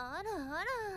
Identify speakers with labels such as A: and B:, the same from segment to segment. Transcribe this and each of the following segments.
A: あらあら。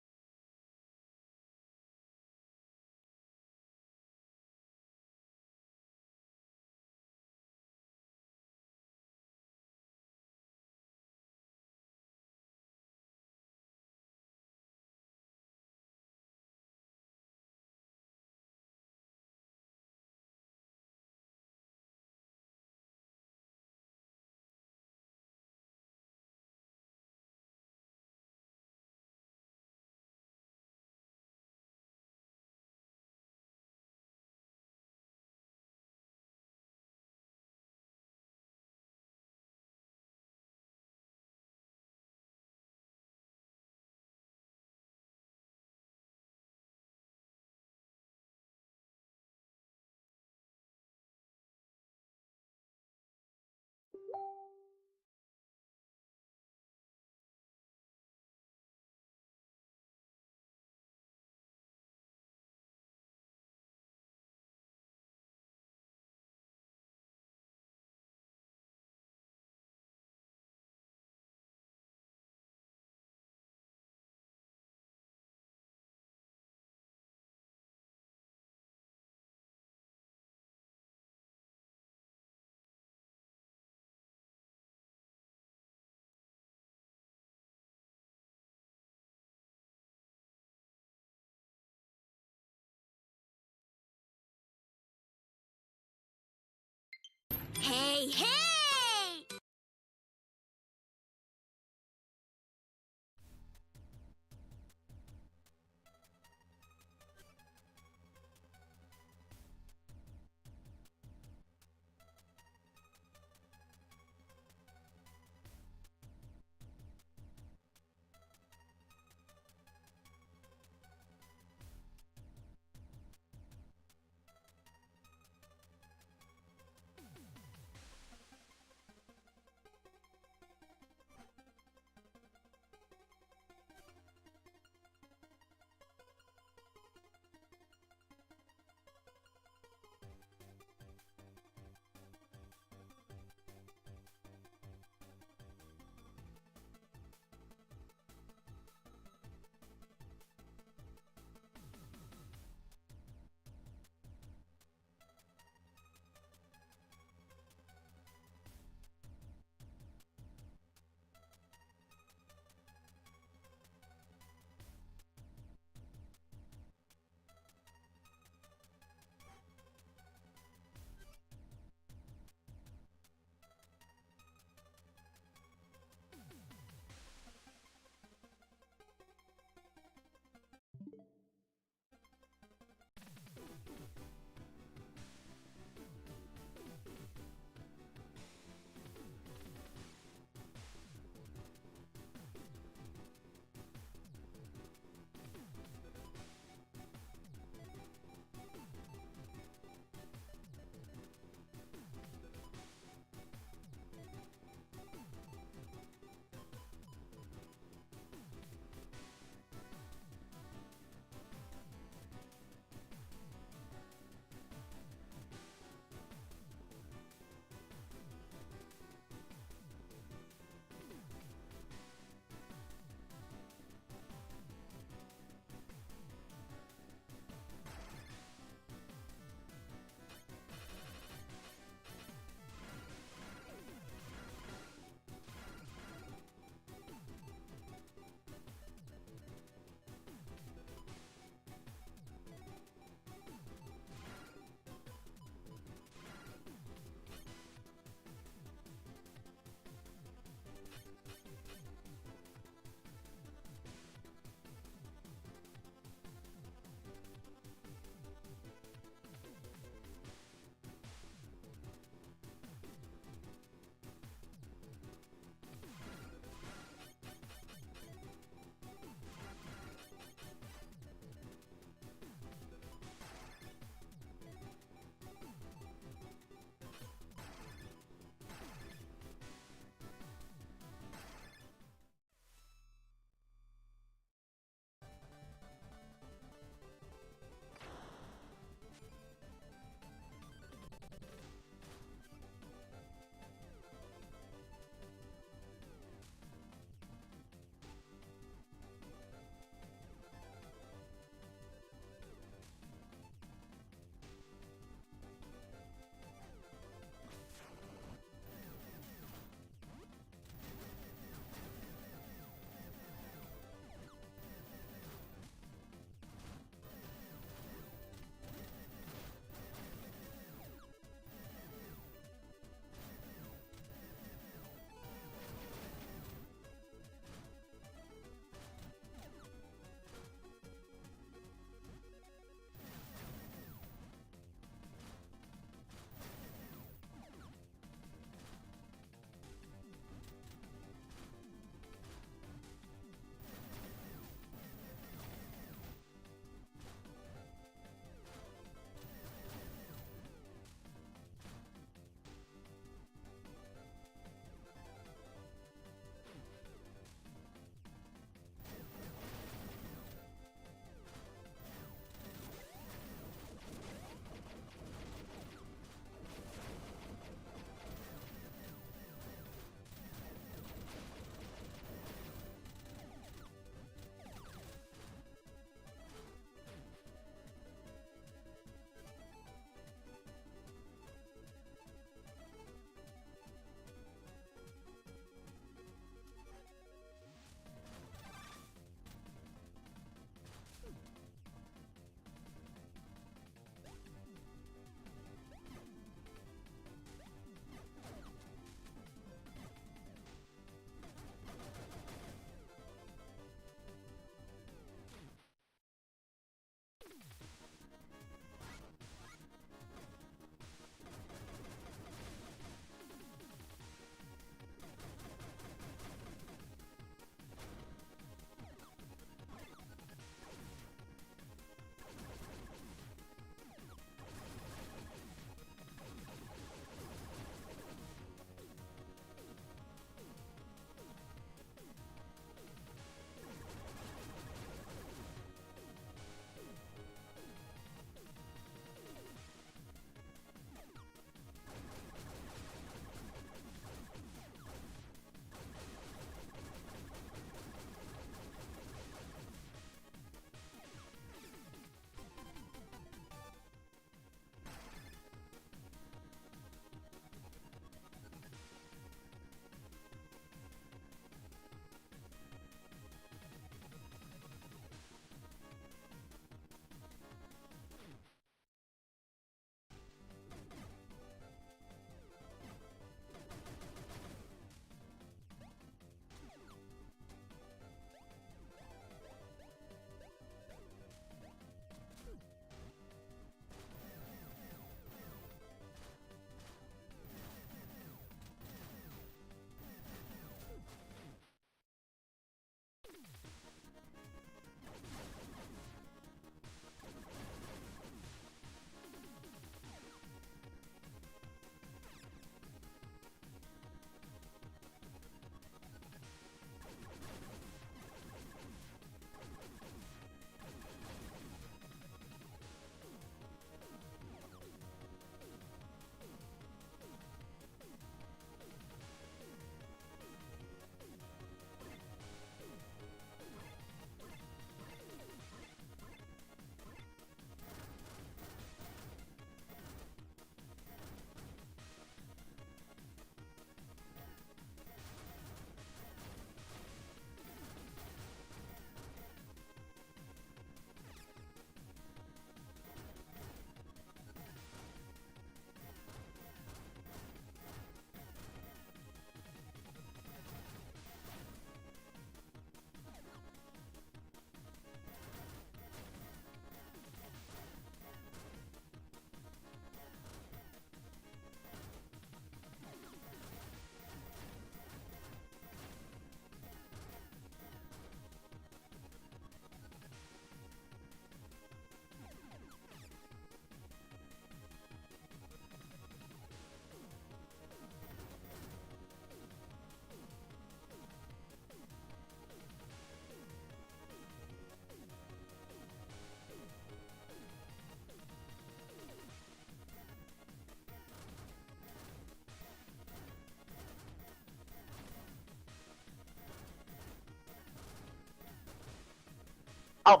A: Oh,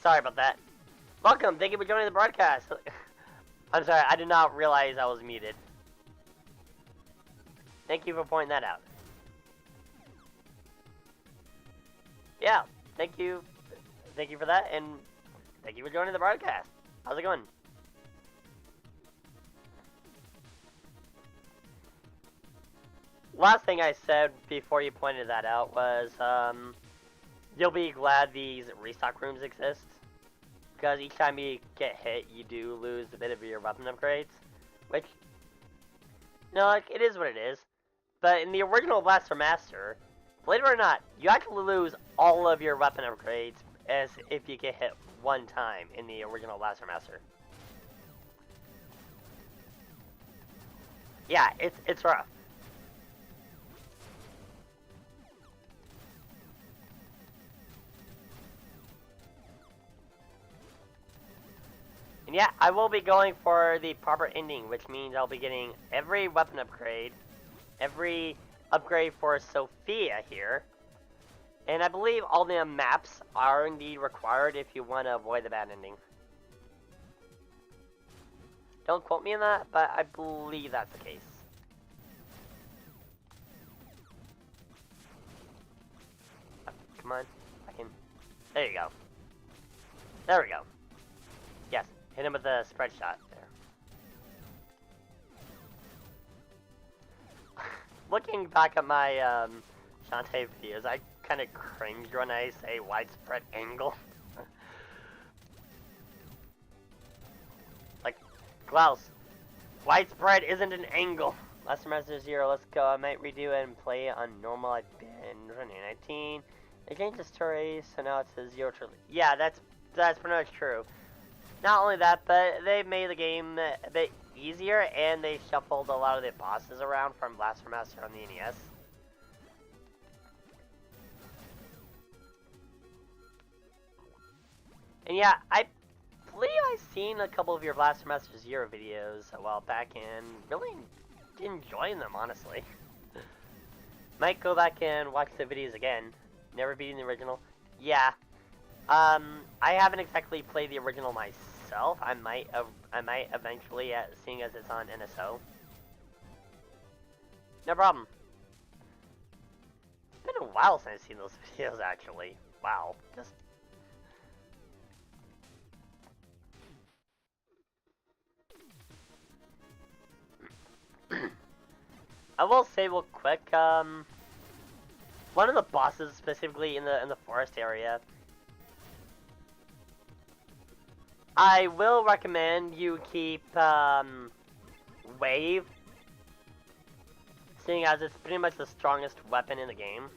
A: sorry about that. Welcome, thank you for joining the broadcast. I'm sorry, I did not realize I was muted. Thank you for pointing that out. Yeah, thank you. Thank you for that, and thank you for joining the broadcast. How's it going? Last thing I said before you pointed that out was, you'll be glad these restock rooms exist. Because each time you get hit, you do lose a bit of your weapon upgrades. Which, no, like, it is what it is. But in the original Blaster Master, believe it or not, you actually lose all of your weapon upgrades as if you get hit one time in the original Blaster Master. Yeah, it's rough. And yeah, I will be going for the proper ending, which means I'll be getting every weapon upgrade, every upgrade for Sophia here, and I believe all the maps are indeed required if you want to avoid the bad ending. Don't quote me on that, but I believe that's the case. Come on, I can... There you go. There we go. Yes, hit him with the spread shot there. Looking back at my Shantae videos, I kind of cringe when I say widespread angle. Like, Klaus, widespread isn't an angle. Last semester 0, let's go. I might redo it and play it on normal. I've been 2019. They changed the story, so now it says 0 to... Yeah, that's pretty much true. Not only that, but they made the game a bit easier, and they shuffled a lot of the bosses around from Blaster Master on the NES. And yeah, I believe I've seen a couple of your Blaster Master Zero videos a while back, and really enjoying them, honestly. Might go back and watch the videos again. Never beating the original. Yeah. I haven't exactly played the original myself. I might eventually, seeing as it's on NSO. No problem. It's been a while since I've seen those videos, actually. Wow. Just... I will say real quick, one of the bosses, specifically in the forest area, I will recommend you keep Wave, seeing as it's pretty much the strongest weapon in the game.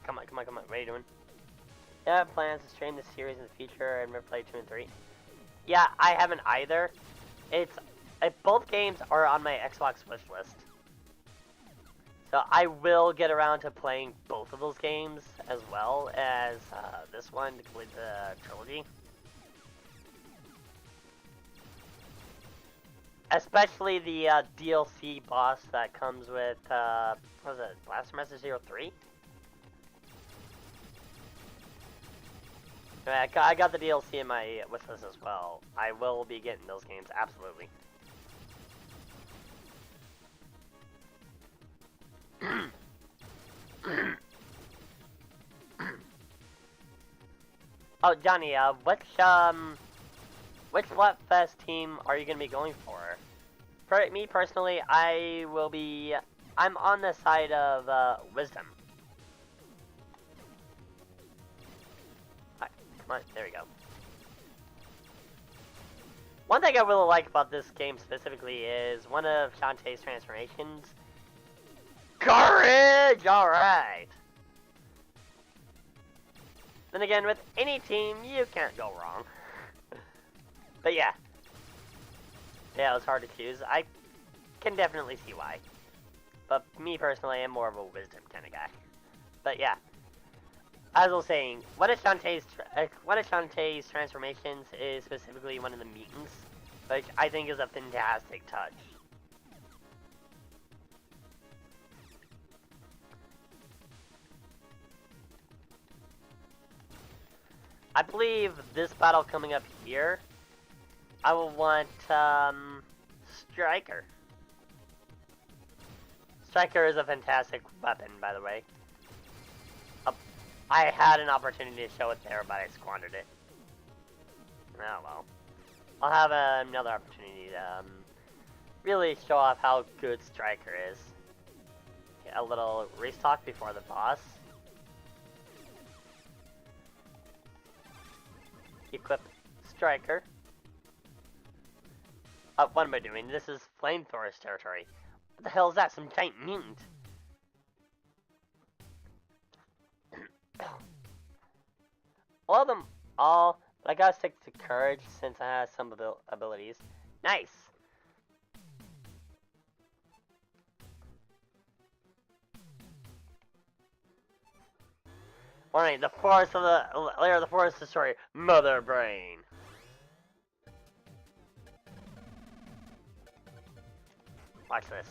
A: Come on, what are you doing? Yeah, plans to stream this series in the future and never play 2 and 3. Yeah, I haven't either. Both games are on my Xbox wish list. So I will get around to playing both of those games as well as this one to complete the trilogy. Especially the DLC boss that comes with, what was it, Blaster Master 03? I got the DLC in my wish list as well. I will be getting those games, absolutely. Oh, Johnny, which Splatfest team are you gonna be going for? For me personally, I'm on the side of Wisdom. Right, come on, there we go. One thing I really like about this game specifically is one of Shantae's transformations. Courage! Alright! Then again, with any team, you can't go wrong. But yeah. Yeah, it was hard to choose. I can definitely see why. But me personally, I'm more of a Wisdom kind of guy. But yeah. As I was saying, one of Shantae's transformations is specifically one of the mutants, which I think is a fantastic touch. I believe this battle coming up here, I will want, Striker. Striker is a fantastic weapon, by the way. I had an opportunity to show it there, but I squandered it. Oh well. I'll have another opportunity to really show off how good Striker is. Get a little restock before the boss. Equip Striker. What am I doing? This is Flamethrower's territory. What the hell is that? Some giant mutant. All of them, but I gotta stick to Courage since I have some abilities. Nice! Warning, the forest of the layer of the forest destroyer, Mother Brain. Watch this.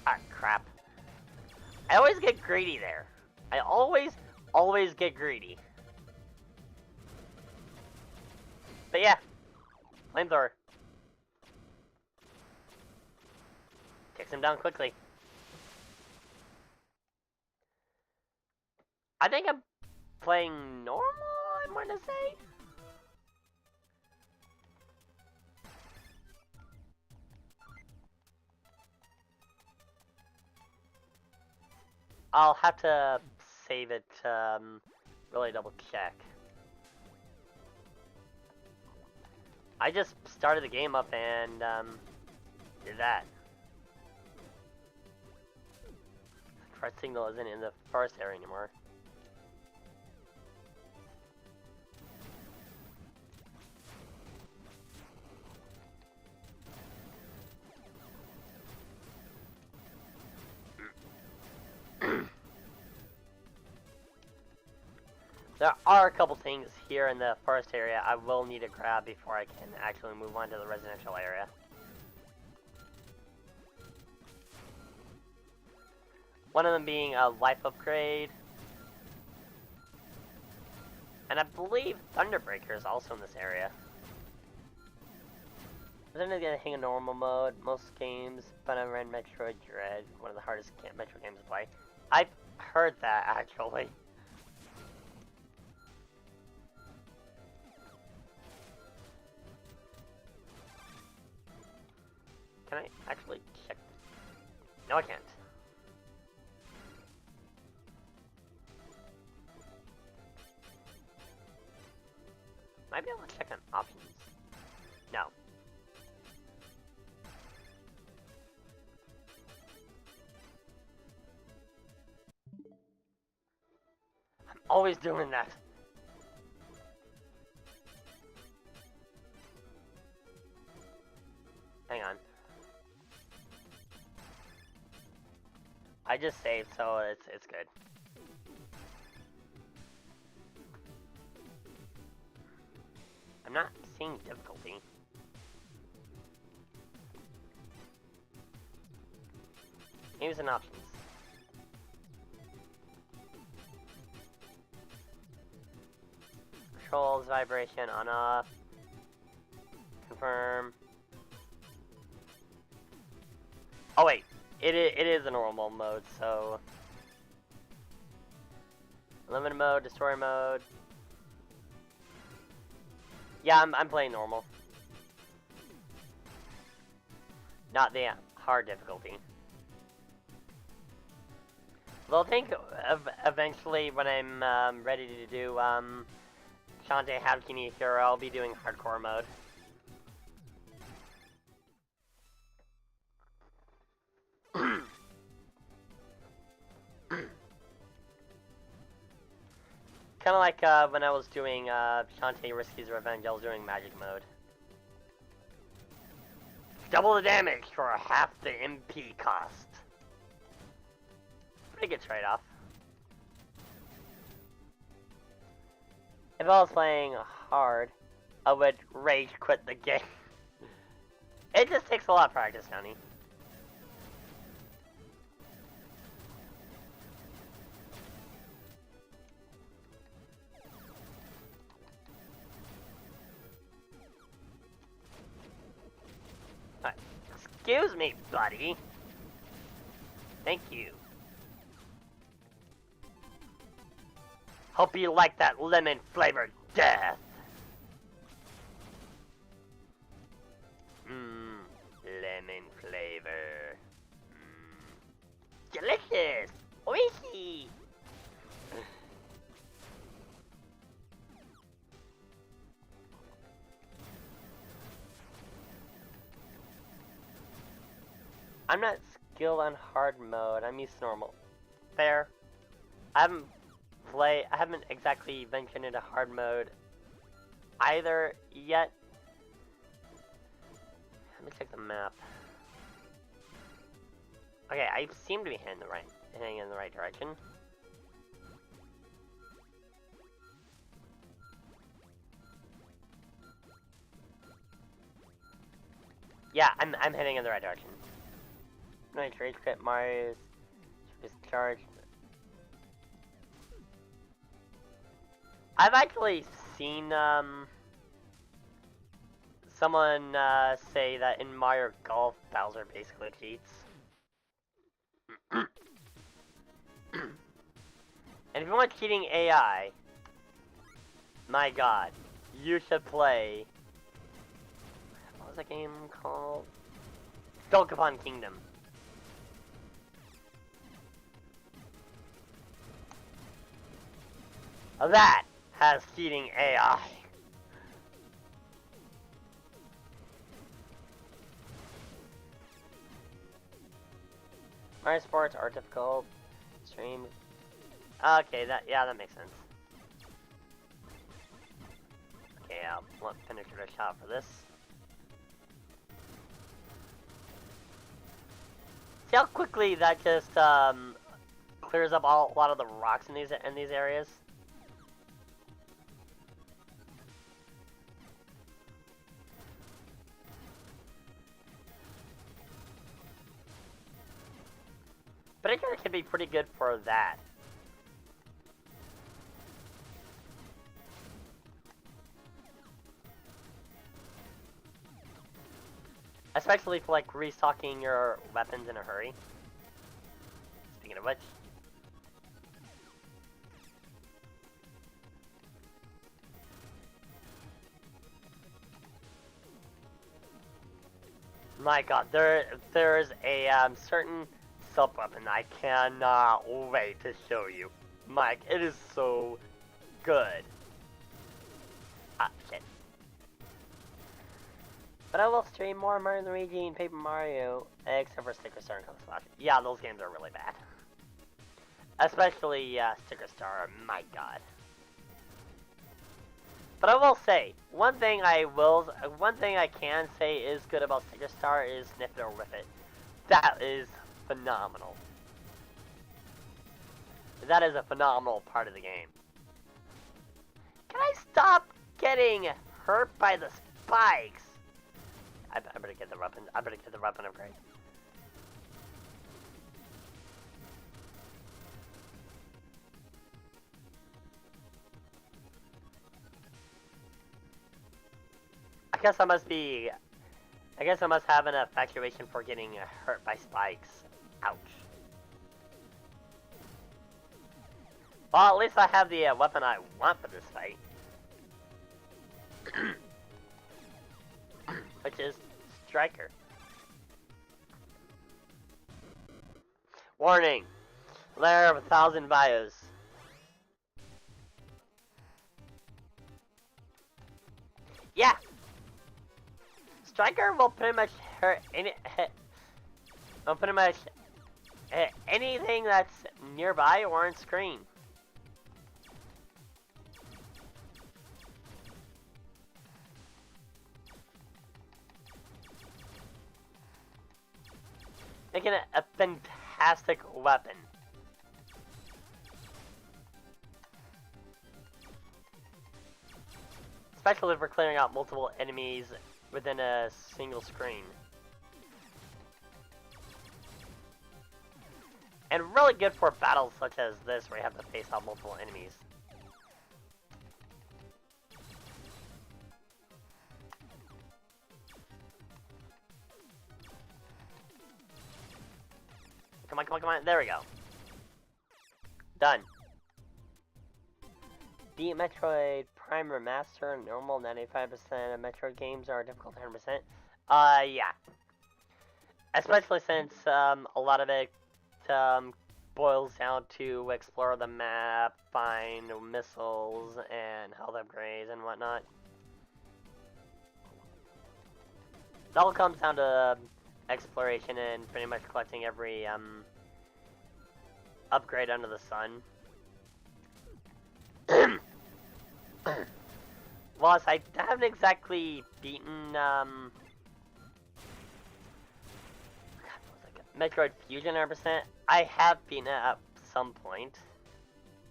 A: Ah, crap. I always get greedy there. I always get greedy. But yeah. Flamethrower. Takes him down quickly. I think I'm playing normal, I'm gonna say. I'll have to save it to really double check. I just started the game up and did that. Threat signal isn't in the forest area anymore. There are a couple things here in the forest area I will need to grab before I can actually move on to the residential area. One of them being a life upgrade. And I believe Thunderbreaker is also in this area. I was gonna hang a normal mode, most games, but I ran Metroid Dread, one of the hardest Metro games to play. I've heard that, actually. Can I actually check? No, I can't. Might be able to check on options. No. I'm always doing that. Hang on. I just saved, so it's good. I'm not seeing difficulty. Games and options. Controls, vibration, on off. Confirm. Oh wait, it is a normal mode, so limited mode, destroyer mode. Yeah, I'm playing normal. Not the hard difficulty. Well, I think eventually when I'm ready to do Shantae Havkini Hero, I'll be doing hardcore mode. Kind of like when I was doing Shantae Risky's Revenge, I was doing magic mode. Double the damage for half the MP cost. Pretty good trade-off. If I was playing hard, I would rage quit the game. It just takes a lot of practice, honey. Excuse me, buddy. Thank you. Hope you like that lemon flavored death. Lemon flavor. Delicious. Oishi. I'm not skilled on hard mode. I'm used to normal. Fair. I haven't exactly ventured into hard mode either yet. Let me check the map. Okay, I seem to be heading in the right direction. Yeah, I'm heading in the right direction. Nice rage crit Mario's charged. I've actually seen someone say that in Mario Golf, Bowser basically cheats. And if you want cheating AI, my god, you should play. What was that game called? Dokapon Kingdom. That has cheating AI. Mario sports are difficult. Stream. Okay, that makes sense. Okay, I'll finish a shot for this. See how quickly that just clears up a lot of the rocks in these areas. But I think it can be pretty good for that. Especially for like restocking your weapons in a hurry. Speaking of which. My god, there's a certain sub-weapon I cannot wait to show you. Mike, it is so good. Ah, shit. But I will stream more Mario & Luigi and Paper Mario, except for Sticker Star and Color Splash. Yeah, those games are really bad. Especially Sticker Star, my god. But I will say, one thing I can say is good about Sticker Star is Sniff It or Whip It. That is phenomenal. That is a phenomenal part of the game. Can I stop getting hurt by the spikes? I better get the weapon. I better get the weapon upgrade. I guess I must have an infatuation for getting hurt by spikes. Ouch. Well, at least I have the weapon I want for this fight. Which is Striker. Warning! Lair of 1,000 bios. Yeah! Striker will pretty much hurt anything that's nearby or on screen. Making it a fantastic weapon. Especially if we're clearing out multiple enemies within a single screen. And really good for battles such as this where you have to face off multiple enemies. Come on, come on, come on. There we go. Done. Beat Metroid Prime Remaster. Normal 95% of Metroid games are difficult 100%. Yeah. Especially since a lot of it boils down to explore the map, find missiles, and health upgrades and whatnot. It all comes down to exploration and pretty much collecting every upgrade under the sun. Whilst I haven't exactly beaten Metroid Fusion 100%, I have beaten it at some point.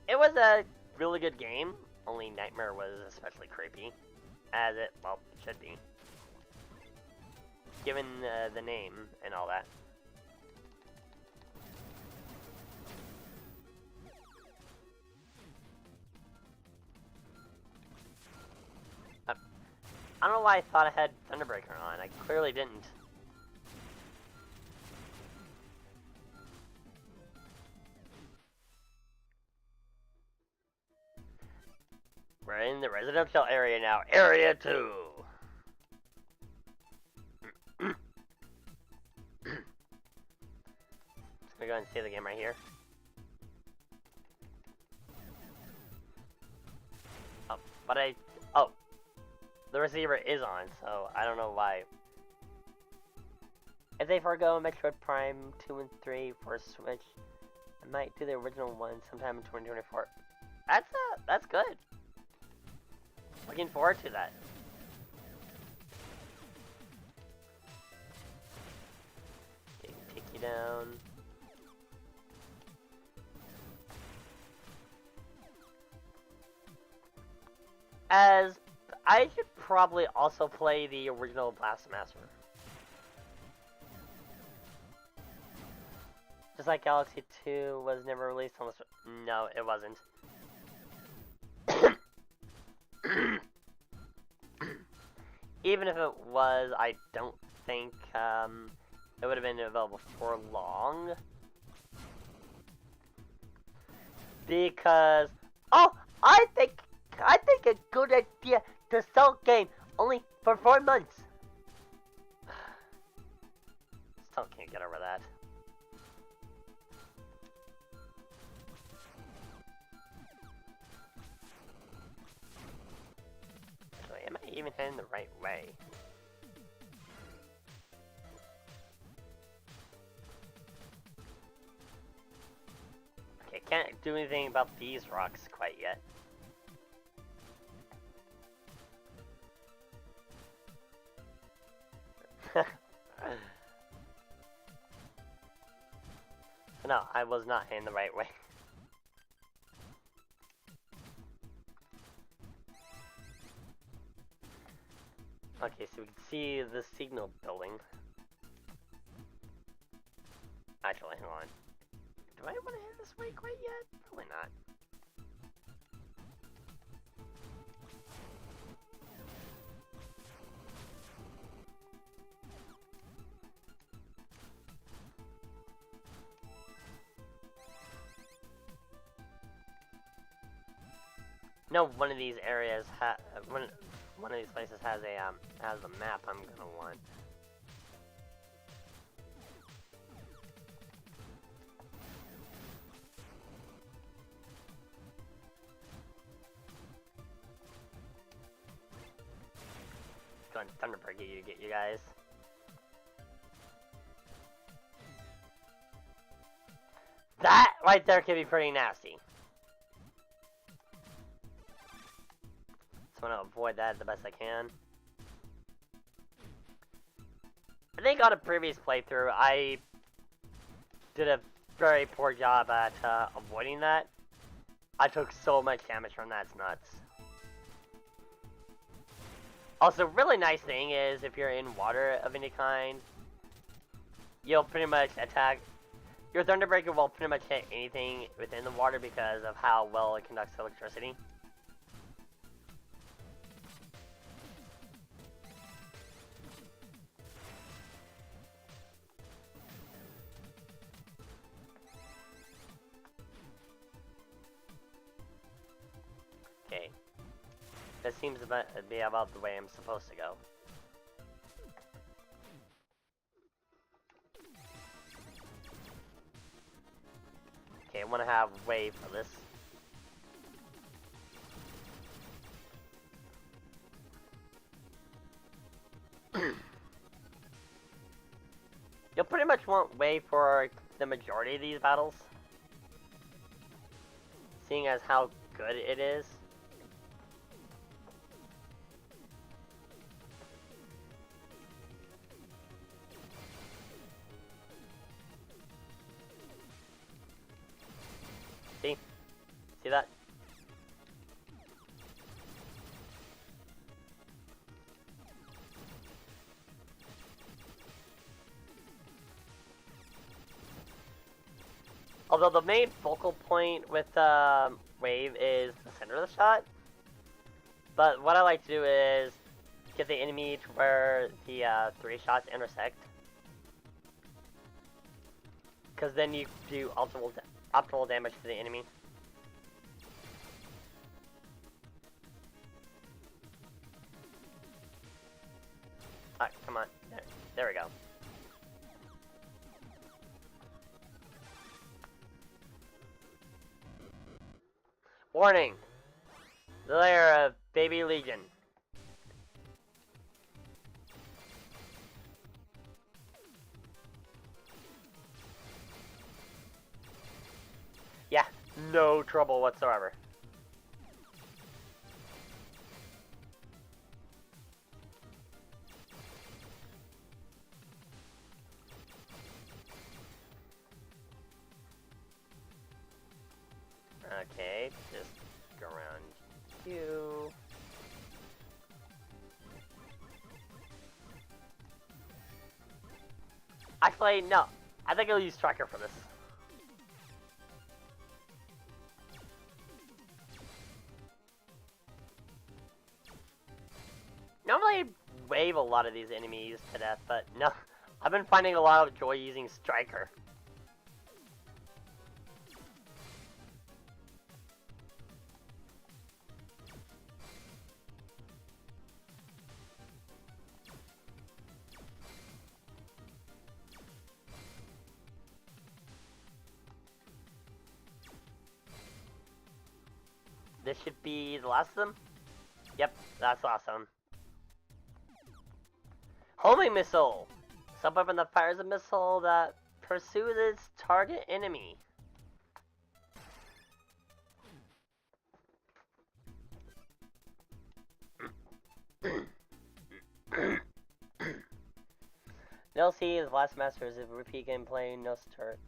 A: It was a really good game, only Nightmare was especially creepy, as it, well, should be. Given the name and all that. I don't know why I thought I had Thunderbreaker on. I clearly didn't. We're in the residential area now. Area 2. Just gonna go and see the game right here. Oh, but oh. The receiver is on, so I don't know why. If they forego Metroid Prime 2 and 3 for Switch, I might do the original one sometime in 2024. That's good. Looking forward to that. Okay, take you down. As I should probably also play the original Blast Master. Just like Galaxy 2 was never released on the Switch. No, it wasn't. Even if it was, I don't think it would have been available for long. Because, oh, I think a good idea to sell game only for 4 months. Still can't get over that. Actually, am I even heading the right way? Okay, can't do anything about these rocks quite yet. No, I was not heading the right way. Okay, so we can see the signal building. Actually, hang on. Do I want to head this way quite yet? Probably not. No, one of these areas one of these places has a map I'm gonna want. Going Thunderbird get you guys. That right there can be pretty nasty. So I want to avoid that the best I can. I think on a previous playthrough, I did a very poor job at avoiding that. I took so much damage from that, it's nuts. Also, really nice thing is, if you're in water of any kind, you'll pretty much attack. Your Thunderbreaker will pretty much hit anything within the water because of how well it conducts electricity. This seems to be about the way I'm supposed to go. Okay, I want to have wave for this. You'll pretty much want wave for the majority of these battles, seeing as how good it is. See? See that? Although the main focal point with wave is the center of the shot, but what I like to do is get the enemy to where the 3 shots intersect, because then you do optimal damage to the enemy. Alright, come on. There we go. Warning! The lair of Baby Legion. Yeah, no trouble whatsoever. Okay, just go around you. Actually, no. I think I'll use Striker for this. Normally, I wave a lot of these enemies to death, but no. I've been finding a lot of joy using Striker. This should be the last of them? Yep, that's awesome. Homing missile! Sub-weapon that fires a missile that pursues its target enemy. DLC is last masters of repeat gameplay, no start.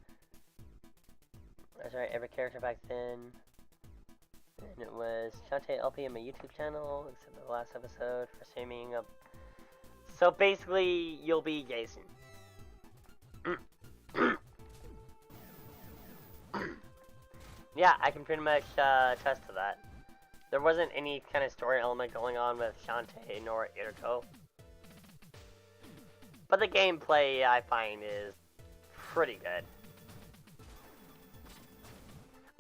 A: That's right, every character back then. And it was Shantae LP on my YouTube channel, except the last episode for streaming up. So basically, you'll be Jason. Yeah, I can pretty much attest to that. There wasn't any kind of story element going on with Shantae nor Iriko. But the gameplay, I find, is pretty good.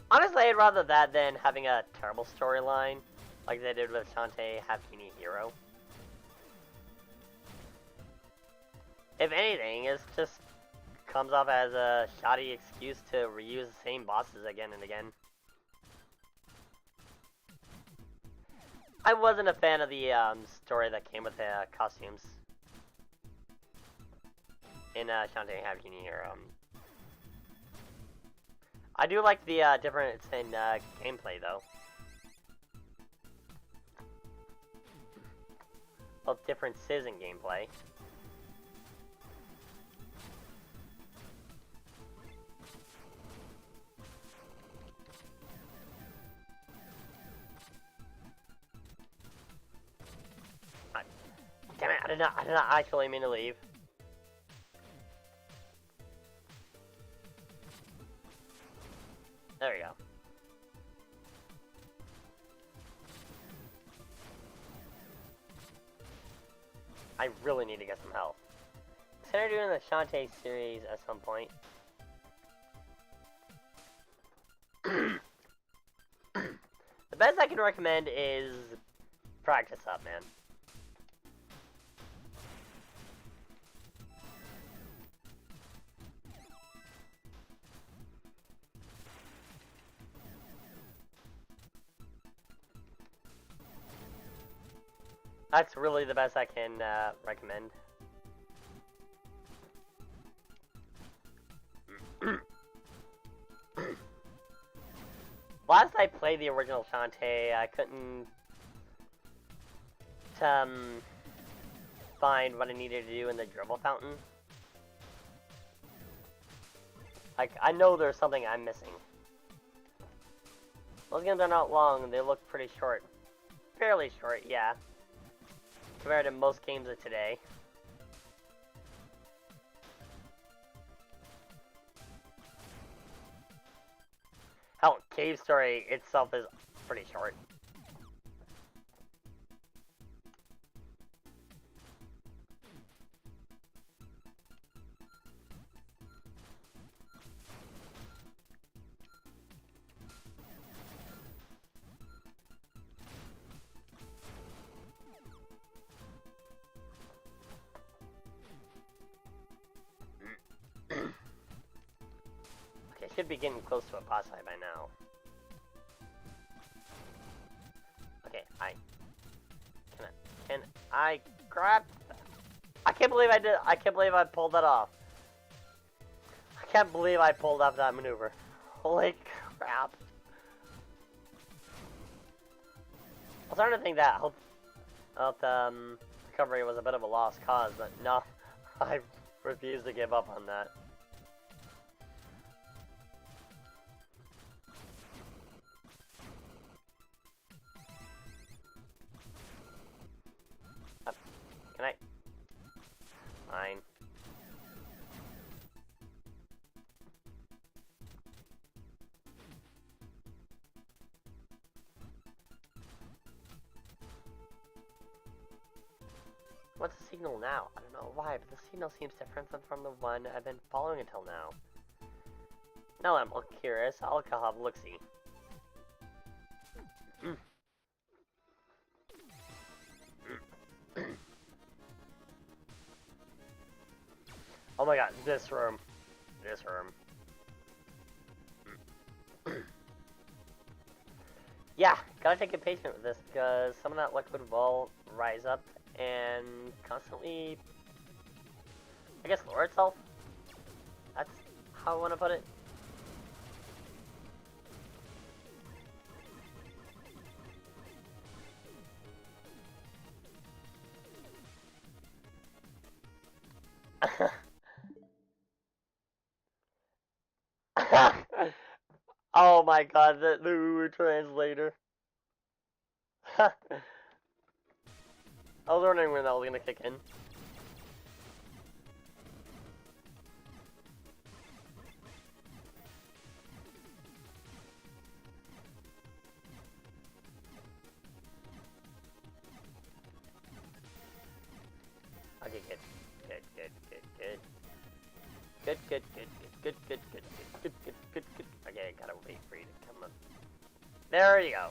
A: Honestly, I'd rather that than having a terrible storyline, like they did with Shantae Happy Hero. If anything, it just comes off as a shoddy excuse to reuse the same bosses again and again. I wasn't a fan of the story that came with the costumes in Shantae Happy Hero. I do like the difference in gameplay, though. Well, differences in gameplay. Damn it! I did not actually mean to leave. There we go. I really need to get some help. Consider doing the Shantae series at some point. The best I can recommend is practice up, man. That's really the best I can recommend. Last I played the original Shantae, I couldn't find what I needed to do in the dribble fountain. Like, I know there's something I'm missing. Those games are not long, they look pretty short. Fairly short, yeah. Compared to most games of today. Hell, Cave Story itself is pretty short. Okay, should be getting close to a boss fight by now. Okay, can I grab? I can't believe I did. I can't believe I pulled that off. I can't believe I pulled off that maneuver. Holy crap! I was starting to think that health recovery was a bit of a lost cause, but no, I refuse to give up on that. Can I? Fine. What's the signal now? I don't know why, but the signal seems different from the one I've been following until now. Now I'm curious. I'll have a look-see. Oh my god, this room. This room. Yeah, gotta take a patient with this, because some of that liquid will rise up and constantly, I guess, lower itself. That's how I want to put it. Oh my god, the Uwu translator. I was wondering when that was gonna kick in. Okay, good. Good, good, good, good. Good, good, good, good, good, good, good, good, good, good. Okay, I gotta wait for you to come up. There you go.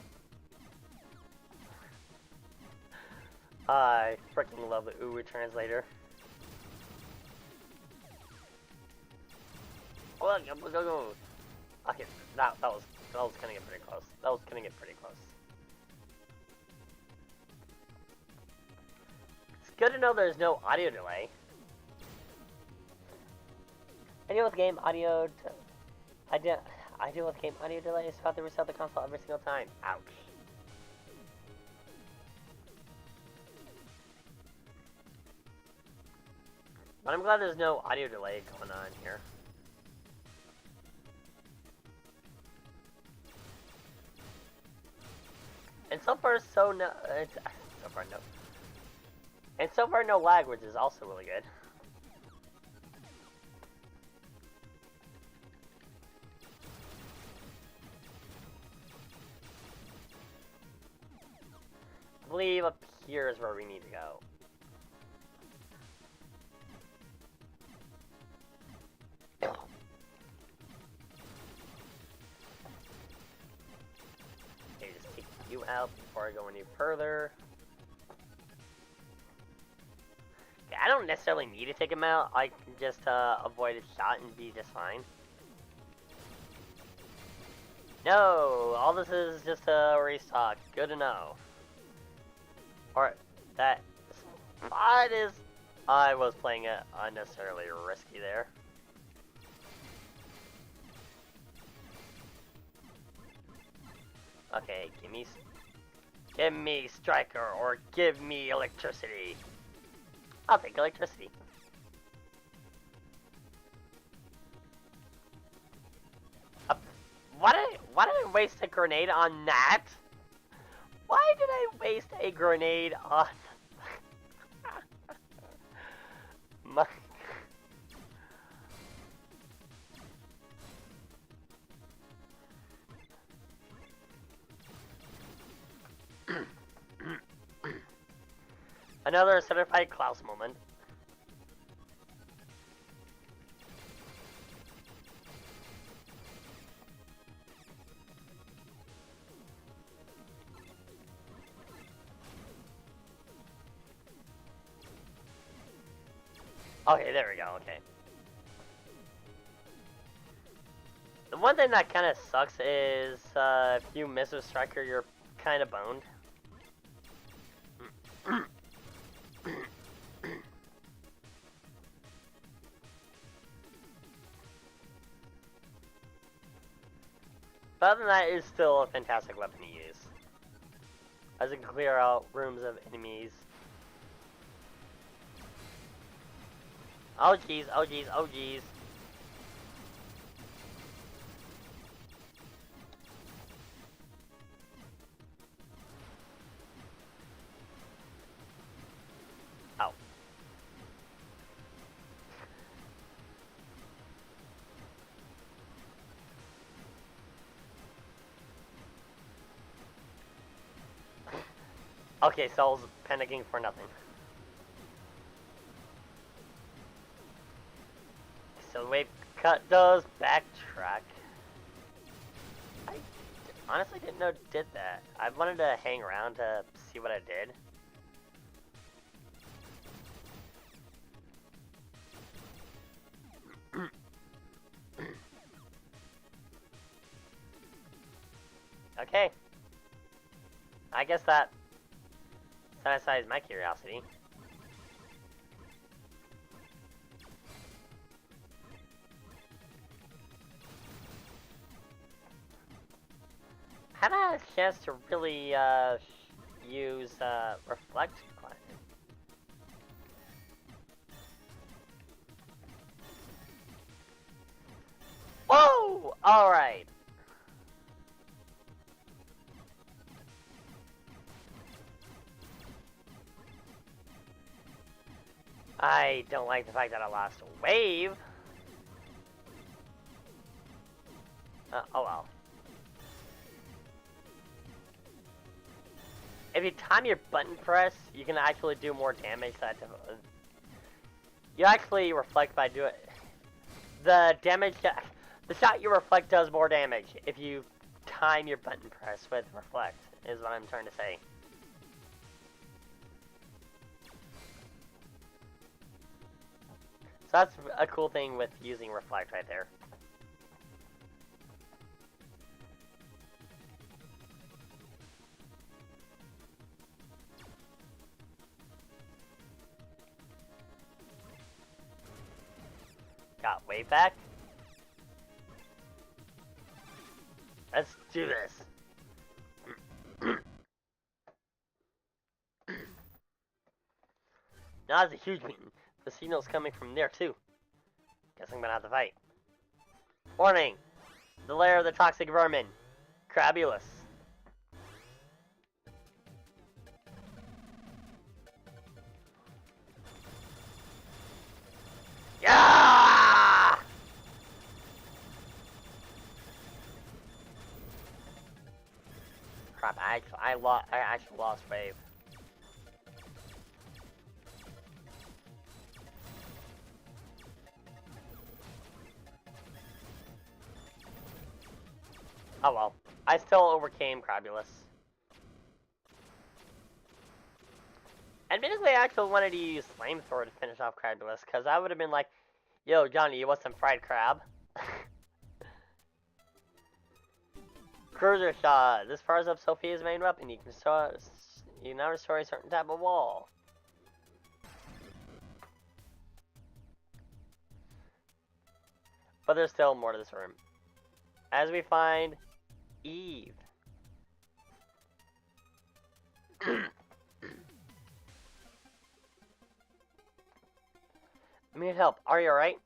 A: I freaking love the Uwu translator. Oh, go, go, go. Okay, that was gonna get pretty close. That was gonna get pretty close. It's good to know there's no audio delay. I deal with game audio. I deal with game audio delays. So I have to restart the console every single time. Ouch. But I'm glad there's no audio delay going on here. And so far, no lag, which is also really good. I believe up here is where we need to go. Okay, just take you out before I go any further. necessarily need to take him out. I can just avoid a shot and be just fine. No, all this is just a restock. Good to know. Or that spot is. I was playing it unnecessarily risky there. Okay, give me striker or give me electricity. I'll take electricity. Why did I waste a grenade on that? Why did I waste a grenade on my... Another certified Klaus moment. Okay, there we go, okay. The one thing that kind of sucks is if you miss a striker, you're kind of boned. But other than that, it's still a fantastic weapon to use. As it can clear out rooms of enemies. Oh jeez, oh jeez, oh jeez. Oh. Okay, so I was panicking for nothing. So the wave cut does backtrack. I honestly didn't know it did that. I wanted to hang around to see what it did. Okay. I guess that satisfies my curiosity. Haven't had a chance to really use reflect quite. Whoa! All right. I don't like the fact that I lost a wave. Oh well. If you time your button press, you can actually do more damage. You actually reflect by doing the damage. The shot you reflect does more damage if you time your button press with reflect. Is what I'm trying to say. So that's a cool thing with using reflect right there. Got wave back. Let's do this. Now it's a huge meeting. The signal's coming from there too. Guess I'm gonna have to fight. Warning! The lair of the toxic vermin. Crabulous. Yeah! Crap! I actually lost wave. Oh well. I still overcame Crabulous. Admittedly, I actually wanted to use flamethrower to finish off Crabulus, because I would have been like, yo, Johnny, you want some fried crab? Cruiser shot. This fires up Sophia's main weapon. You now restore a certain type of wall. But there's still more to this room. As we find Eve. I need help. Are you alright?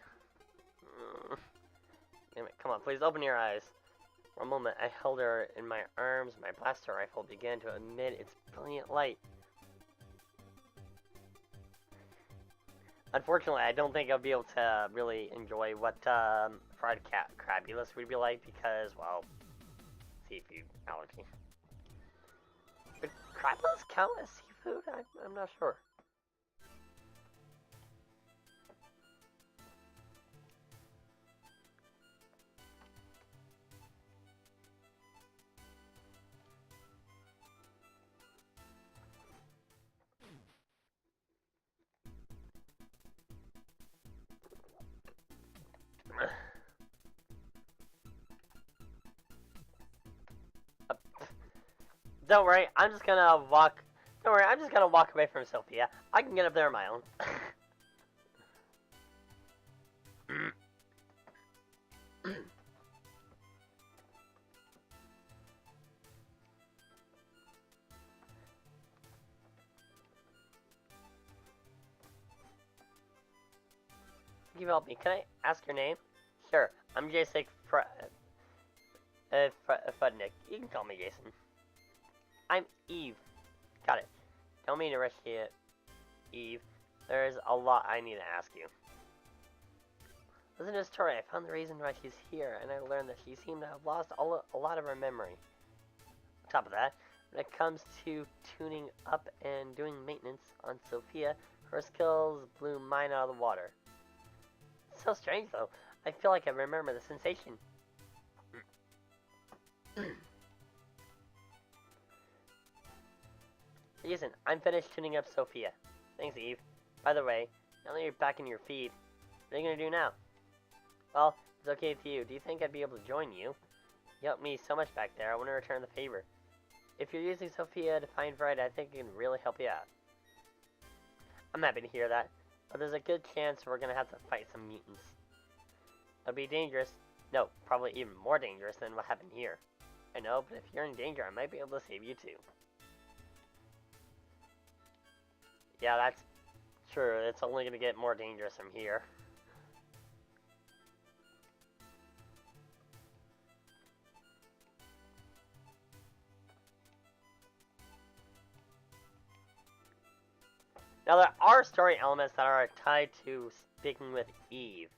A: Damn it, come on, please open your eyes. For a moment, I held her in my arms. My blaster rifle began to emit its brilliant light. Unfortunately, I don't think I'll be able to really enjoy what fried crabulus would be like because, well, seafood allergy. But crabulus count as seafood? I'm not sure. Don't worry, I'm just gonna walk. Don't worry, I'm just gonna walk away from Sophia. I can get up there on my own. Can you help me? Can I ask your name? Sure, I'm Jason Fudnick. You can call me Jason. I'm Eve. Got it. Don't mean to rush you, Eve. There's a lot I need to ask you. Listen to the story. I found the reason why she's here, and I learned that she seemed to have lost a lot of her memory. On top of that, when it comes to tuning up and doing maintenance on Sophia, her skills blew mine out of the water. It's so strange, though. I feel like I remember the sensation. Listen, I'm finished tuning up Sophia. Thanks, Eve. By the way, now that you're back in your feed, what are you gonna do now? Well, it's okay with you. Do you think I'd be able to join you? You helped me so much back there, I want to return the favor. If you're using Sophia to find variety, I think it can really help you out. I'm happy to hear that, but there's a good chance we're gonna have to fight some mutants. It'll be dangerous. No, probably even more dangerous than what happened here. I know, but if you're in danger, I might be able to save you too. Yeah, that's true. It's only going to get more dangerous from here. Now, there are story elements that are tied to speaking with Eve.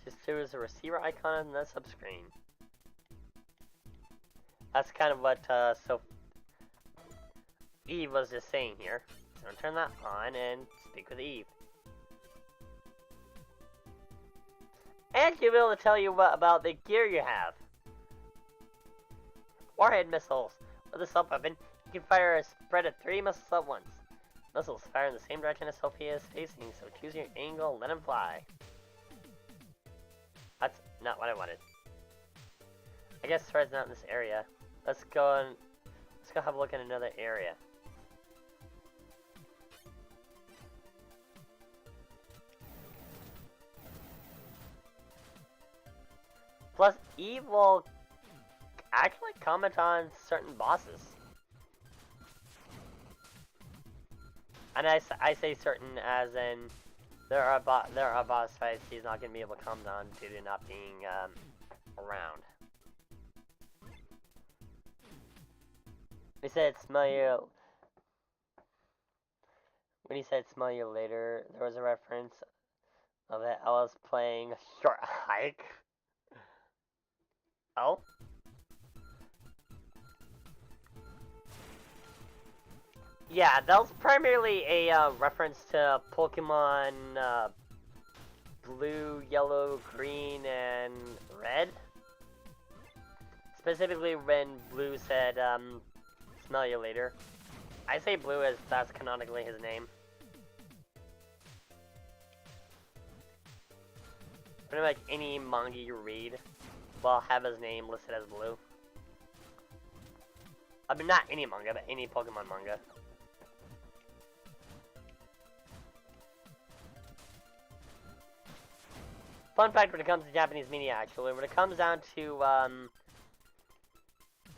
A: Just shows the receiver icon on the subscreen. That's kind of what Eve was just saying here. So turn that on and speak with Eve. And she'll be able to tell you about the gear you have. Warhead missiles. With a sub-weapon, you can fire a spread of 3 missiles at once. Missiles fire in the same direction as Sophia is facing, so choose your angle and let them fly. That's not what I wanted. I guess Fred's not in this area. Let's go have a look at another area. Plus, Eve will actually comment on certain bosses. And I say certain as in there are boss fights he's not going to be able to comment on due to not being around. He said smell you. When he said smell you later, there was a reference of it. I was playing a short hike. Oh? Yeah, that was primarily a reference to Pokemon Blue, Yellow, Green, and Red. specifically when Blue said, smell you later. I say Blue as that's canonically his name. Pretty much any manga you read will have his name listed as Blue. I mean, not any manga, but any Pokemon manga. Fun fact when it comes to Japanese media, actually, when it comes down to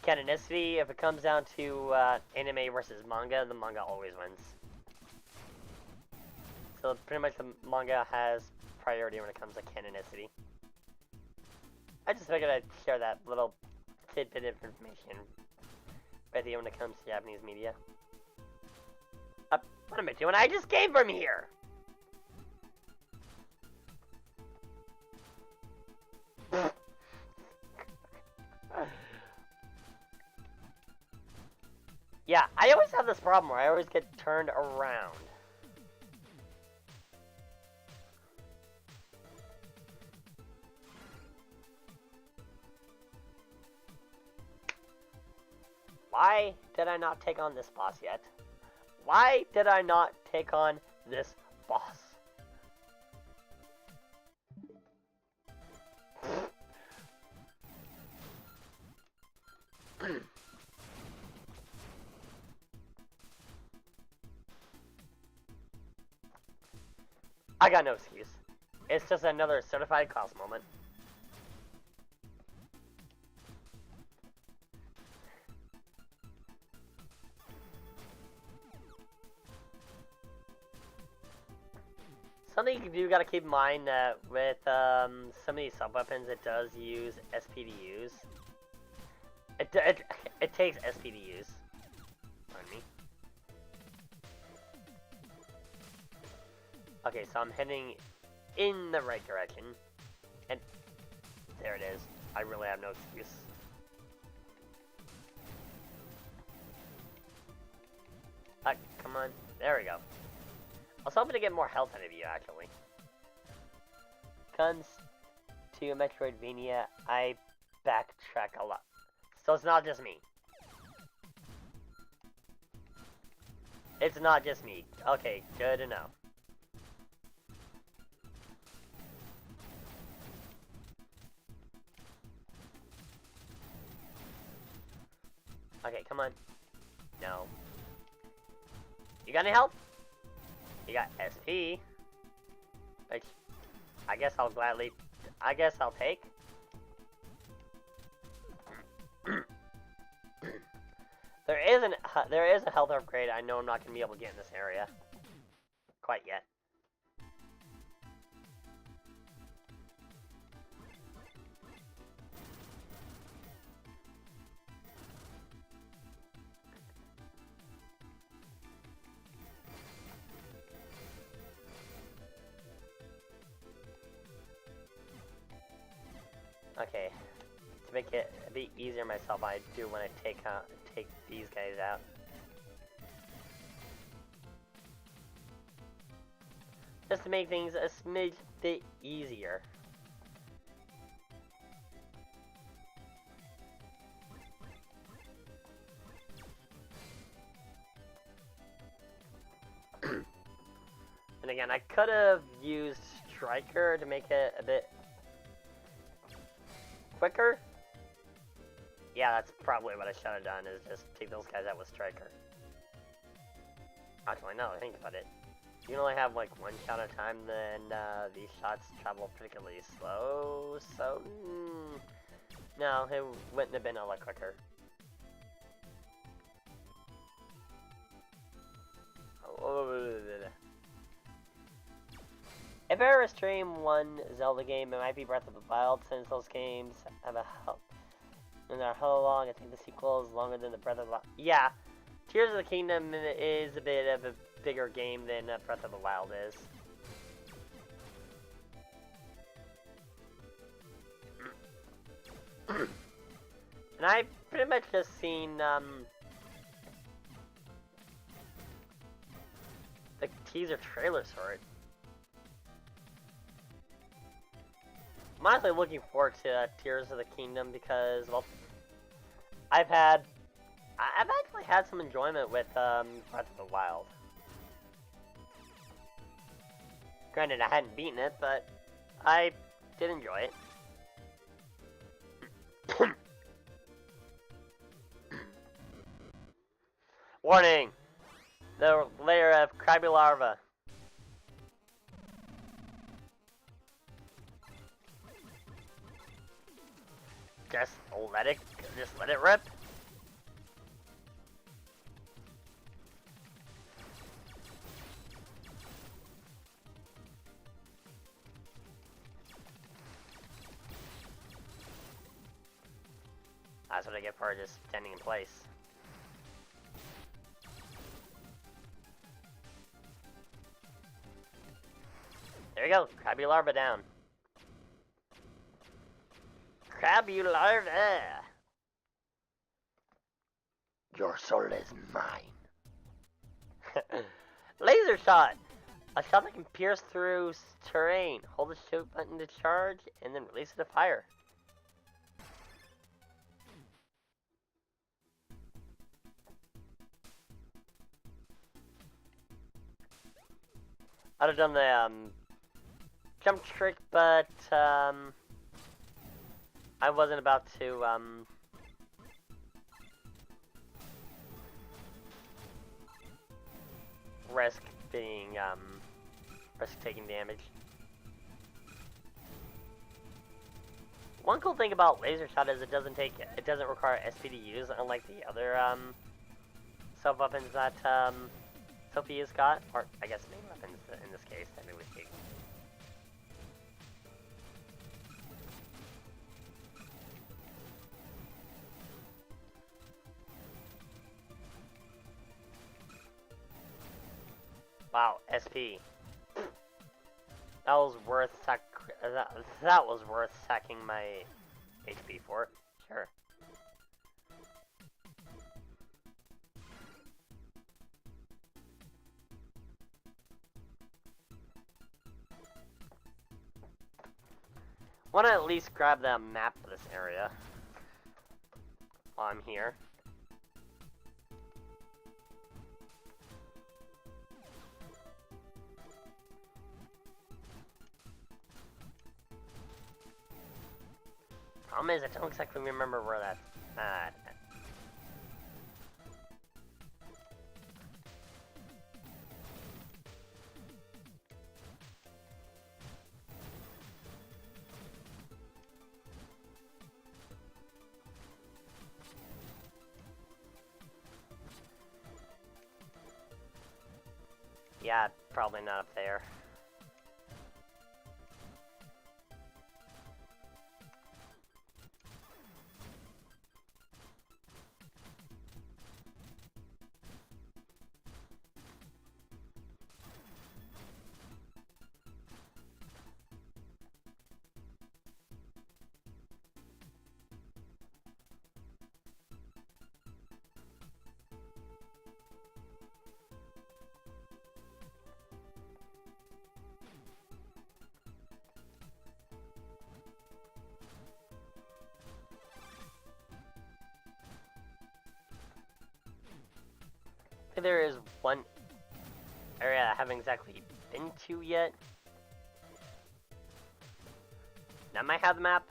A: canonicity, if it comes down to anime versus manga, the manga always wins. So pretty much the manga has priority when it comes to canonicity. I just figured I'd share that little tidbit of information with you when it comes to Japanese media. What am I doing? I just came from here! Yeah, I always have this problem where I always get turned around. Why did I not take on this boss yet? Why did I not take on this boss? I got no excuse. It's just another certified class moment. Something you do gotta keep in mind that with some of these sub-weapons, it does use SPDUs. It takes SPDUs. Pardon me. Okay, so I'm heading in the right direction. And there it is. I really have no excuse. Come on. There we go. I was hoping to get more health out of you, actually. Comes to Metroidvania, I backtrack a lot. So it's not just me. It's not just me. Okay, good to know. Okay, come on. No. You got any help? You got SP. Which, I guess I'll take. There is a health upgrade I know I'm not going to be able to get in this area. Quite yet. Okay, to make it a bit easier myself, I do want to take these guys out. Just to make things a smidge bit easier. And again, I could have used Striker to make it a bit quicker? Yeah, that's probably what I should have done, is just take those guys out with Striker. Actually, no, think about it. You can only have like one shot at a time, then these shots travel particularly slow, so... no, it wouldn't have been a lot quicker. If I ever stream one Zelda game, it might be Breath of the Wild, since those games have a hell... and they're hella long. I think the sequel is longer than the Breath of the Wild. Yeah, Tears of the Kingdom is a bit of a bigger game than Breath of the Wild is. And I pretty much just seen the teaser trailers for it. I'm honestly looking forward to Tears of the Kingdom because, well, I've actually had some enjoyment with Breath of the Wild. Granted, I hadn't beaten it, but I did enjoy it. Warning! The layer of crabby larva. Just let it rip. That's what I get for just standing in place. There you go, crabby larva down. Crabby larva! Your soul is mine. Laser shot! A shot that can pierce through terrain. Hold the shoot button to charge, and then release it to fire. I'd have done the jump trick, but I wasn't about to risk taking damage. One cool thing about laser shot is it doesn't require SP to use, unlike the other sub weapons that Sophia's got, or I guess main weapons in this case, technically speaking. Wow, SP. That was worth that was worth sacking my HP for. Sure. Want to at least grab that map for this area while I'm here. Problem is, I don't exactly remember where that's at. Yeah, probably not up there. There is one area I haven't exactly been to yet. That might have the map.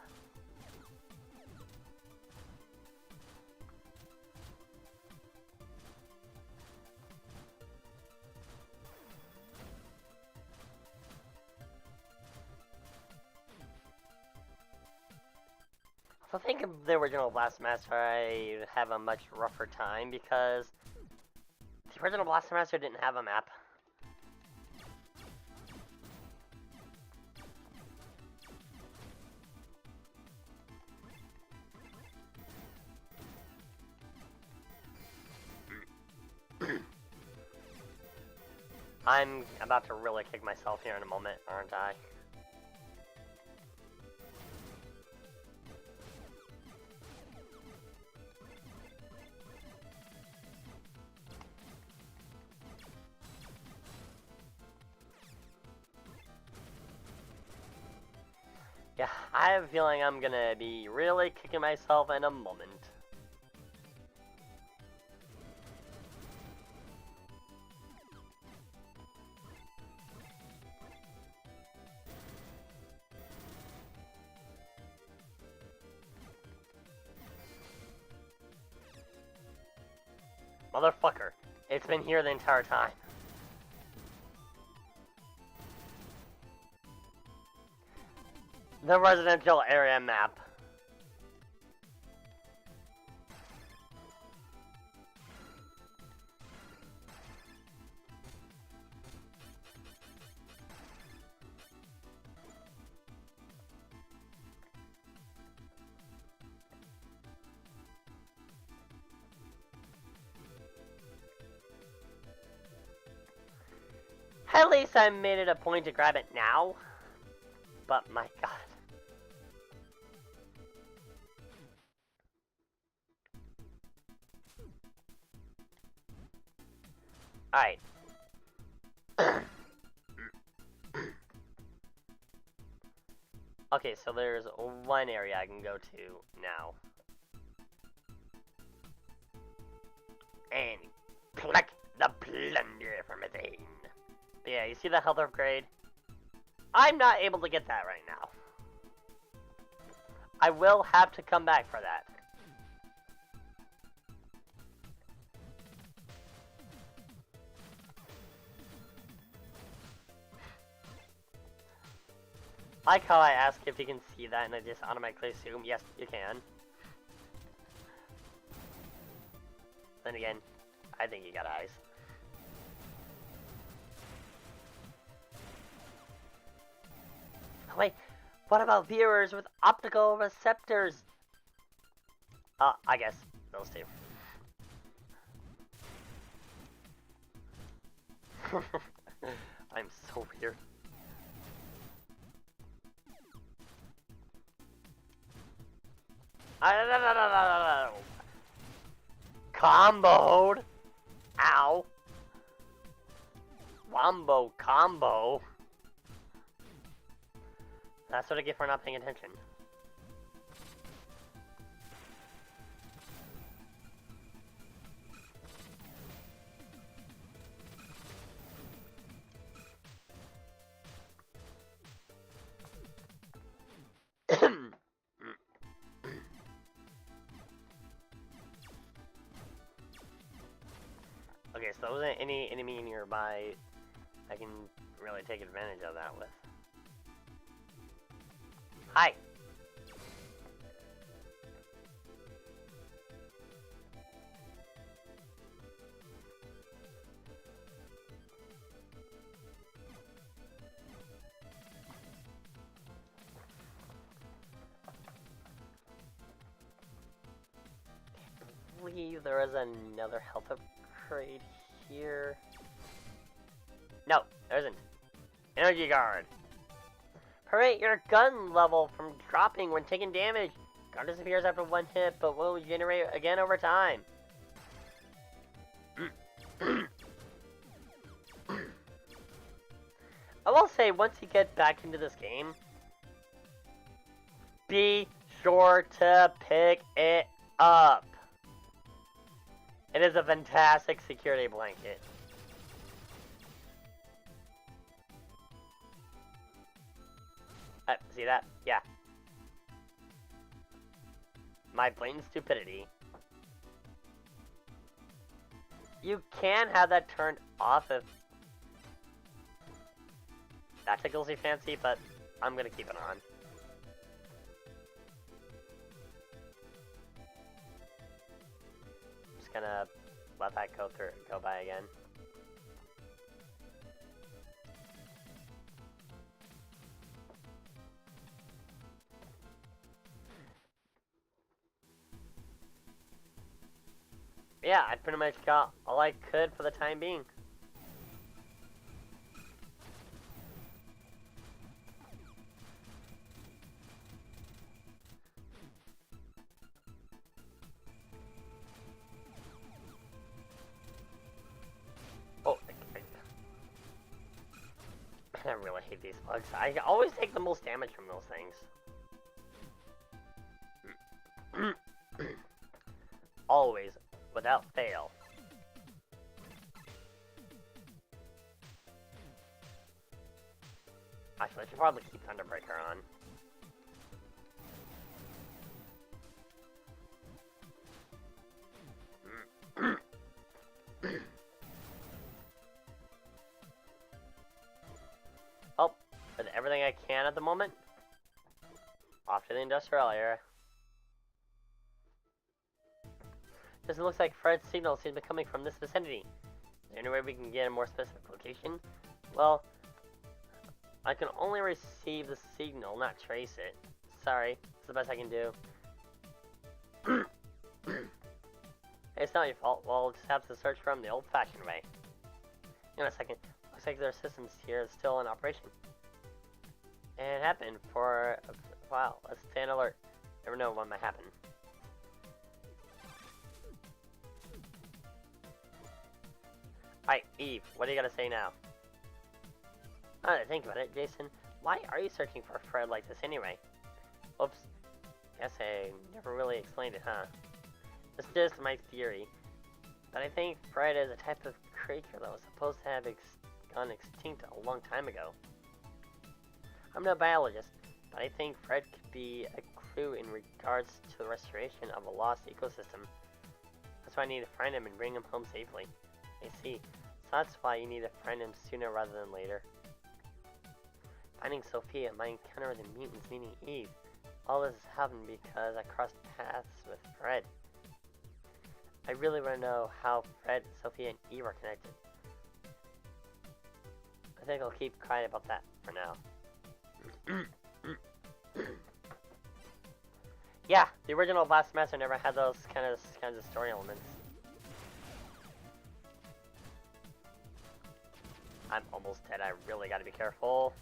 A: I think of the original Blast Master, I have a much rougher time because the original Blaster Master didn't have a map. I'm about to really kick myself here in a moment, aren't I? Yeah, I have a feeling I'm gonna be really kicking myself in a moment. Motherfucker. It's been here the entire time. The residential area map. At least I made it a point to grab it now. But my god. Alright. Okay, so there's one area I can go to now. And collect the plunder from within. But yeah, you see the health upgrade? I'm not able to get that right now. I will have to come back for that. I like how I ask if you can see that and I just automatically assume, yes, you can. Then again, I think you got eyes. Wait, what about viewers with optical receptors? I guess those two. I'm so weird. Comboed. Ow. Wombo combo. That's what I get for not paying attention. Okay, so there wasn't any enemy nearby I can really take advantage of that with. Hi! I believe there is another health upgrade here. No, there isn't. Energy guard. Prevent your gun level from dropping when taking damage. Gun disappears after one hit, but will regenerate again over time. I will say, once you get back into this game, be sure to pick it up. It is a fantastic security blanket. See that? Yeah. My blatant stupidity. You can have that turned off if that tickles you fancy, but I'm gonna keep it on. Just gonna let that go by again. Yeah, I pretty much got all I could for the time being. Oh, I really hate these bugs. I always take the most damage from those things. Always. Without fail. Actually, I should probably keep Thunderbreaker on. with everything I can at the moment. Off to the industrial area. Doesn't look like Fred's signal seems to be coming from this vicinity. Is there any way we can get a more specific location? Well, I can only receive the signal, not trace it. Sorry, it's the best I can do. It's not your fault. We'll just have to search for them the old-fashioned way. In a second. Looks like their systems here is still in operation. And it happened for a while. Let's stay on alert. Never know what might happen. Alright, Eve, what do you gotta say now? Now that I think about it, Jason, why are you searching for Fred like this anyway? Oops. Guess I never really explained it, huh? It's just my theory. But I think Fred is a type of creature that was supposed to have gone extinct a long time ago. I'm no biologist, but I think Fred could be a clue in regards to the restoration of a lost ecosystem. That's why I need to find him and bring him home safely. I see. So that's why you need to find him sooner rather than later. Finding Sophia, my encounter with the mutants meeting Eve. All this has happened because I crossed paths with Fred. I really want to know how Fred, Sophia, and Eve are connected. I think I'll keep quiet about that for now. Yeah, the original Blast Master never had those kinds of story elements. I'm almost dead. I really gotta be careful.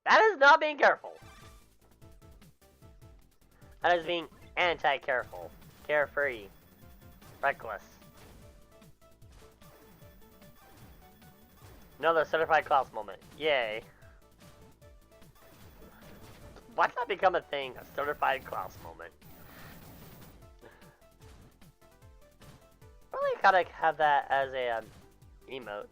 A: That is not being careful. That is being anti-careful. Carefree. Reckless. Another certified class moment. Yay. Why did that become a thing? A certified class moment. Really gotta have that as a emote.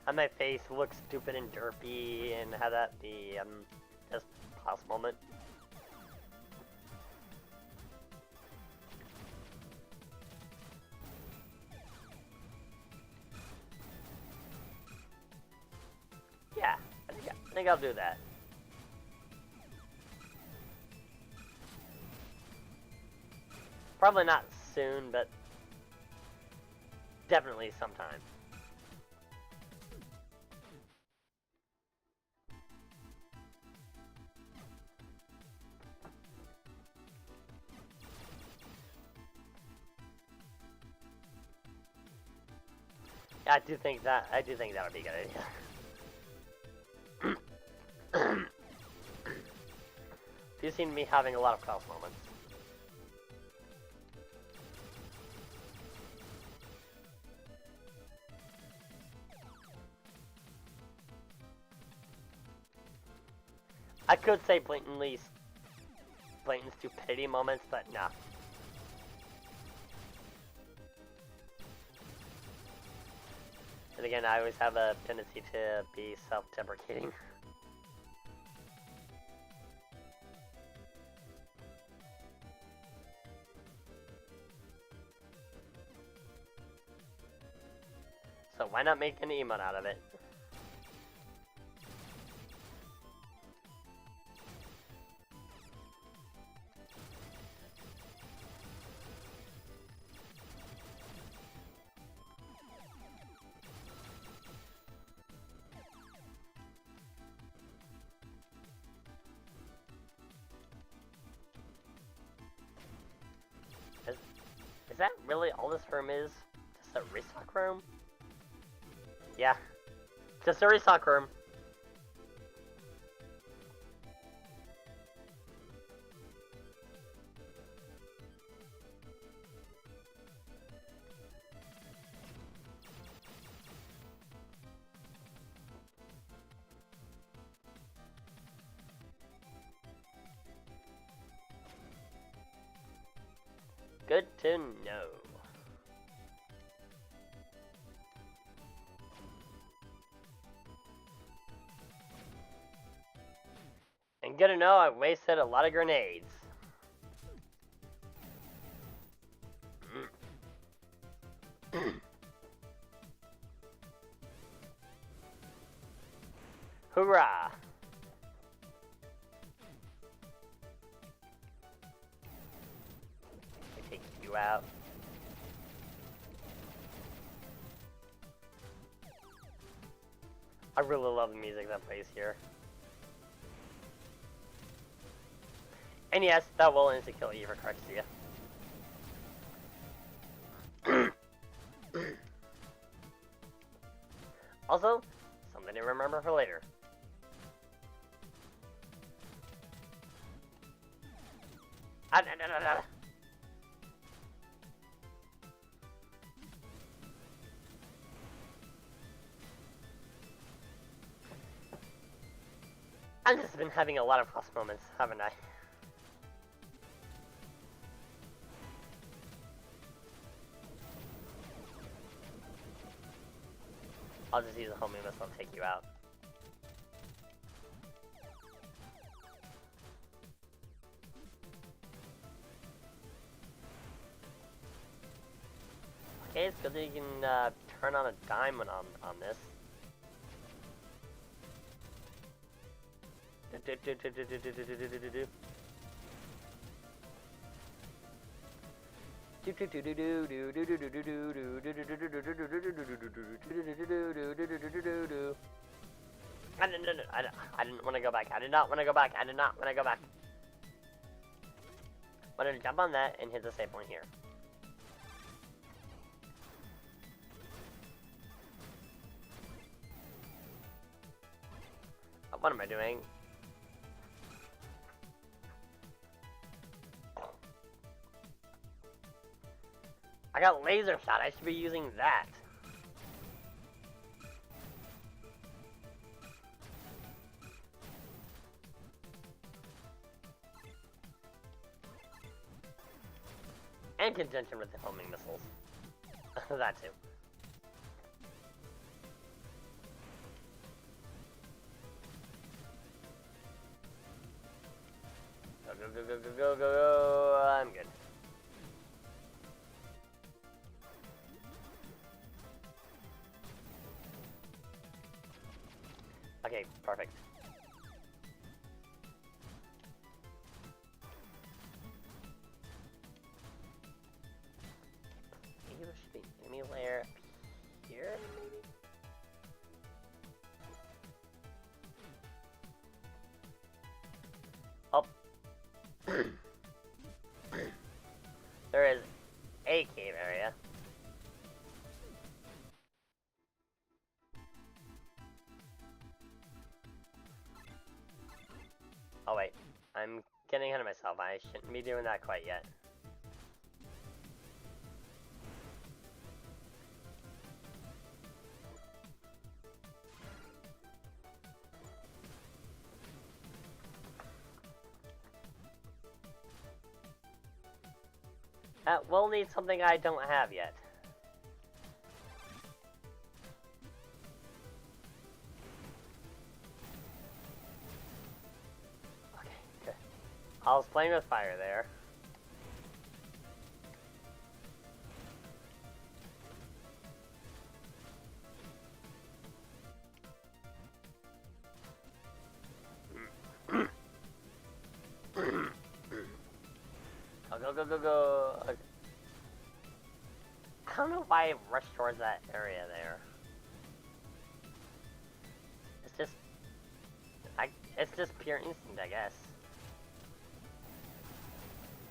A: And my face looks stupid and derpy, and have that be just class moment. Yeah, I think I'll do that. Probably not soon, but definitely sometime. Yeah, I do think that would be a good idea. You seem to be having a lot of class moments. I could say blatant stupidity moments, but nah. And again, I always have a tendency to be self-deprecating. So why not make an emote out of it? Is that really all this room is? Just a restock room? Yeah. Just a restock room. Good to know. And Good to know I wasted a lot of grenades. Hoorah! I take you out. I really love the music that plays here. And yes, that will insta-kill you for Karxia. Also, something to remember for later. I've just been having a lot of lost moments, haven't I? I'll just use a homing missile and take you out. Okay, it's good that you can turn on a diamond on this. I didn't want to go back. I did not want to go back. I did not want to go back. I wanted to jump on that and hit the save point here. What am I doing? I got laser shot. I should be using that. And conjunction with the homing missiles. That too. Go. I'm good. Okay, perfect. Maybe there should be enemy layer here, maybe? Oh. There is a cave area. Oh wait, I'm getting ahead of myself. I shouldn't be doing that quite yet. We'll need something I don't have yet. Okay, good. I was playing with fire there. Go. Okay. I don't know why I rushed towards that area there. It's just pure instinct, I guess.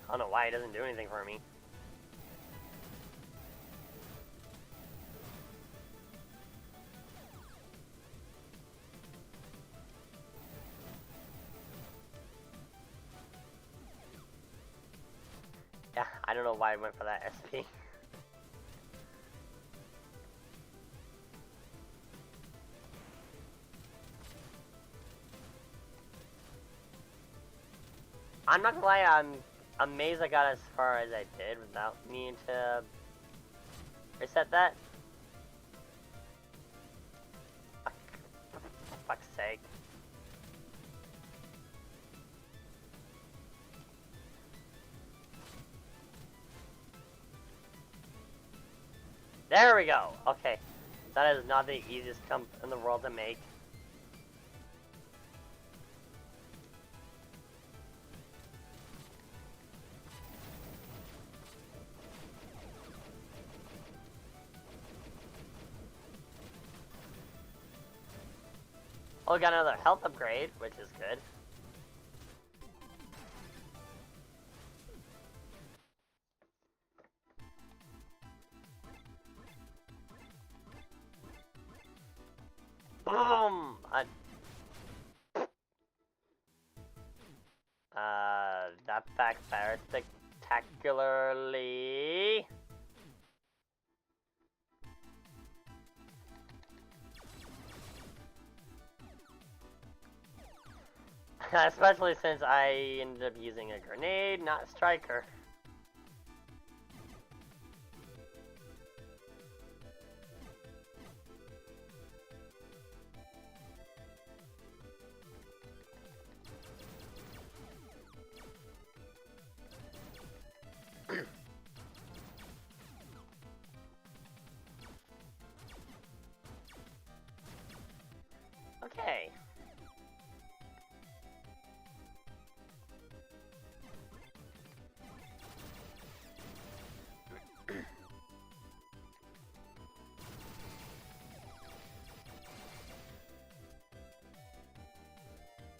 A: I don't know why it doesn't do anything for me. Yeah, I don't know why I went for that SP. I'm not gonna lie, I'm amazed I got as far as I did without needing to reset that. For fuck's sake. There we go. Okay. That is not the easiest jump in the world to make. Oh, we got another health upgrade, which is good. Boom! That backfired spectacularly. Especially since I ended up using a grenade, not a striker. Okay.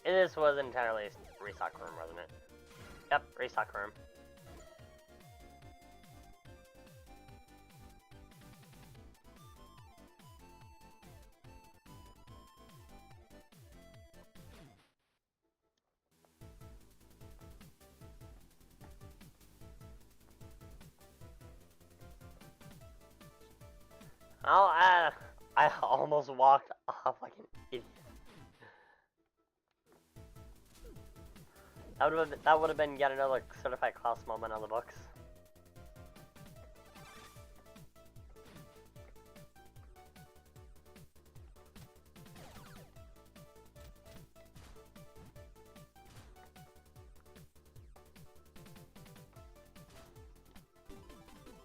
A: This was entirely a restock room, wasn't it? Yep, restock room. Oh, I almost walked off like an idiot. That would have been yet another certified class moment on the books.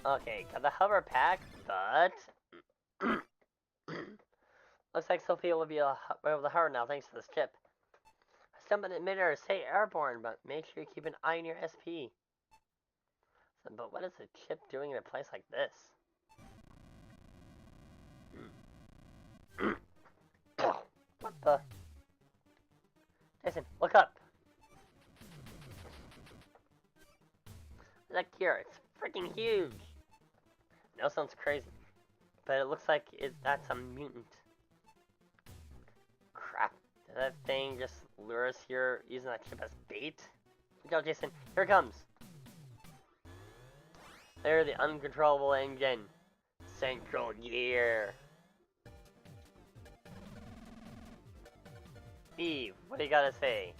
A: Okay, got the hover pack, but looks like Sophia will be able to hover now thanks to this chip. Someone in midair, stay airborne, but make sure you keep an eye on your SP. But what is a chip doing in a place like this? What the? Jason, look up. Look here, it's freaking huge. No, sounds crazy, but it looks like that's a mutant. Crap. Did that thing just lure us here using that chip as bait? Good job, Jason. Here it comes. There, the uncontrollable engine. Central gear. Steve, what do you gotta say?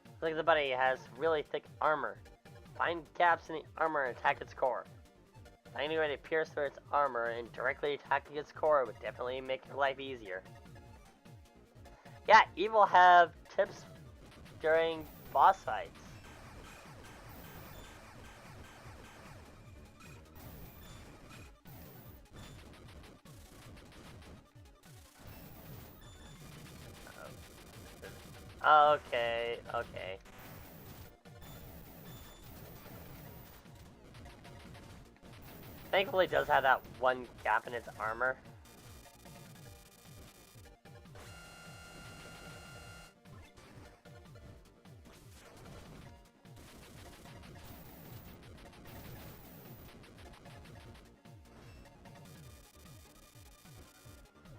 A: Looks like the buddy has really thick armor. Find gaps in the armor and attack its core. Finding a way to pierce through its armor and directly attacking its core would definitely make your life easier. Yeah, Evil have tips during boss fights. Okay, okay. Thankfully, it does have that one gap in its armor.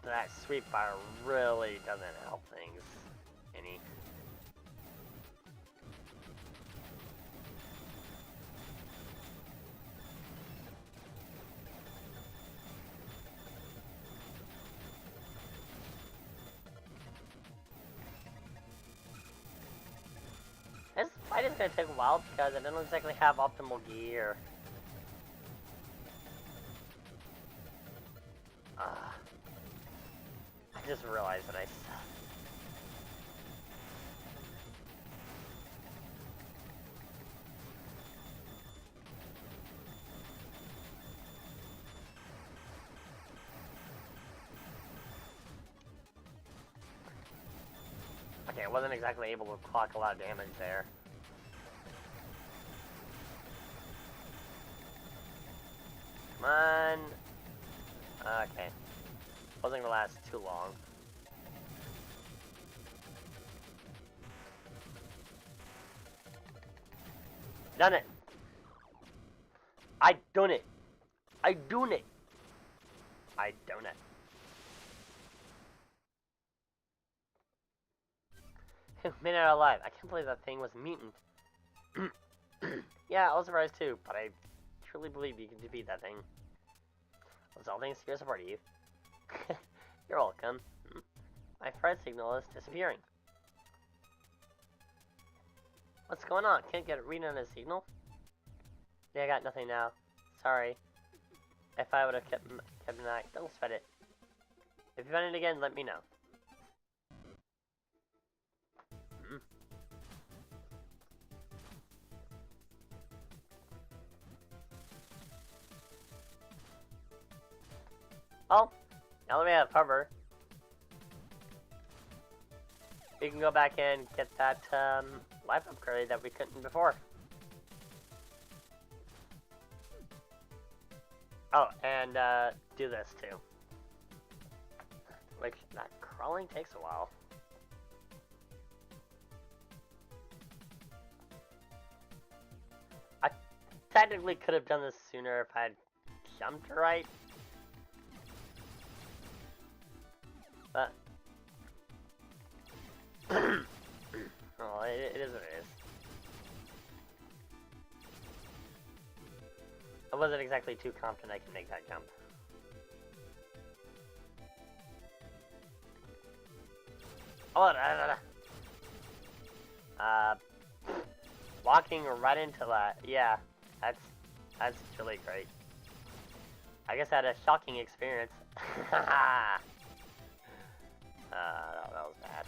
A: That sweep fire really doesn't help things any. This fight is going to take a while because I don't exactly have optimal gear. I just realized that I suck. Okay, I wasn't exactly able to clock a lot of damage there. Come on. Okay. Wasn't gonna last too long. Done it. I done it. I done it. I done it. Made it out alive. I can't believe that thing was a mutant. Yeah, I was surprised too, but I truly believe you can defeat that thing. Was all thanks to your support, Eve. You're welcome. My friend signal is disappearing. What's going on? Can't get a read on his signal? Yeah, I got nothing now. Sorry. If I would have kept an eye, don't sweat it. If you find it again, let me know. Oh, now that we have cover, we can go back and get that life upgrade that we couldn't before. Oh, and do this too. Which, that crawling takes a while. I technically could have done this sooner if I had jumped right. But, oh, it is what it is. I wasn't exactly too confident I could make that jump. Oh, walking right into that. Yeah, that's really great. I guess I had a shocking experience. That was bad.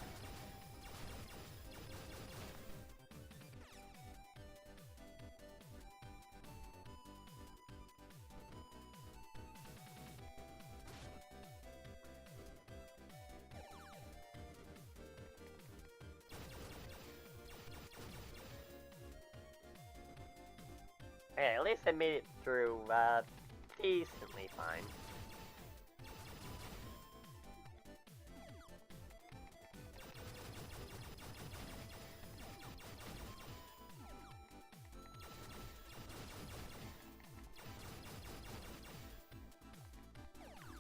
A: Hey, at least I made it through, decently fine.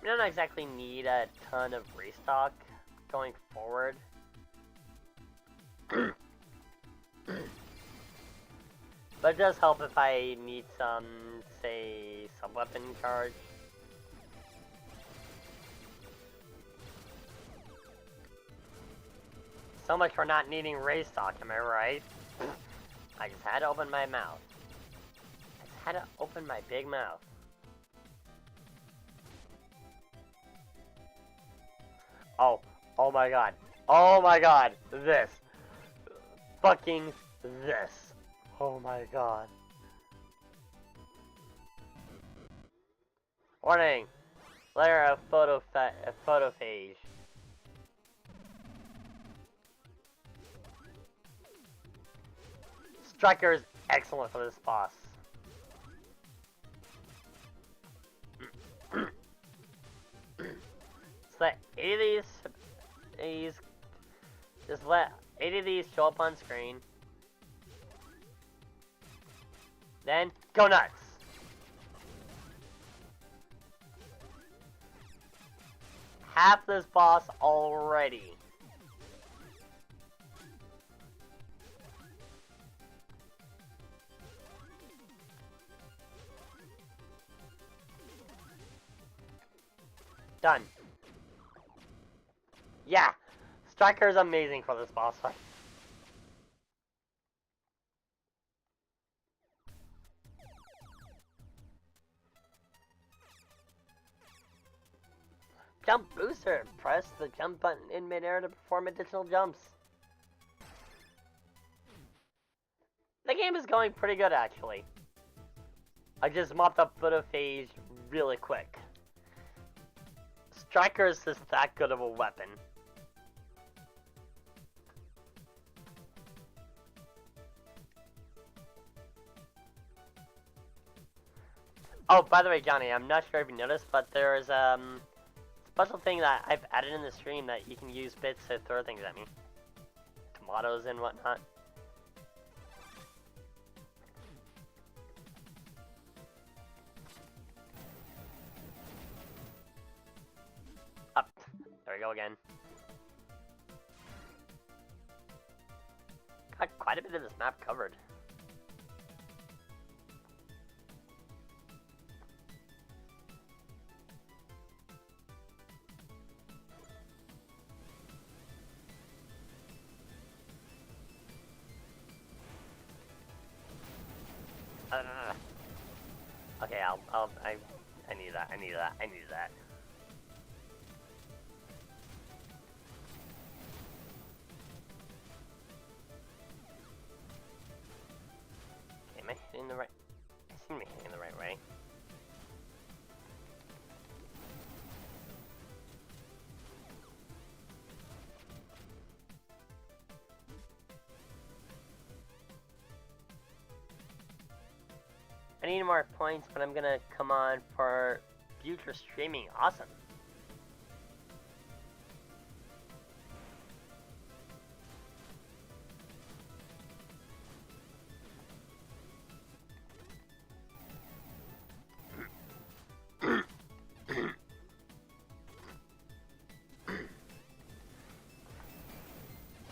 A: We don't exactly need a ton of restock going forward. But it does help if I need some, say, sub-weapon charge. So much for not needing restock, am I right? I just had to open my mouth. I just had to open my big mouth. Oh my god. Oh my god. This. Fucking this. Oh my god. Warning. Layer of photophage. Striker is excellent for this boss. So let 8 of these, just let 8 of these show up on screen. Then, go nuts! Half this boss already. Done. Yeah! Striker is amazing for this boss fight. Jump booster. Press the jump button in midair to perform additional jumps. The game is going pretty good, actually. I just mopped up photophage really quick. Striker is just that good of a weapon. Oh, by the way, Johnny, I'm not sure if you noticed, but there's special thing that I've added in the stream that you can use bits to throw things at me. Tomatoes and whatnot. Up. There we go again. Got quite a bit of this map covered. Okay, I need that. I need that. I need that. Okay, am I hitting the right? I seem to be hitting the right way. I need more points, but I'm gonna come on for future streaming. Awesome.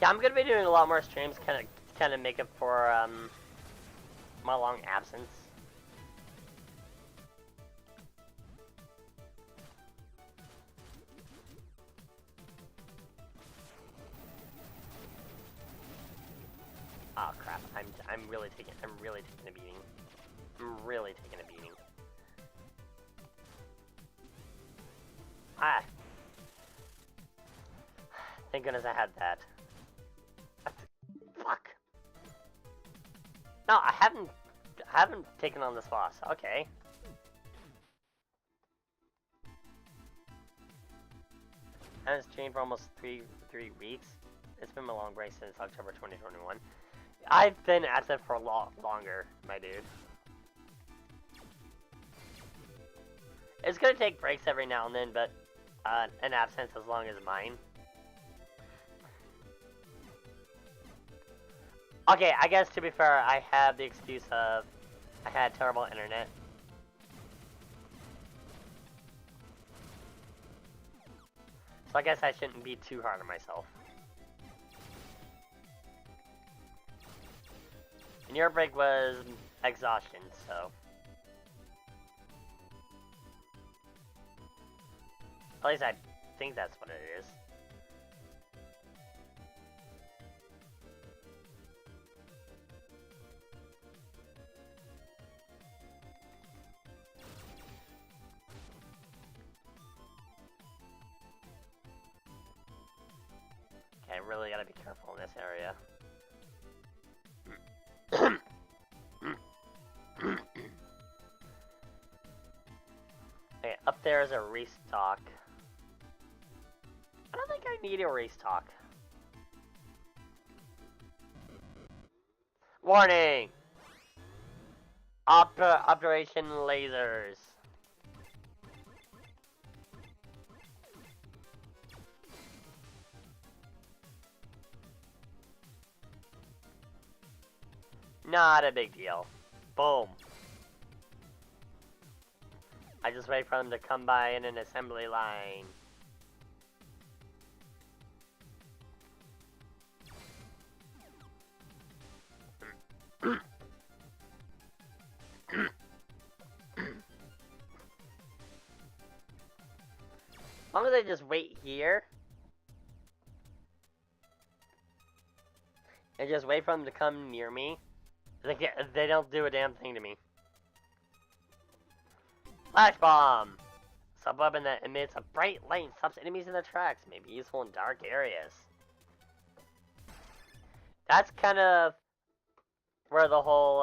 A: Yeah, I'm gonna be doing a lot more streams, kind of make up for my long absence. Oh crap! I'm really taking a beating. I'm really taking a beating. Ah! Thank goodness I had that. Fuck! No, I haven't taken on this boss. Okay. I haven't streamed for almost three weeks. It's been a long break since October 2021. I've been absent for a lot longer, my dude. It's gonna take breaks every now and then, but an absence as long as mine. Okay, I guess to be fair, I have the excuse of I had terrible internet. So I guess I shouldn't be too hard on myself. And your break was exhaustion, so. At least I think that's what it is. Okay, I really gotta be careful in this area. Okay, up there is a restock. I don't think I need a restock. Warning! Operation Lasers. Not a big deal. Boom. I just wait for them to come by in an assembly line. As long as I just wait here and just wait for them to come near me, they don't do a damn thing to me. Flash bomb! Sub-weapon that emits a bright light and stops enemies in their tracks. May be useful in dark areas. That's kind of where the whole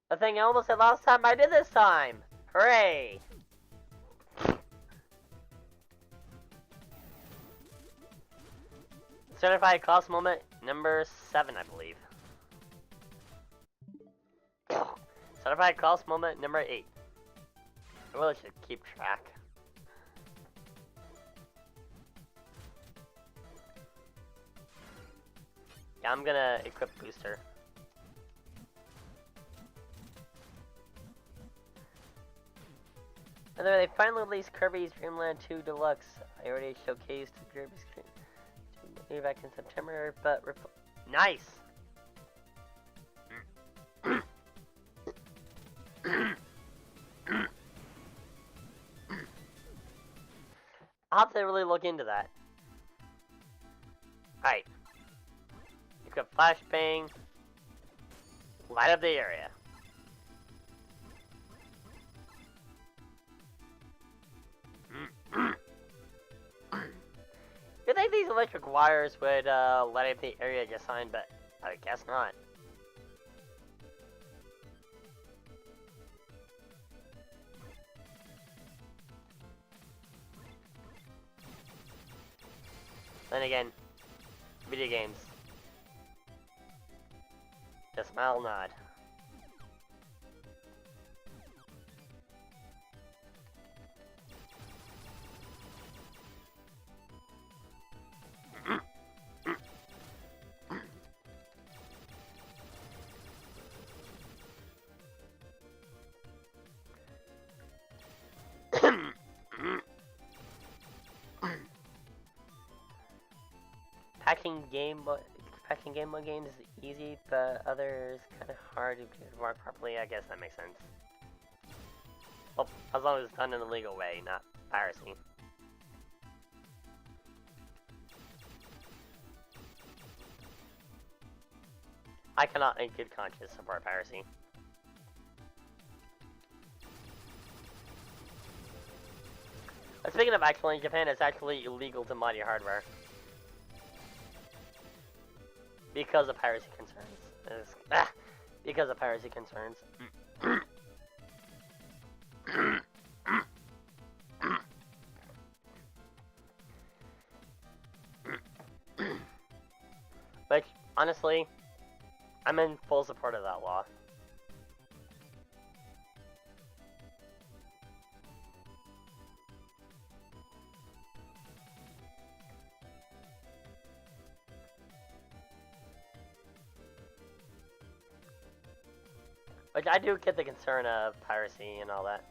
A: the thing I almost said last time, I did this time! Hooray! Certified Class moment number 7, I believe. Certified Cost Moment number 8. I really should keep track. Yeah, I'm gonna equip Booster. And then they finally released Kirby's Dream Land 2 Deluxe. I already showcased Kirby's Dream back in September, but nice! I'll have to really look into that. Alright. You could flashbang. Light up the area. You'd think these electric wires would light up the area just fine, but I guess not. Then again, video games. Just smile, nod. Packing Game Boy games is easy, but others kind of hard to work properly. I guess that makes sense. Well, as long as it's done in a legal way, not piracy. I cannot, in good conscience, support piracy. Speaking of actually, in Japan, it's actually illegal to mod your hardware. Because of piracy concerns. Because of piracy concerns. Which, honestly, I'm in full support of that law. Which I do get the concern of piracy and all that.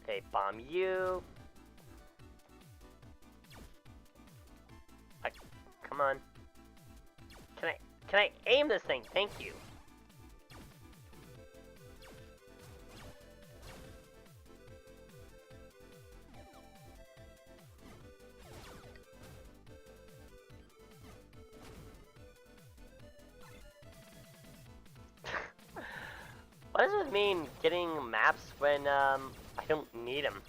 A: Okay, bomb you. Come on. Can I aim this thing? Thank you. What does it mean getting maps when I don't need them?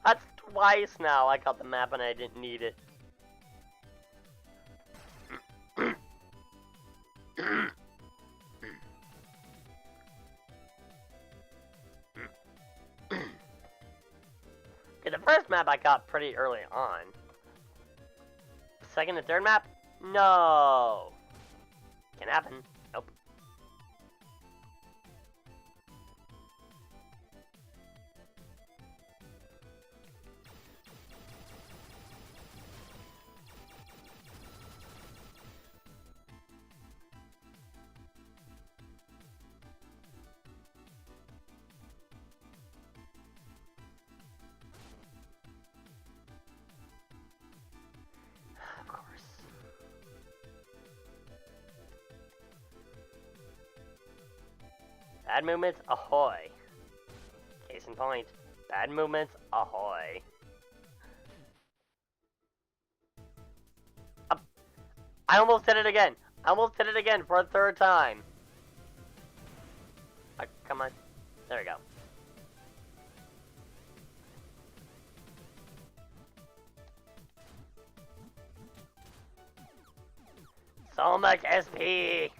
A: That's twice now I got the map and I didn't need it. Okay, the first map I got pretty early on. Second and third map? No! Can't happen. Nope. Of course. Bad movements, ahoy. Case in point. Bad movements, ahoy. I almost did it again. I almost did it again for a third time. Come on. There we go. So much SP!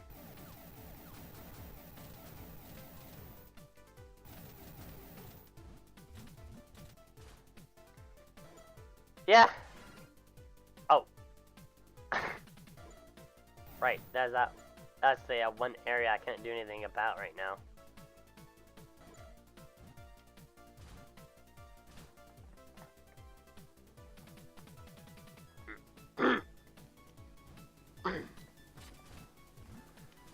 A: Yeah. Oh. Right, that's that. That's the one area I can't do anything about right now.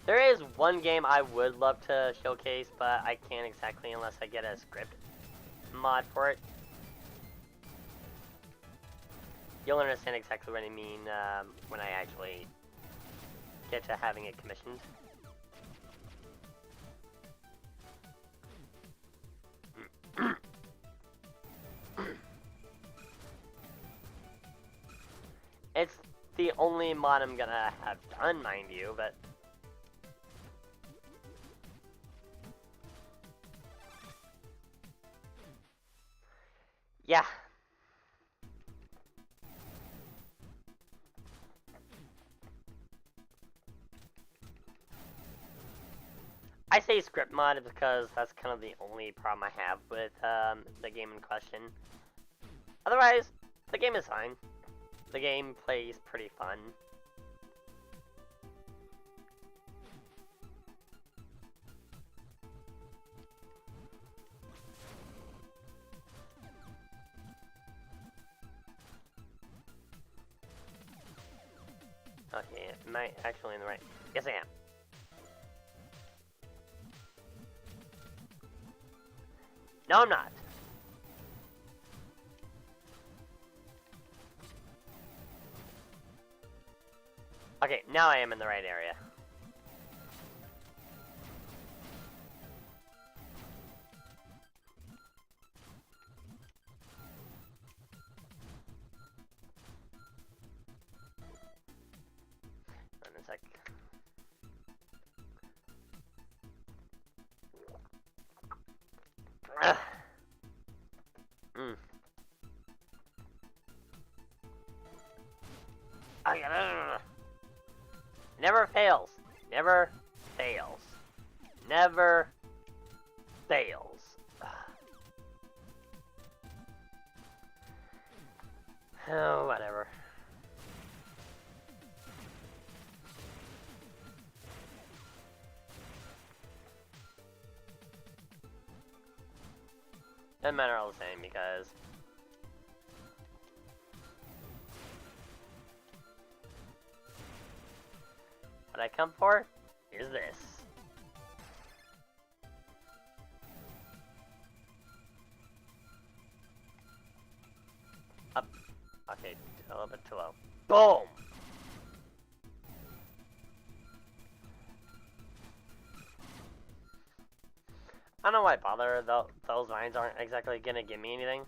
A: There is one game I would love to showcase, but I can't exactly unless I get a script mod for it. You'll understand exactly what I mean when I actually get to having it commissioned. It's the only mod I'm gonna have done, mind you, but... yeah. I say script mod because that's kind of the only problem I have with the game in question. Otherwise, the game is fine. The game plays pretty fun. Okay, am I actually in the right? Yes, I am. No, I'm not. Okay, now I am in the right area. Wait a sec. Never fails. Never fails. Never fails. Oh, whatever. Doesn't matter all the same because what I come for is this. Up. Okay, a little bit too low. Boom! I don't know why I bother, though. Those lines aren't exactly gonna give me anything.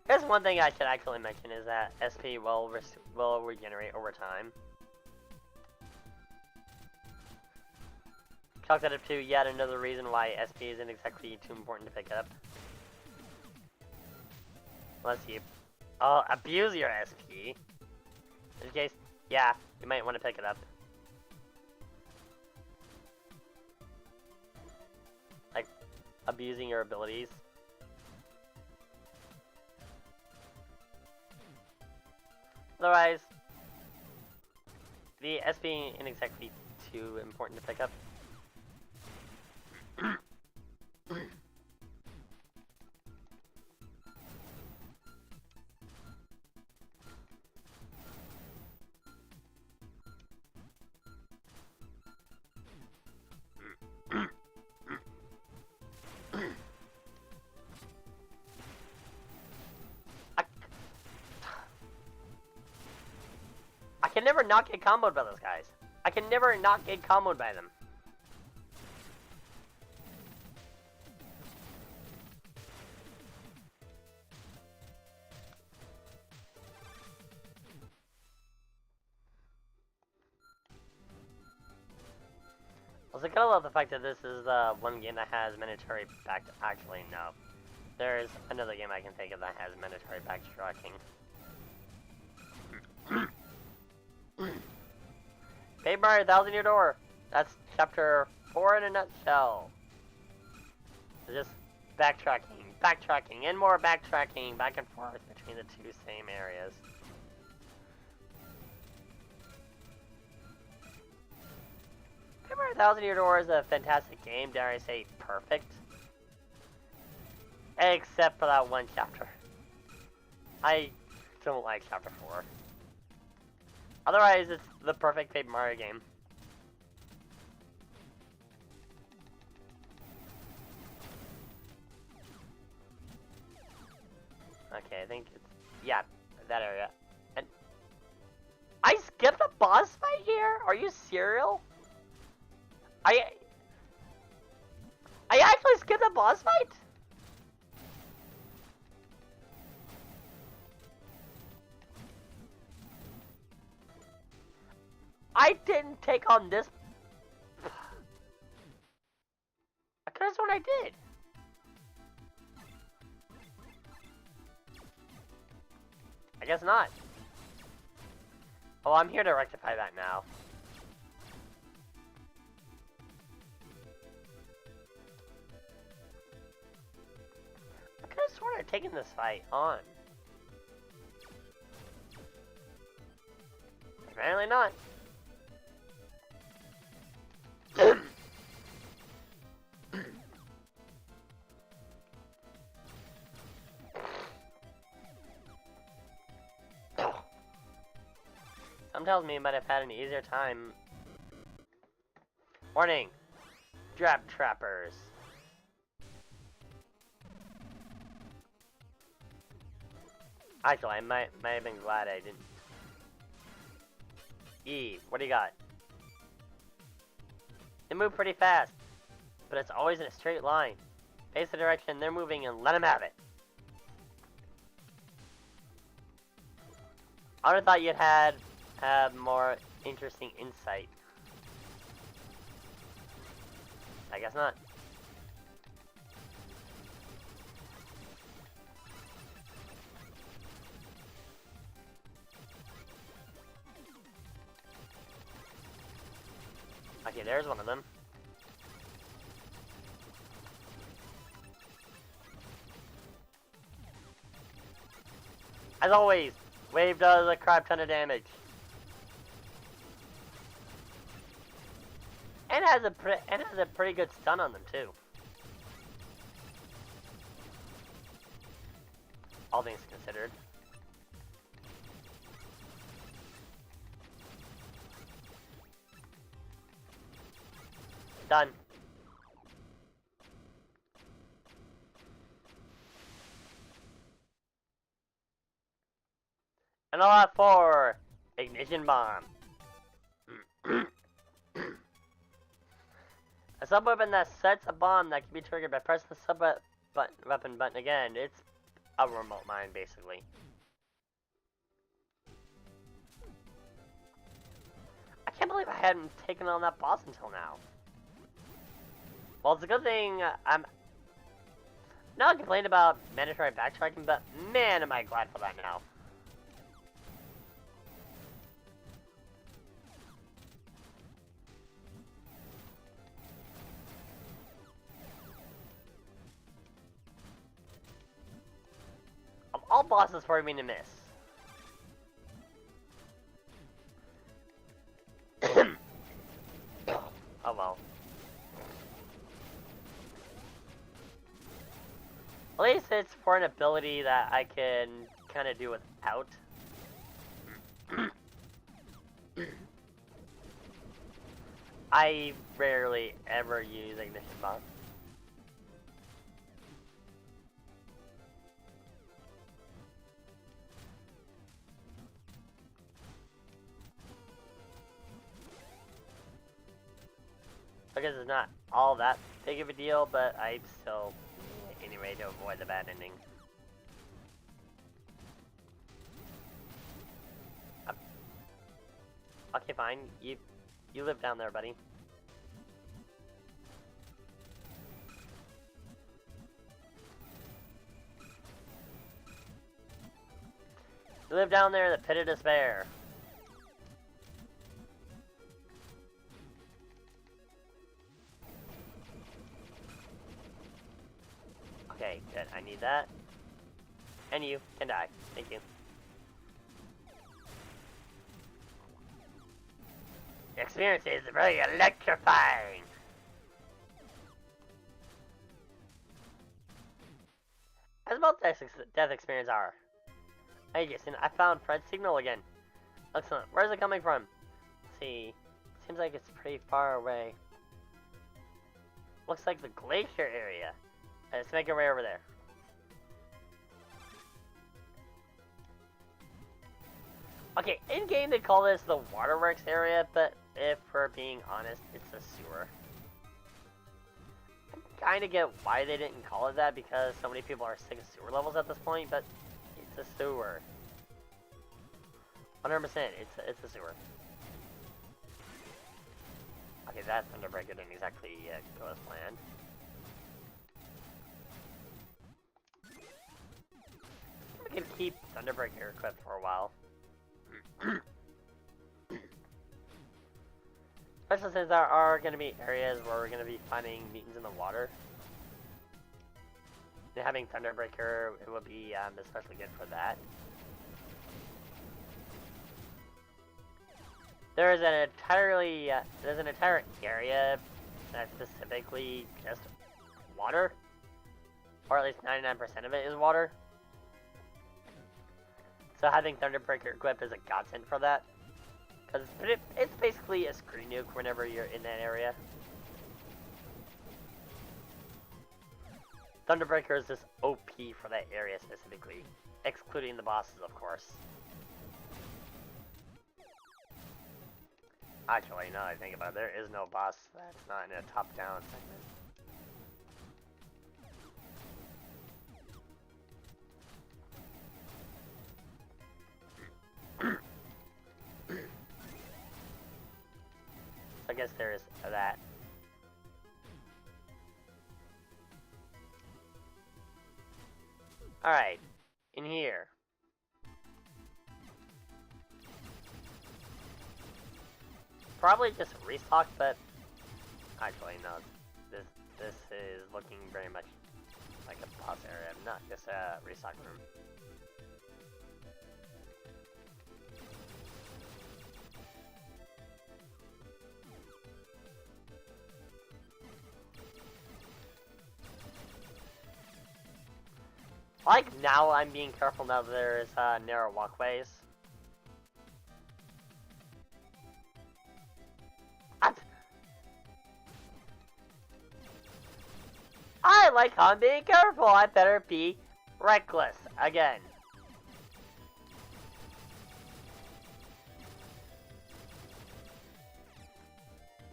A: There's one thing I should actually mention is that SP will regenerate over time. Chalk that up to yet another reason why SP isn't exactly too important to pick up. Unless you abuse your SP. In which case, yeah, you might want to pick it up. Like, abusing your abilities. Otherwise, the SP isn't exactly too important to pick up. I can never not get comboed by those guys. I can never not get comboed by them. Also, gotta love the fact that this is the one game that has mandatory back. Actually, no. There's another game I can think of that has mandatory backtracking. Paper Mario 1,000 Year Door. That's chapter 4 in a nutshell. Just backtracking, and more backtracking back and forth between the two same areas. Paper Mario 1,000 Year Door is a fantastic game, dare I say perfect. Except for that one chapter. I don't like chapter 4. Otherwise, it's the perfect Paper Mario game. Okay, I think it's... yeah, that area. And... I skipped a boss fight here? Are you serial? I actually skipped a boss fight? I didn't take on this. I could have sworn I did. I guess not. Oh, I'm here to rectify that now. I could have sworn I'd taken this fight on. Apparently not. Some tells me you might have had an easier time. Warning! Trap trappers. Actually, I might have been glad I didn't. E, what do you got? They move pretty fast, but it's always in a straight line. Face the direction they're moving and let them have it. I would have thought you'd have more interesting insight. I guess not. Okay, there's one of them. As always, wave does a crap ton of damage. And has a pretty good stun on them too. All things considered. Done. And a lot for ignition bomb. A sub-weapon that sets a bomb that can be triggered by pressing the sub-weapon button again. It's a remote mine, basically. I can't believe I hadn't taken on that boss until now. Well, it's a good thing I'm not complaining about mandatory backtracking, but man, am I glad for that now. Of all bosses for me to miss. Oh well. At least it's for an ability that I can kind of do without. I rarely ever use ignition bomb. Because it's not all that big of a deal, but I still, anyway, to avoid the bad ending. Okay, fine. You live down there, buddy. You live down there in the pit of despair. Okay, good. I need that. And you can die. Thank you. The experience is very electrifying. As both death experiences are. Hey Jason, I found Fred's signal again. Excellent. Where's it coming from? Let's see. Seems like it's pretty far away. Looks like the glacier area. Let's make our way over there. Okay, in game they call this the waterworks area, but if we're being honest, it's a sewer. I kinda get why they didn't call it that, because so many people are sick of sewer levels at this point, but it's a sewer. 100%, it's a sewer. Okay, that Thunderbreaker didn't exactly go as planned. We can keep Thunderbreaker equipped for a while. Especially since there are going to be areas where we're going to be finding mutants in the water. And having Thunderbreaker, it would be especially good for that. There's an entire area that's specifically just water. Or at least 99% of it is water. So having Thunderbreaker equipped is a godsend for that. Because it's basically a screen nuke whenever you're in that area. Thunderbreaker is just OP for that area specifically. Excluding the bosses, of course. Actually, now that I think about it, there is no boss that's not in a top-down segment. I guess there is that. Alright, in here. Probably just restock, but actually no. This is looking very much like a boss area, not just a restock room. Like now I'm being careful now that there's narrow walkways. I like how I'm being careful. I better be reckless again.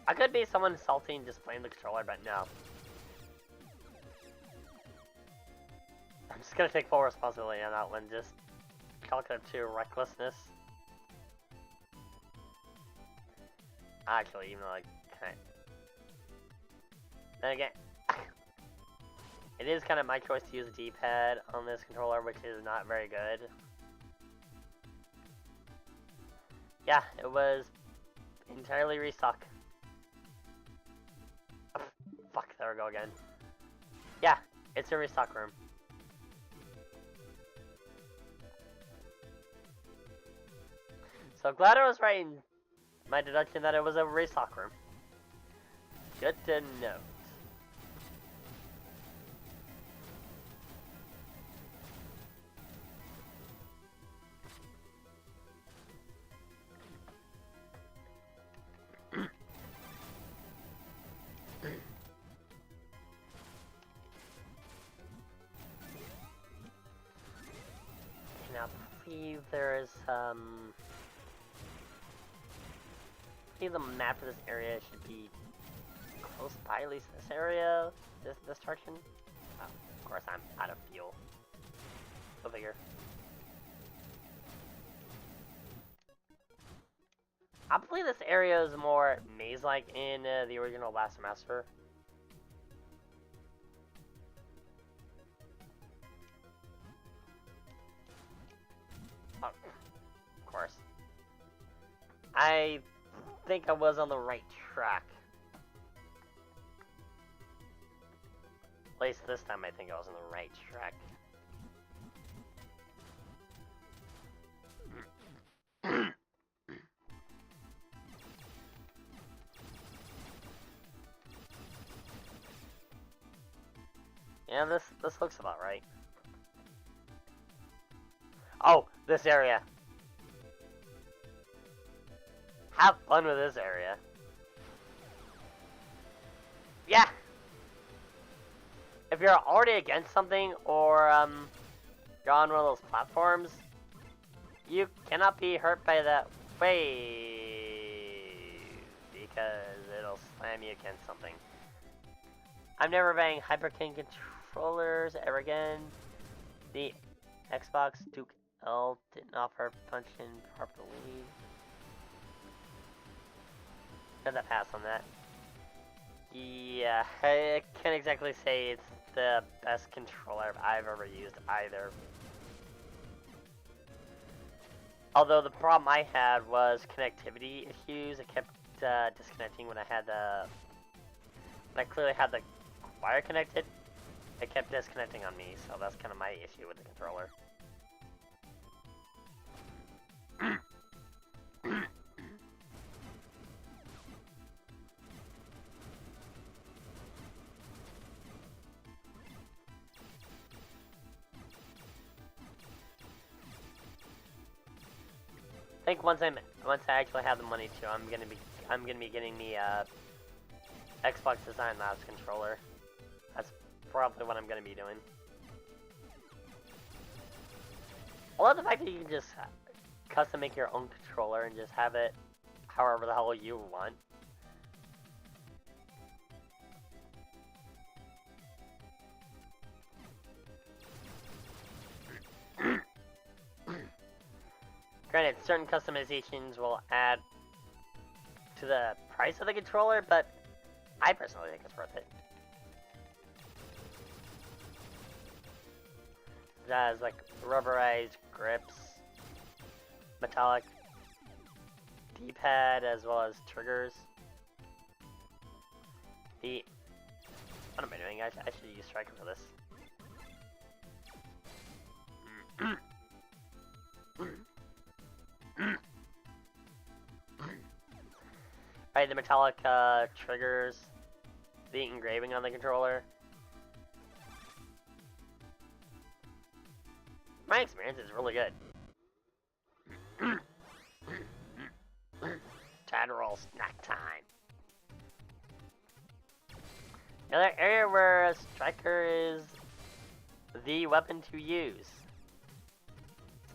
A: I could be someone insulting just playing the controller, but no. I'm just gonna take full responsibility on that one, just chalk it up to recklessness. Actually, even though, like, then again, it is kind of my choice to use a D-pad on this controller, which is not very good. Yeah, it was entirely restock. Oh, fuck, there we go again. Yeah, it's a restock room. So glad I was right in my deduction that it was a restock room. Good to note. Now, I believe there is I think the map of this area should be close by, at least this area, this direction. Oh, of course I'm out of fuel. Go figure. I believe this area is more maze-like in the original Last Master. Oh, of course. I think I was on the right track. At least this time I think I was on the right track. Yeah, this looks about right. Oh, this area. Have fun with this area. Yeah. If you're already against something, or you're on one of those platforms, you cannot be hurt by that wave because it'll slam you against something. I'm never buying Hyper King controllers ever again. The Xbox Duke L didn't offer function properly. Gonna pass on that. Yeah, I can't exactly say it's the best controller I've ever used either. Although the problem I had was connectivity issues. It kept disconnecting when I had when I clearly had the wire connected. It kept disconnecting on me, so that's kind of my issue with the controller. I think once I actually have the money to, I'm gonna be getting the Xbox Design Labs controller. That's probably what I'm gonna be doing. I love the fact that you can just custom make your own controller and just have it however the hell you want. Granted, certain customizations will add to the price of the controller, but I personally think it's worth it. It has like rubberized grips, metallic D-pad, as well as triggers. What am I doing? I should use Striker for this. Right, the metallic triggers, the engraving on the controller. My experience is really good. Time to roll snack time. Another area where a striker is the weapon to use. Just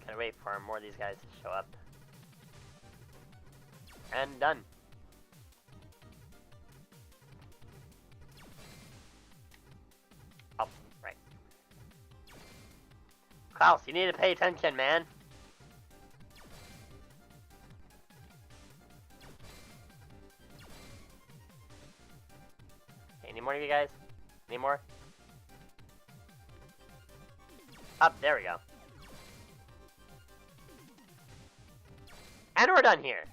A: gotta wait for more of these guys to show up. And done. Oh, right. Klaus, you need to pay attention, man. Any more of you guys? Any more? Up, there we go. And we're done here.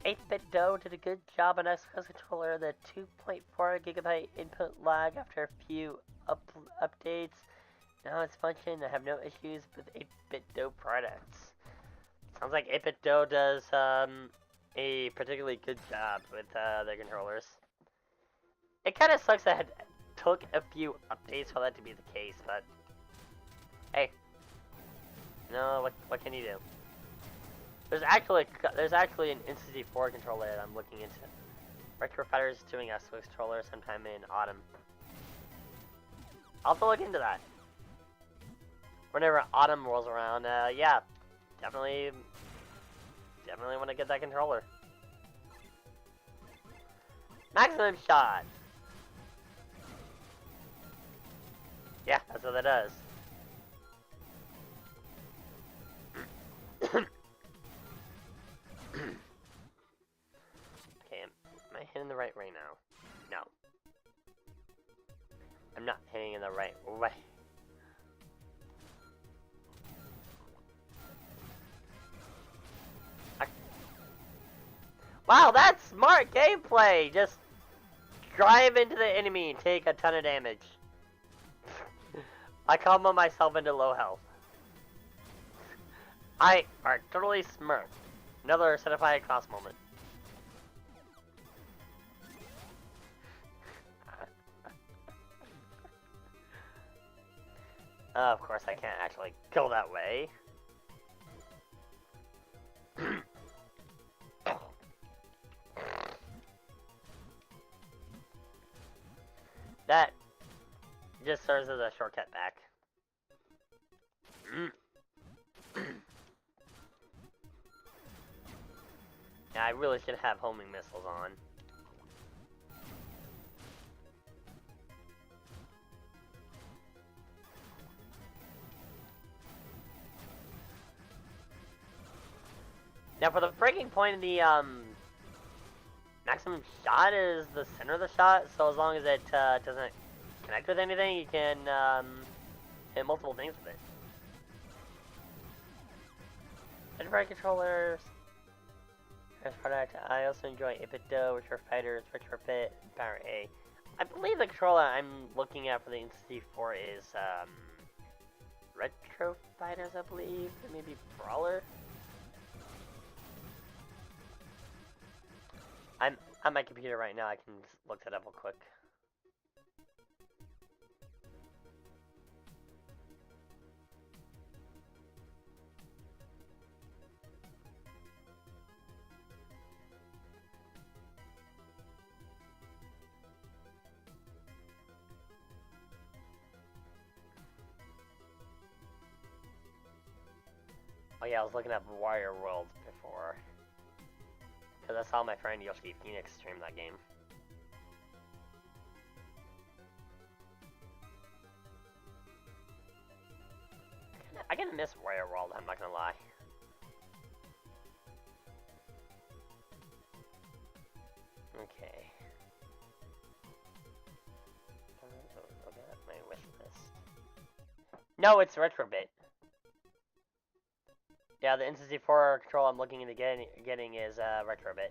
A: 8-bit Doe did a good job on Xbox controller. The 2.4 gigabyte input lag after a few updates. Now it's functioning. I have no issues with 8-bit Doe products. Sounds like 8-bit Doe does a particularly good job with their controllers. It kind of sucks that it took a few updates for that to be the case, but hey, no, what can you do? There's actually an N64 controller that I'm looking into. Retro Fighters is doing a Xbox controller sometime in autumn. I'll have to look into that. Whenever autumn rolls around, yeah, definitely want to get that controller. Maximum shot. Yeah, that's what that does. Okay, am I hitting the right way now? No. I'm not hitting in the right way. Wow, that's smart gameplay! Just drive into the enemy and take a ton of damage. I combo myself into low health. I are totally smart. Another certified cross moment. Of course I can't actually go that way. That just serves as a shortcut back. Yeah, I really should have homing missiles on. Now for the breaking point of the maximum shot is the center of the shot, so as long as it doesn't connect with anything, you can hit multiple things with it. Different controllers. As product, I also enjoy Ipito, which are fighters, which are Pit, Power A. I believe the controller I'm looking at for the N64 is Retro Fighters, I believe, or maybe Brawler. I'm on my computer right now. I can look that up real quick. Oh yeah, I was looking at Warrior World before. Because I saw my friend Yoshi Phoenix stream that game. I can miss Warrior World, I'm not gonna lie. Okay. Look at my wish list. No, it's Retrobit. Yeah, the N64 control I'm looking into getting is Retrobit.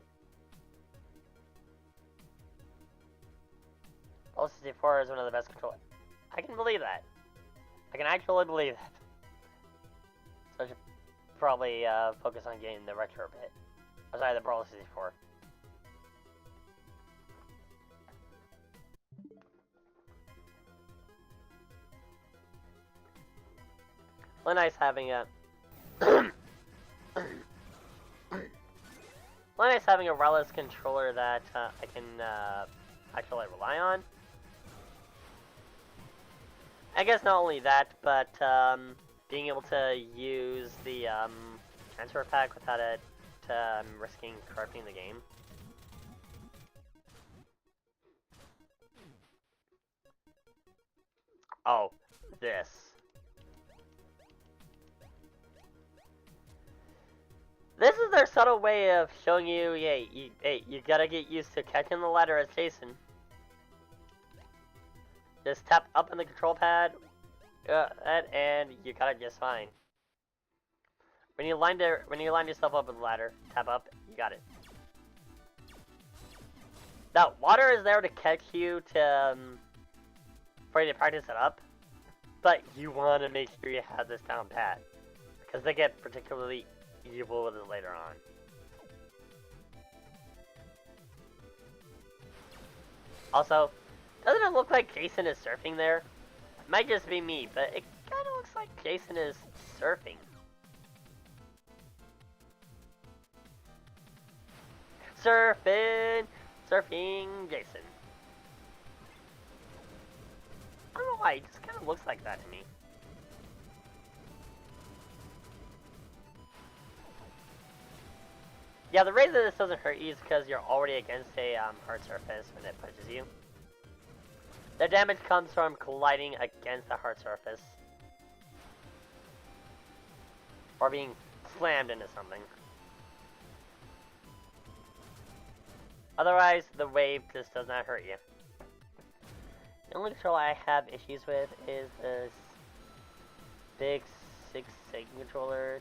A: N64 is one of the best controllers. I can believe that. I can actually believe that. So I should probably focus on getting the Retrobit. Oh, sorry, the Brawl 64. Well, nice having a well, nice having a wireless controller that I can actually rely on. I guess not only that, but being able to use the transfer pack without it risking corrupting the game. Oh, this. This is their subtle way of showing you, hey, you gotta get used to catching the ladder as Jason. Just tap up on the control pad, and you got it just fine. When you line yourself up with the ladder, tap up, you got it. Now, water is there to catch you for you to practice it up, but you want to make sure you have this down pat, because they get particularly evil with it later on. Also, doesn't it look like Jason is surfing there? It might just be me, but it kind of looks like Jason is surfing. Surfing Jason. I don't know why, it just kind of looks like that to me. Yeah, the reason this doesn't hurt you is because you're already against a hard surface when it punches you. The damage comes from colliding against the hard surface. Or being slammed into something. Otherwise, the wave just does not hurt you. The only controller I have issues with is this big 6-segment controller.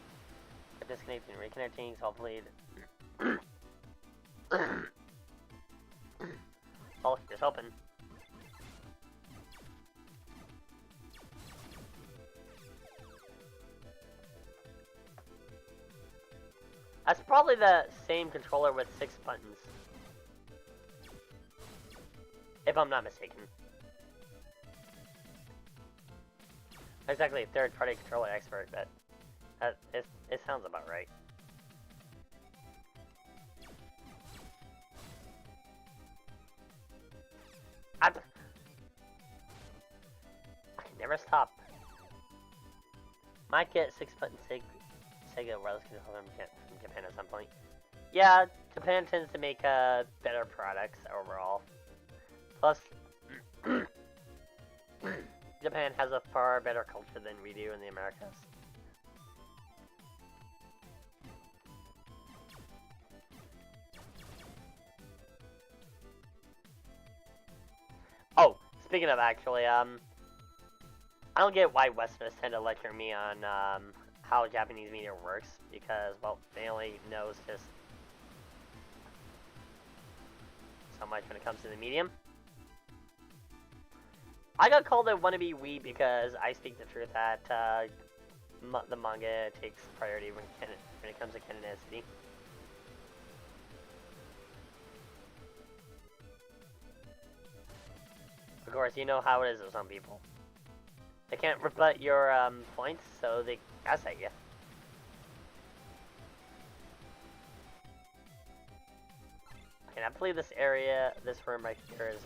A: Disconnecting and reconnecting, so hopefully Oh, here's hoping. That's probably the same controller with 6 buttons. If I'm not mistaken. Exactly a third-party controller expert, but it sounds about right. I can never stop. Might get 6-button Sega wireless controller from Japan at some point. Yeah, Japan tends to make better products overall. Plus, Japan has a far better culture than we do in the Americas. Oh, speaking of actually, I don't get why Westerners tend to lecture me on how Japanese media works, because, well, they only knows just so much when it comes to the medium. I got called a wannabe weeb because I speak the truth that the manga takes priority when it comes to canonicity. Of course, you know how it is with some people. They can't rebut your points, so they guess at you. Okay, I believe this room right here is...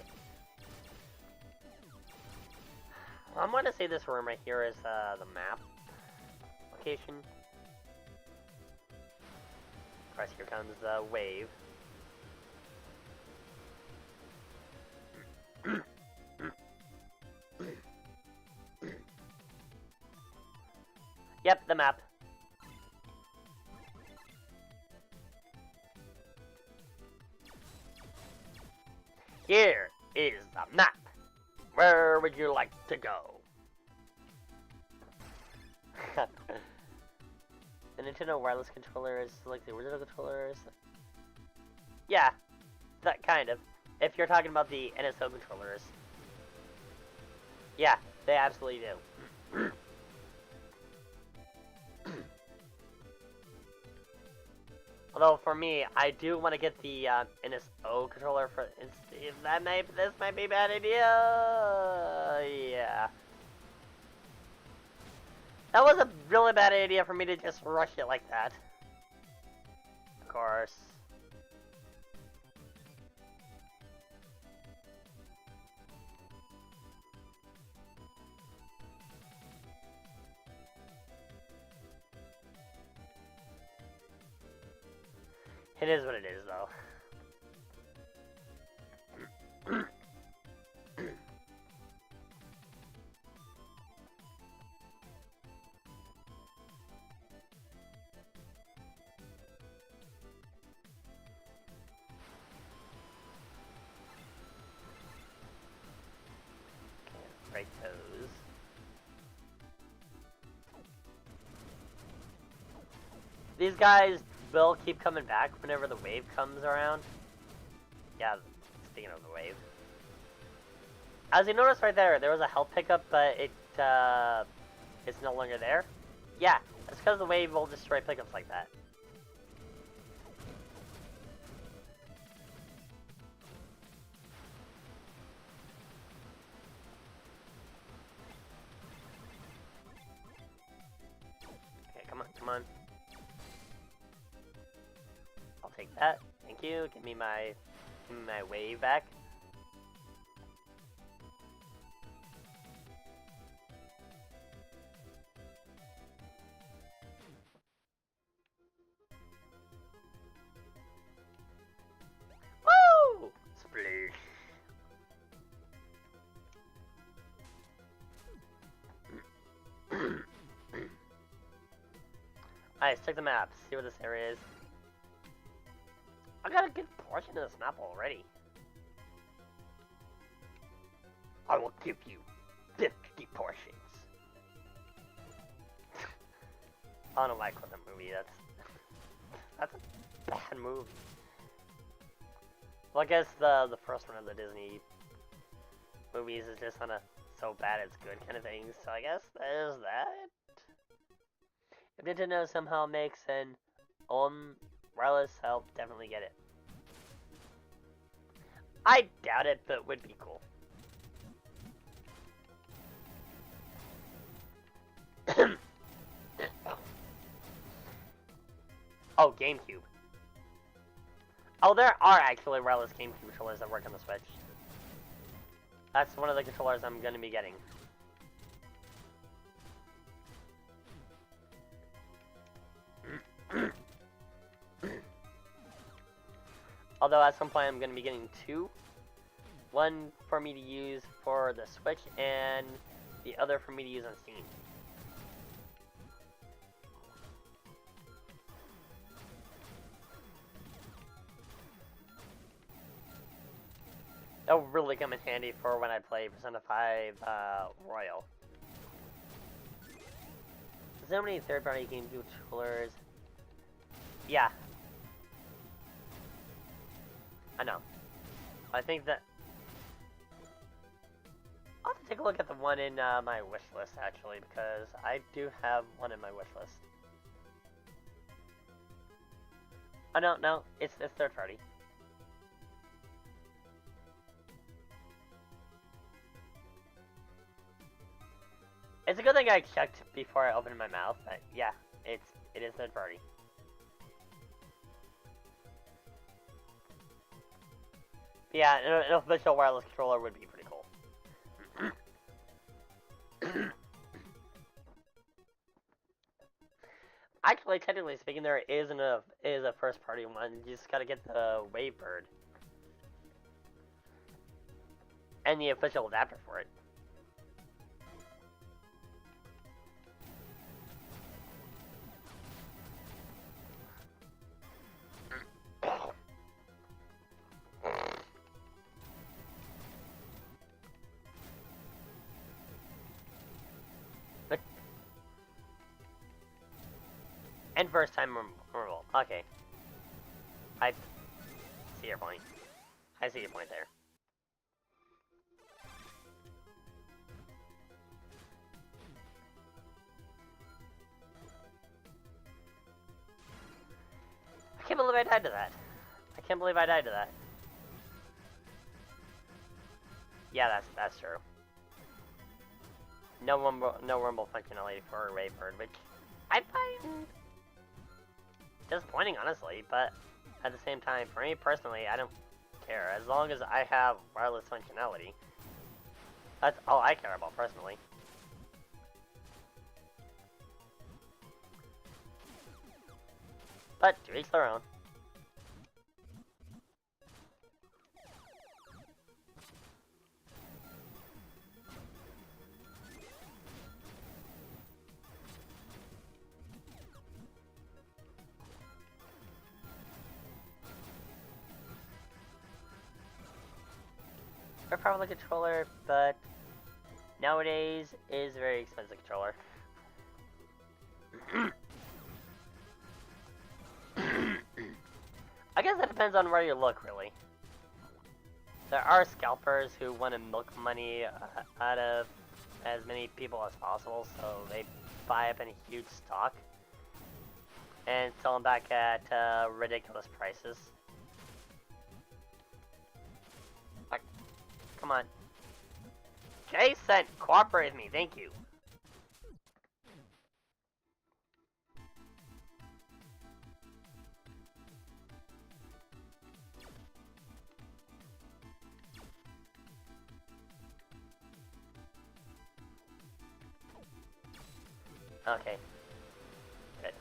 A: I'm going to say this room right here is the map location. Of course, here comes the wave. Yep, the map. Here is the map. Where would you like to go? The Nintendo wireless controller is like the original controllers. Yeah, that kind of. If you're talking about the NSO controllers. Yeah, they absolutely do. Although for me, I do want to get the NSO controller for this might be a bad idea. Yeah. That was a really bad idea for me to just rush it like that. Of course. It is what it is, though. Break those. These guys will keep coming back whenever the wave comes around. Yeah, speaking of the wave. As you notice right there, there was a health pickup, but it's no longer there. Yeah, that's because the wave will destroy pickups like that. Okay, come on, come on. I'll take that. Thank you. Give me my wave back. Woo! Splish. Alright, let's check the map. See what this area is. I got a good portion of this map already. I will give you 50 portions. I don't like what the movie. That's a bad movie. Well, I guess the first one of the Disney movies is just on a so bad it's good kind of thing. So I guess there's that. If Nintendo somehow makes an wireless, I'll definitely get it. I doubt it, but would be cool. Oh, GameCube. Oh, there are actually wireless GameCube controllers that work on the Switch. That's one of the controllers I'm going to be getting. Although at some point I'm going to be getting two. One for me to use for the Switch and the other for me to use on Steam. That'll really come in handy for when I play Persona 5 Royal. So many third-party game controllers. Yeah. I know. I think that... I'll have to take a look at the one in my wish list, actually, because I do have one in my wish list. Oh, no, it's third-party. It's a good thing I checked before I opened my mouth, but yeah, it is third party. Yeah, an official wireless controller would be pretty cool. Actually, technically speaking, there is a first party one. You just gotta get the Wavebird and the official adapter for it. And first time memorable. Okay. I see your point. I see your point there. I can't believe I died to that. I can't believe I died to that. Yeah, that's true. No rumble functionality for Wavebird, which I find disappointing, honestly, but at the same time, for me personally, I don't care. As long as I have wireless functionality, that's all I care about personally. But to each their own. Or probably a controller, but nowadays is a very expensive controller. I guess that depends on where you look, really. There are scalpers who want to milk money out of as many people as possible, so they buy up in a huge stock and sell them back at ridiculous prices. Like, come on. Jason, cooperate with me, thank you. Okay. Good.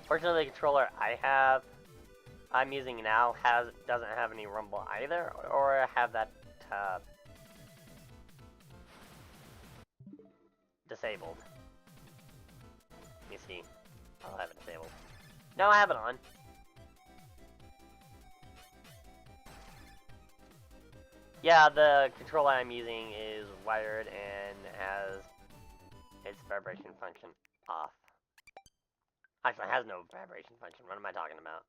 A: Fortunately, the controller I'm using now doesn't have any rumble either, or have that disabled. Let me see. I'll have it disabled. No, I have it on. Yeah, the controller I'm using is wired and has its vibration function off. Actually, it has no vibration function. What am I talking about?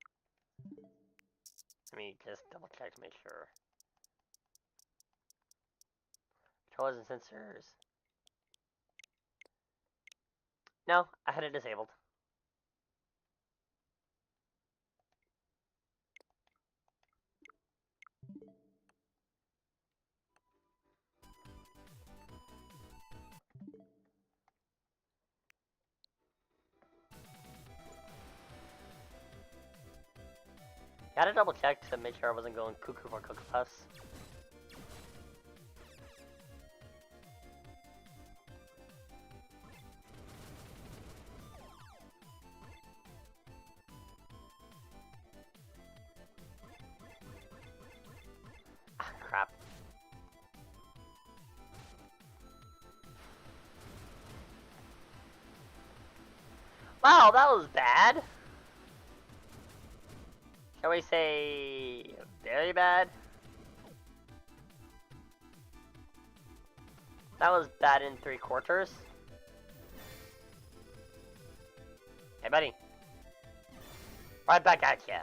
A: Let me just double check to make sure. Controllers and sensors. No, I had it disabled. I had to double check to make sure I wasn't going cuckoo for Cocoa Puffs. Ah, crap. Wow, that was bad. Shall we say very bad? That was bad in 3/4. Hey, buddy. Right back at ya.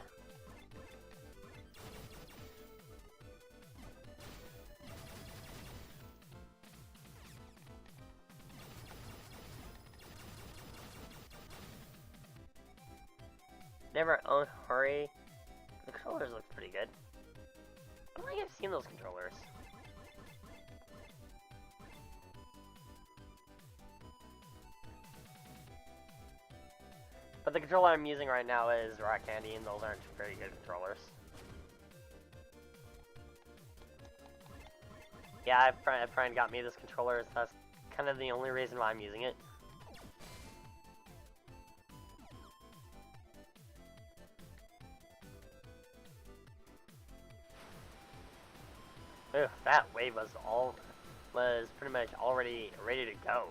A: Never own hurry. The controllers look pretty good. I don't think I've seen those controllers. But the controller I'm using right now is Rock Candy, and those aren't very good controllers. Yeah, a friend got me this controller, so that's kind of the only reason why I'm using it. Ugh, that wave was pretty much already ready to go.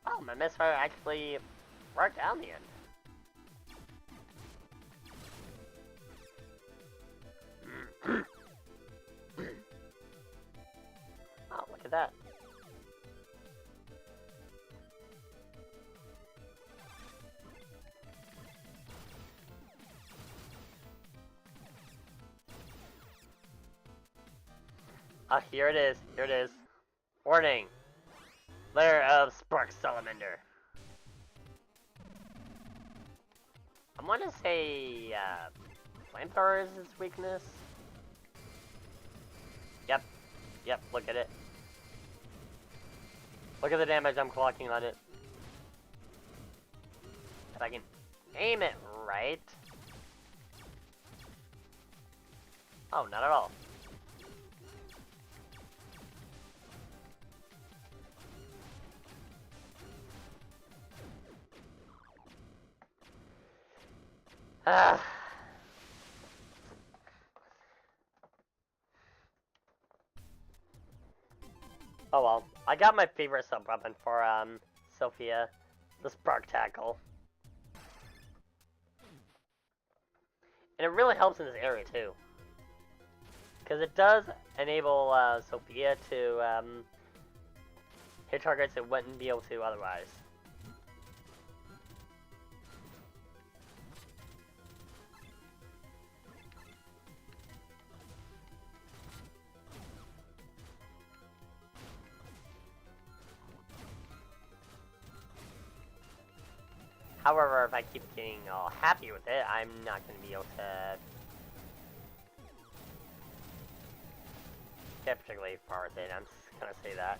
A: Oh, my misfire actually worked out in the end. Oh, look at that. Ah, here it is. Here it is. Warning. Lair of Spark Salamander. I want to say, Flamethrower is its weakness. Yep, look at it. Look at the damage I'm clocking on it. If I can aim it right. Oh, not at all. Ah. Oh well, I got my favorite sub weapon for Sophia, the Spark Tackle, and it really helps in this area too, because it does enable Sophia to hit targets it wouldn't be able to otherwise. However, if I keep getting all happy with it, I'm not going to be able to get particularly far with it. I'm just going to say that.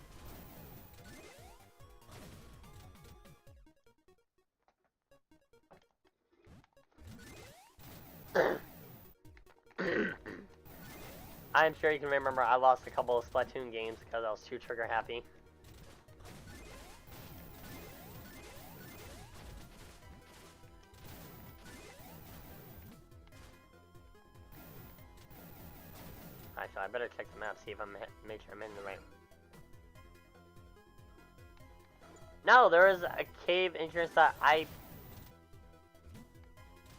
A: I'm sure you can remember I lost a couple of Splatoon games because I was too trigger happy. Alright, so I better check the map, see if I'm make sure I'm in the right. No, there is a cave entrance that I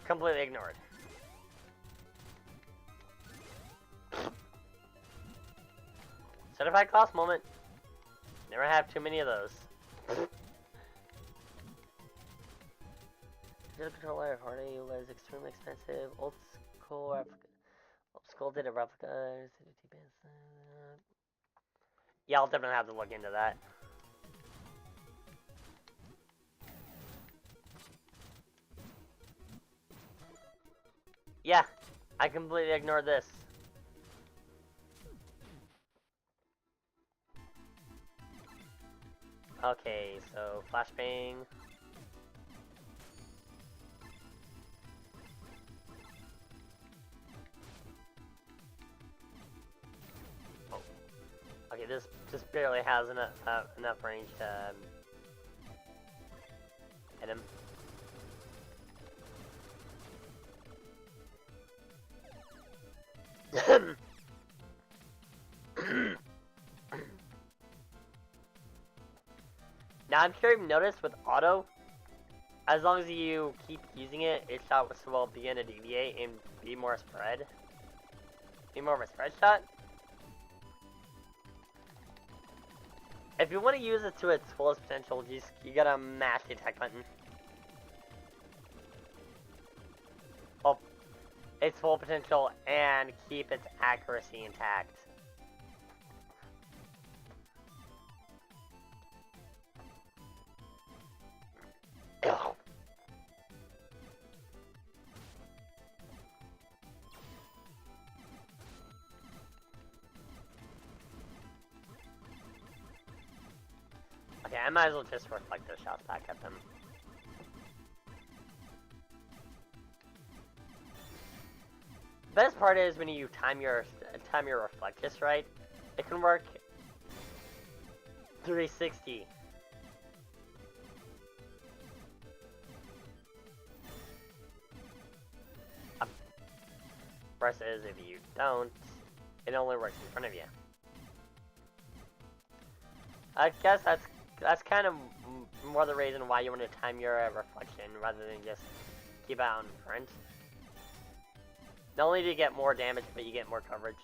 A: completely ignored. Certified cost moment. Never have too many of those. digital controller, Hardy was extremely expensive. Old school did a replica. Yeah, I'll definitely have to look into that. Yeah, I completely ignored this. Okay, so flashbang. Oh. Okay, this just barely has enough range to hit him. Now I'm sure you've noticed with auto, as long as you keep using it, its shot will begin to deviate and be more spread. Be more of a spread shot. If you want to use it to its fullest potential, you gotta mash the attack button. Oh, its full potential and keep its accuracy intact. Okay, I might as well just reflect those shots back at them. The best part is when you time your reflect just right, it can work 360. Versus if you don't, it only works in front of you. I guess that's kind of more the reason why you want to time your reflection rather than just keep it out in front. Not only do you get more damage, but you get more coverage.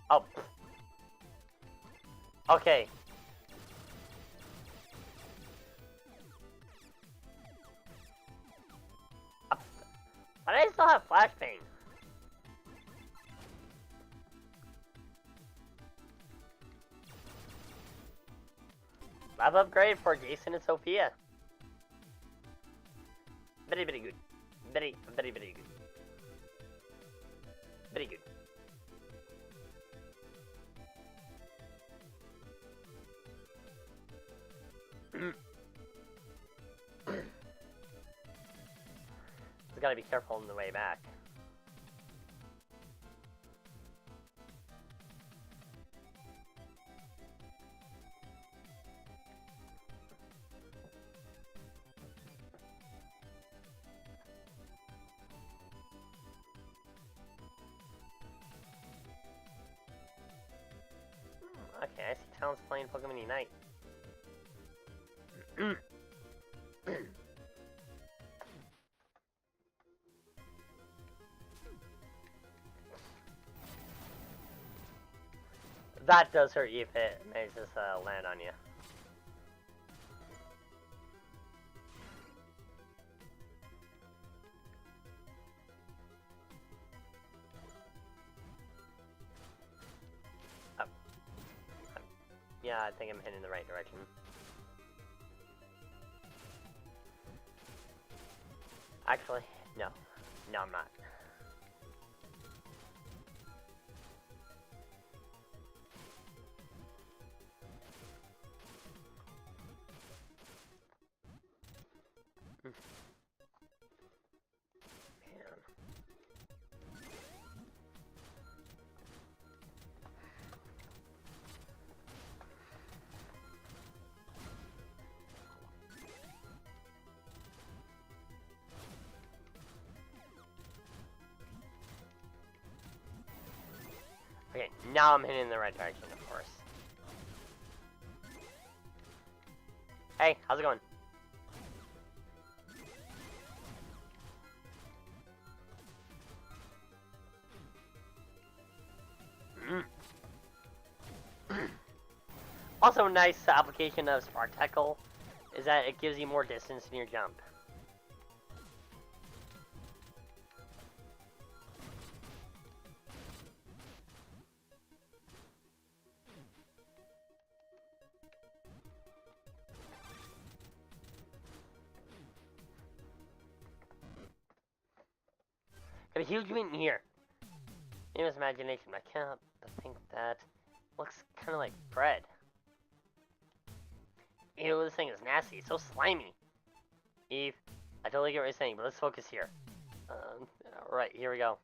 A: Oh. Okay. But I still have flashbang. Level upgrade for Jason and Sophia. Very, very good. Very, very, very good. Very good. Just gotta be careful on the way back. Okay, I see Talon's playing Pokemon Unite. That does hurt you if it manages to land on you. Oh. Yeah, I think I'm heading in the right direction. Actually, no. No, I'm not. Okay, now I'm heading in the right direction, of course. Hey, how's it going? Also, a nice application of Spartacle is that it gives you more distance in your jump. Got a huge meat in here. Famous imagination. I can't help but think that looks kind of like bread. Ew, this thing is nasty. It's so slimy. Eve, I totally get what you're saying, but let's focus here. Alright, here we go.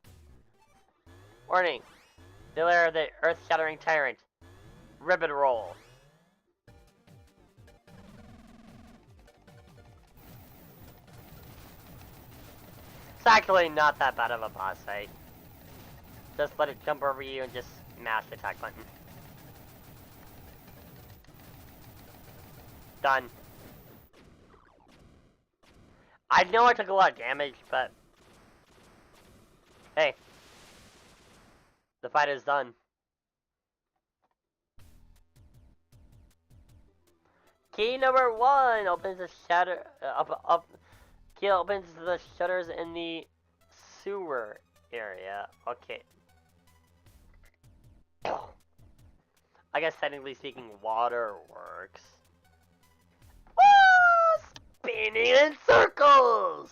A: Warning. Beware of the earth-shattering tyrant. Ribbit roll. It's actually not that bad of a boss fight. Just let it jump over you and just mash the attack button. Done. I know I took a lot of damage, but hey, the fight is done. Key number 1 opens the shutter. Key opens the shutters in the sewer area. Okay. I guess technically speaking, water works. Ah, spinning in circles!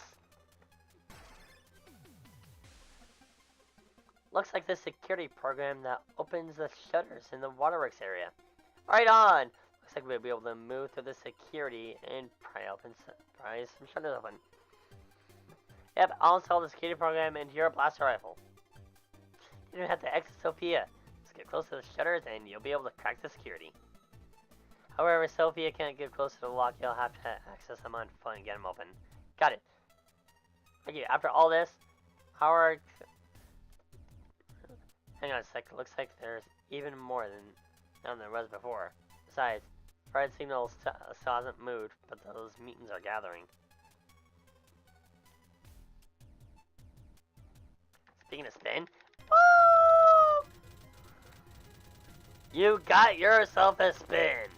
A: Looks like the security program that opens the shutters in the waterworks area. Right on! Looks like we'll be able to move through the security and pry some shutters open. Yep, I'll install the security program into your blaster rifle. You don't have to exit Sophia. Just get close to the shutters and you'll be able to crack the security. However, Sophia can't get close to the lock. You'll have to access them on foot and get them open. Got it. Okay, after all this, Howard... Hang on a sec. Looks like there's even more than there was before. Besides, red signal still hasn't moved, but those mutants are gathering. Speaking of spin, woo! You got yourself a spin.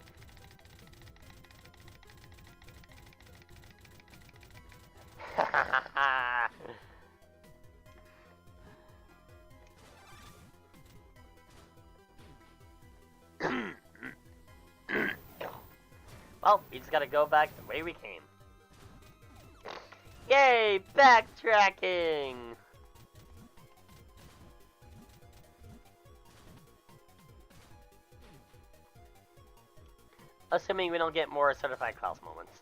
A: Well, we just gotta go back the way we came. Yay, backtracking! Assuming we don't get more certified Klaus moments.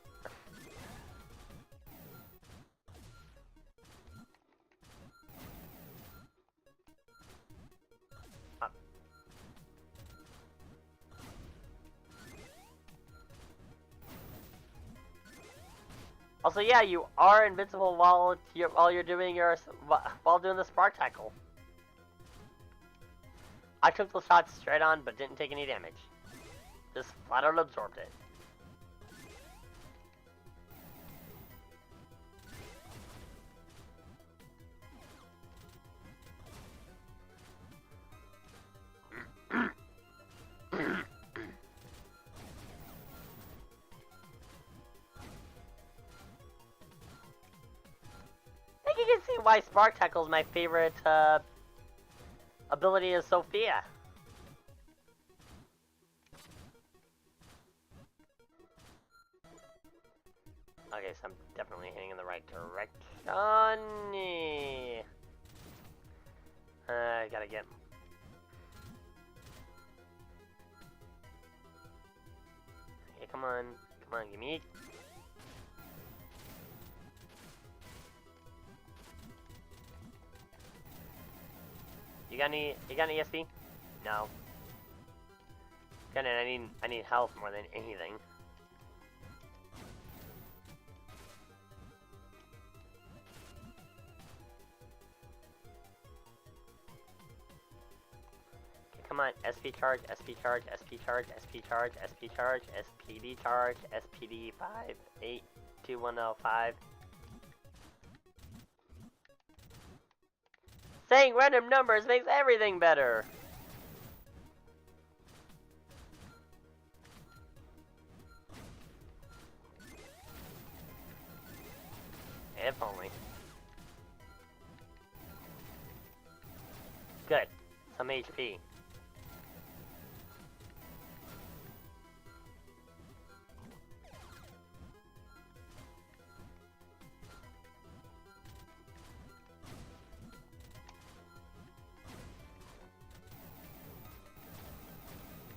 A: Also, yeah, you are invincible while you're doing the spark tackle. I took the shots straight on, but didn't take any damage. Just flat out absorbed it. I think you can see why Spark Tackle is my favorite ability in Sophia. Okay, so I'm definitely heading in the right direction. I gotta get... Okay, come on, give me... You got any ESP? No. I need health more than anything. Come on, SP charge, SP charge, SP charge, SP charge, SP charge, SPD charge, SPD 582105. Saying random numbers makes everything better. Good. Some HP.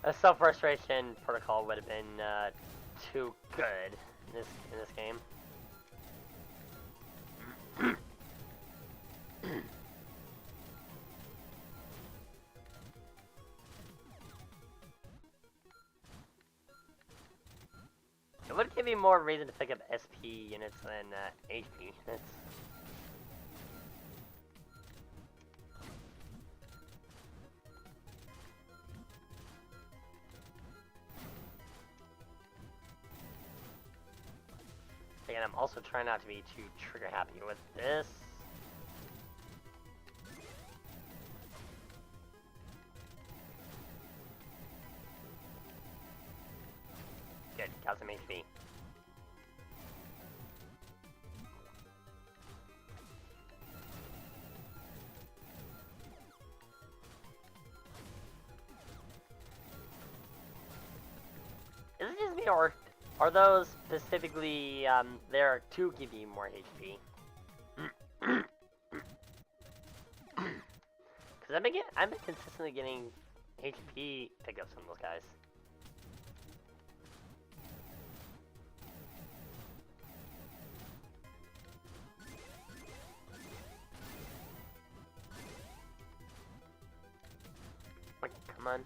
A: A self-restoration protocol would have been too good in this game. It would give you more reason to pick up SP units than HP units. Again, I'm also trying not to be too trigger happy with this. Good, got some HP. Is it just me, or are those specifically there to give you more HP? Because I've been consistently getting HP pickups from those guys. Come on.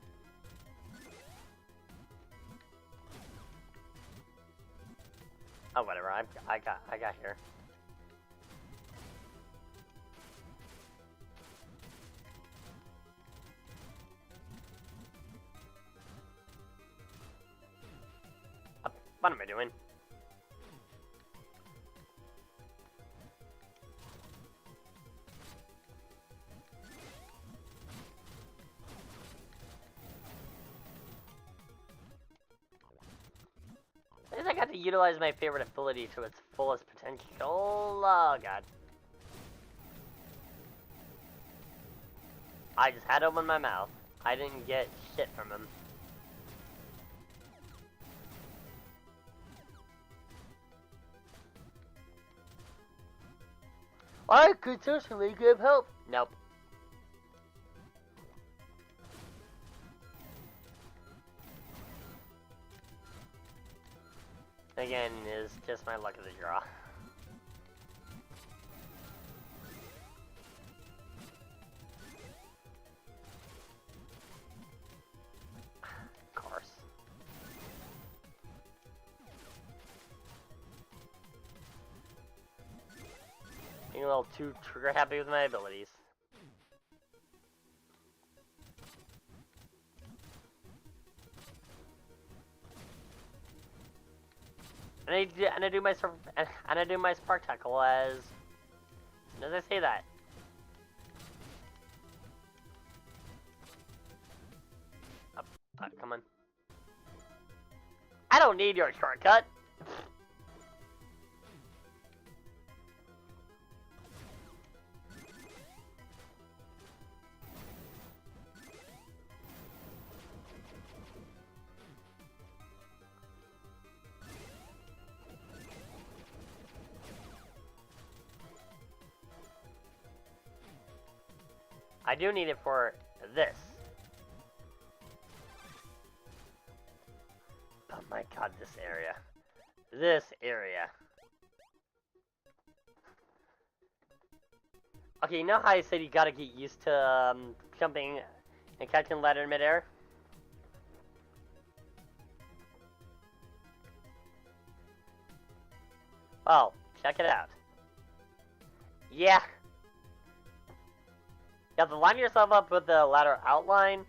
A: Oh, whatever. I got here. What am I doing? At least I got to utilize my favorite ability to its fullest potential. Oh, God. I just had to open my mouth. I didn't get shit from him. I could certainly give help. Nope. Again, is just my luck of the draw. Of course. Being a little too trigger happy with my abilities. And I do my spark tackle as soon as I say that. Come on. I don't need your shortcut. I do need it for this. Oh my god, this area. This area. Okay, you know how I said you gotta get used to jumping and catching ladder in midair? Well, check it out. Yeah. You have to line yourself up with the ladder outline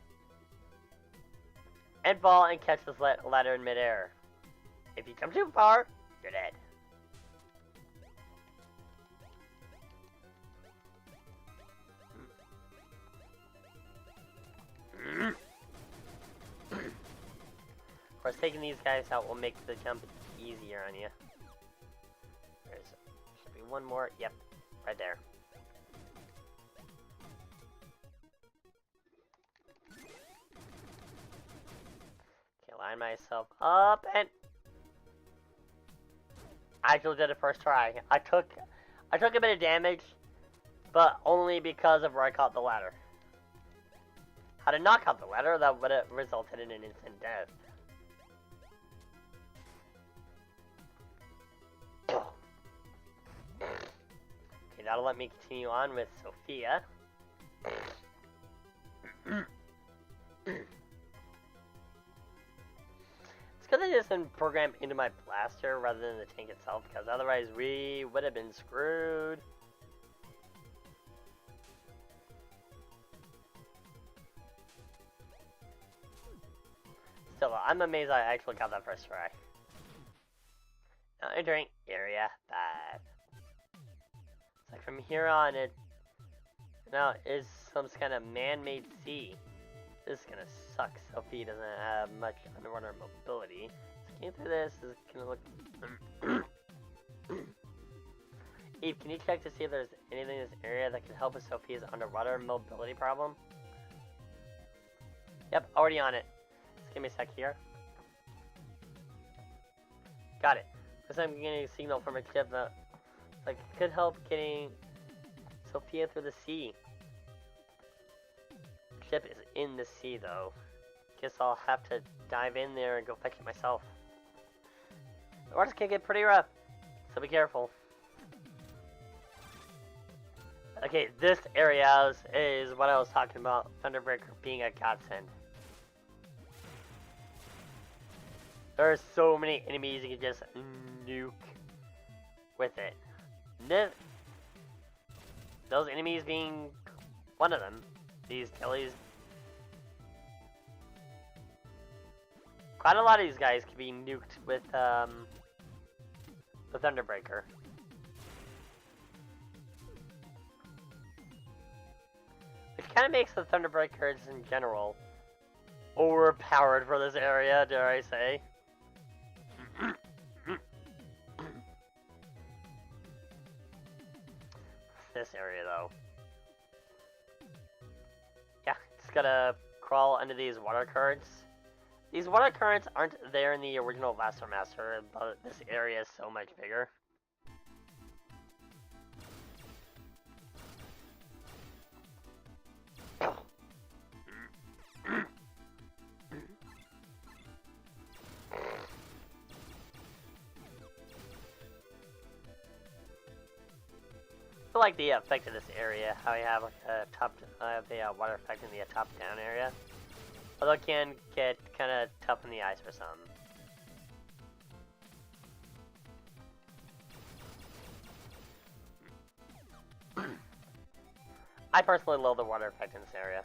A: and fall and catch this ladder in midair. If you come too far, you're dead. Of course, taking these guys out will make the jump easier on you. There should be one more. Yep, right there. line myself up, and I actually did it first try. I took a bit of damage, but only because of where I caught the ladder. Had I not caught the ladder, that would have resulted in an instant death. Okay, that'll let me continue on with Sophia. It's good that it's been programmed into my blaster rather than the tank itself, because otherwise we would have been screwed. Still, I'm amazed I actually got that first try. Now entering area 5. It's like from here on, it now is some kind of man-made sea. This is gonna suck. Sophie doesn't have much underwater mobility. Scanning through this is gonna look. Eve, can you check to see if there's anything in this area that can help with Sophia's underwater mobility problem? Yep, already on it. Just give me a sec here. Got it. Because I'm getting a signal from a ship that like could help getting Sophia through the sea. Ship is in the sea though. Guess I'll have to dive in there and go fetch it myself. The waters can get pretty rough, so be careful. Okay, this area is what I was talking about. Thunderbreaker being a godsend. There are so many enemies you can just nuke with it. Those enemies being one of them. These Kellys. Quite a lot of these guys can be nuked with the Thunderbreaker. Which kind of makes the Thunderbreakers in general overpowered for this area, dare I say. This area though. Yeah, just gotta crawl under these water currents. These water currents aren't there in the original Blaster Master, but this area is so much bigger. I like the effect of this area, how you have like a the water effect in the top-down area. Although it can get kind of tough in the eyes for some. I personally love the water effect in this area.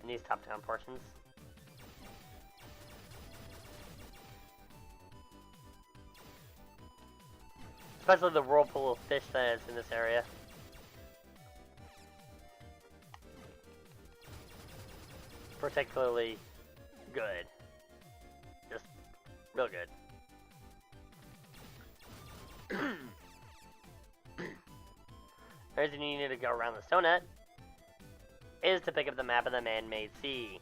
A: In these top-down portions. Especially the whirlpool of fish that is in this area. Particularly good. Just real good. The reason you need to go around the donut is to pick up the map of the man-made sea.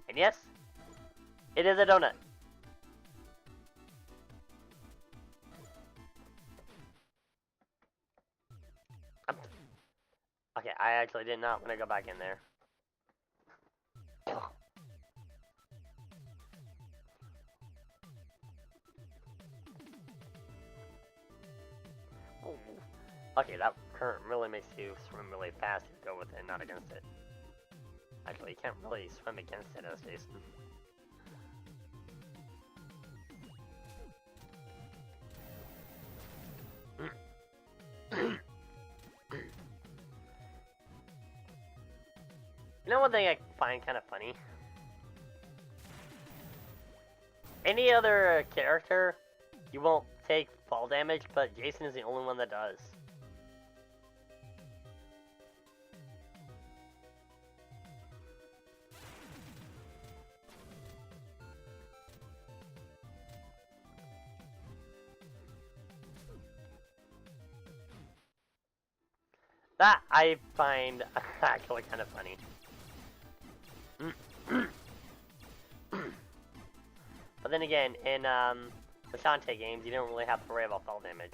A: And yes, it is a donut. Okay, I actually did not want to go back in there. Ooh. Okay, that current really makes you swim really fast if you go with it, not against it. Actually, you can't really swim against it, as Jason. You know one thing I find kind of funny? Any other character, you won't take fall damage, but Jason is the only one that does. That I find actually kind of funny. But then again, in the Shantae games, you don't really have to worry about fall damage.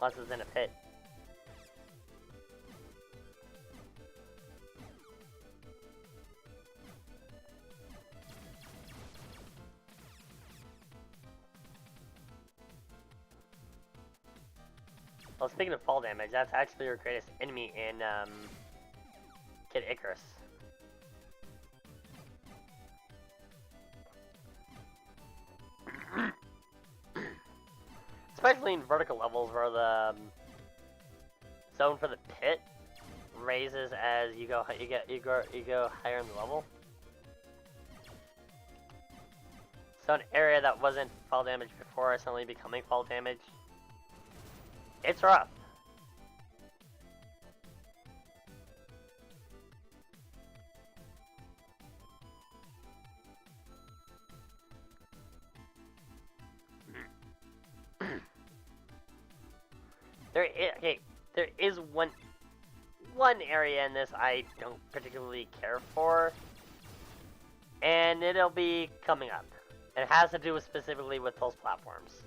A: Unless it's in a pit. Well, speaking of fall damage, that's actually your greatest enemy in Kid Icarus. Especially in vertical levels where the zone for the pit raises as you go higher in the level. So an area that wasn't fall damage before is suddenly becoming fall damage. It's rough. There is one area in this I don't particularly care for, and it'll be coming up. It has to do specifically with those platforms.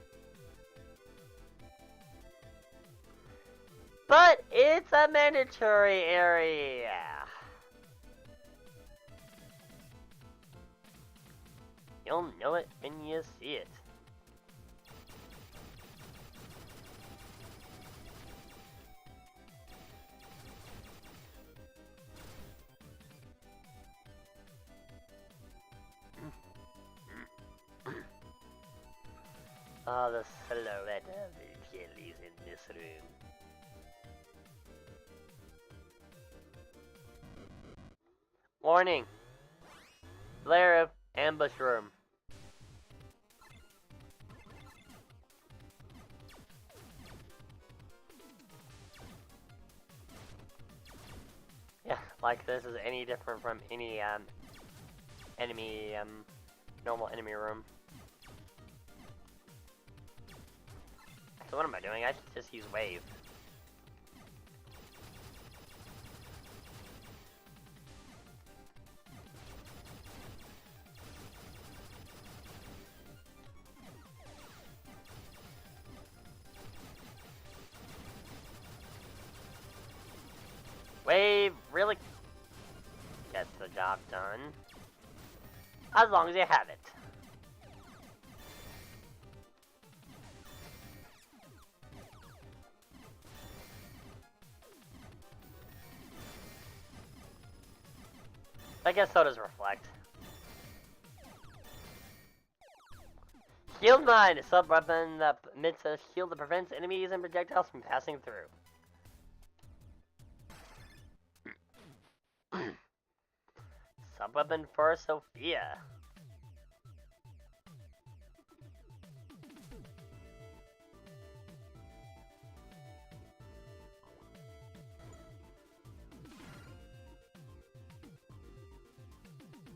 A: But it's a mandatory area. You'll know it when you see it. Oh, the silhouette of the jellies in this room. Warning! Flare of ambush room. Yeah, like this is any different from any enemy normal enemy room. So what am I doing? I should just use wave. Wave really gets the job done. As long as you have it. I guess so does Reflect. Shield Mine, a sub-weapon that emits a shield that prevents enemies and projectiles from passing through. Sub-weapon for Sophia.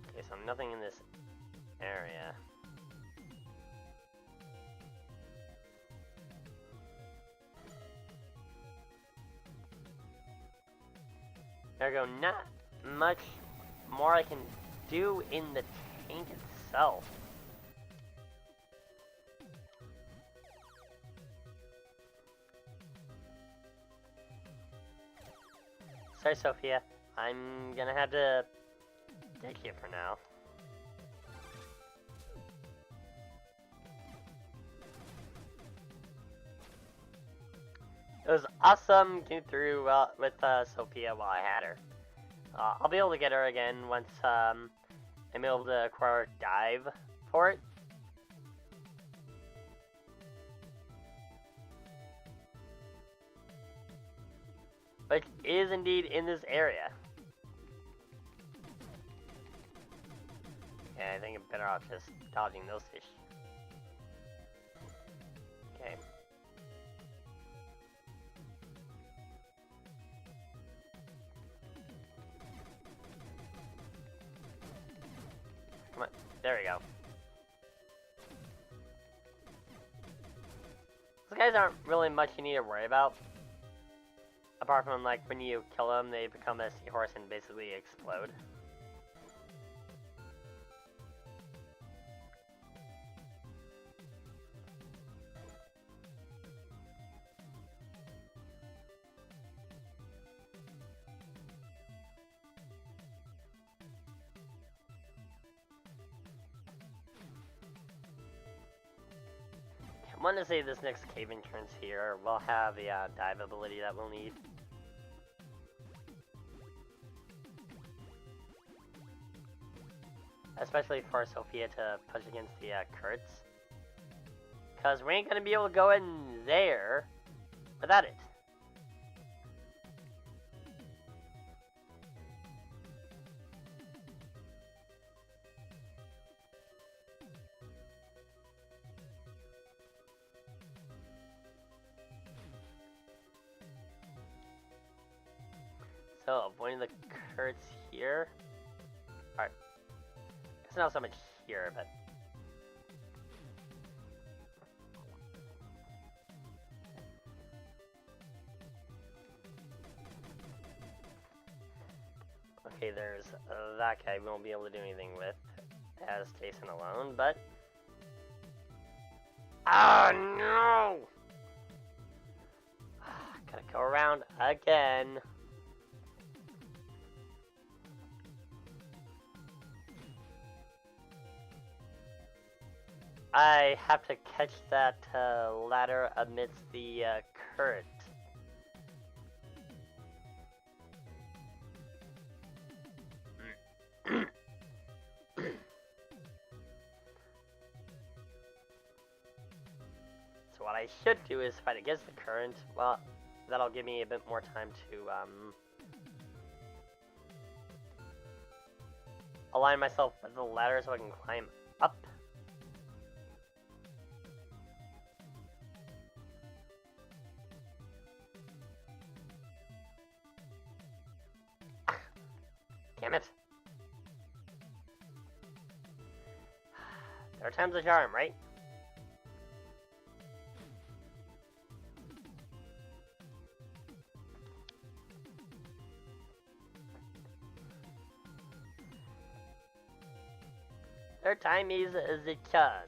A: Okay, so nothing in this area. There we go, not much more I can do in the tank itself. Sorry, Sophia. I'm gonna have to take you for now. It was awesome getting through with Sophia while I had her. I'll be able to get her again once I'm able to acquire Dive for it. Which is indeed in this area. Yeah, I think I'm better off just dodging those fish. Okay. Come on, there we go. Those guys aren't really much you need to worry about. Apart from, like, when you kill them, they become a seahorse and basically explode. I want to say this next cave entrance here will have the dive ability that we'll need. Especially for Sophia to push against the Kurtz. Because we ain't going to be able to go in there without it. So, avoiding the Kurtz here. Alright. It's not so much here, but... Okay, there's that guy we won't be able to do anything with as Jason alone, but... Oh no! Gotta go around again. I have to catch that ladder amidst the current. So what I should do is fight against the current. Well, that'll give me a bit more time to align myself with the ladder so I can climb up. Damn it. There are times the charm, right? Their time is the charm.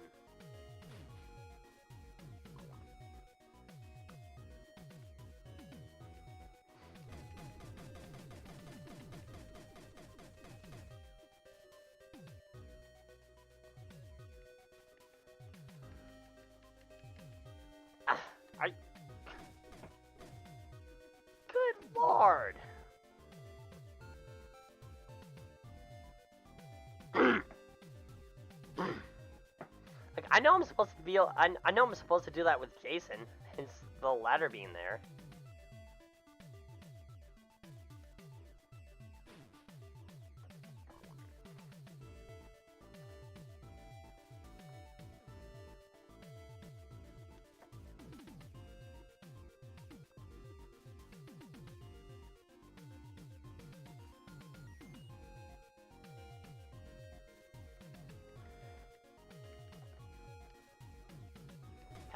A: Good lord! Like, I know I'm supposed to be. I know I'm supposed to do that with Jason, hence the ladder being there.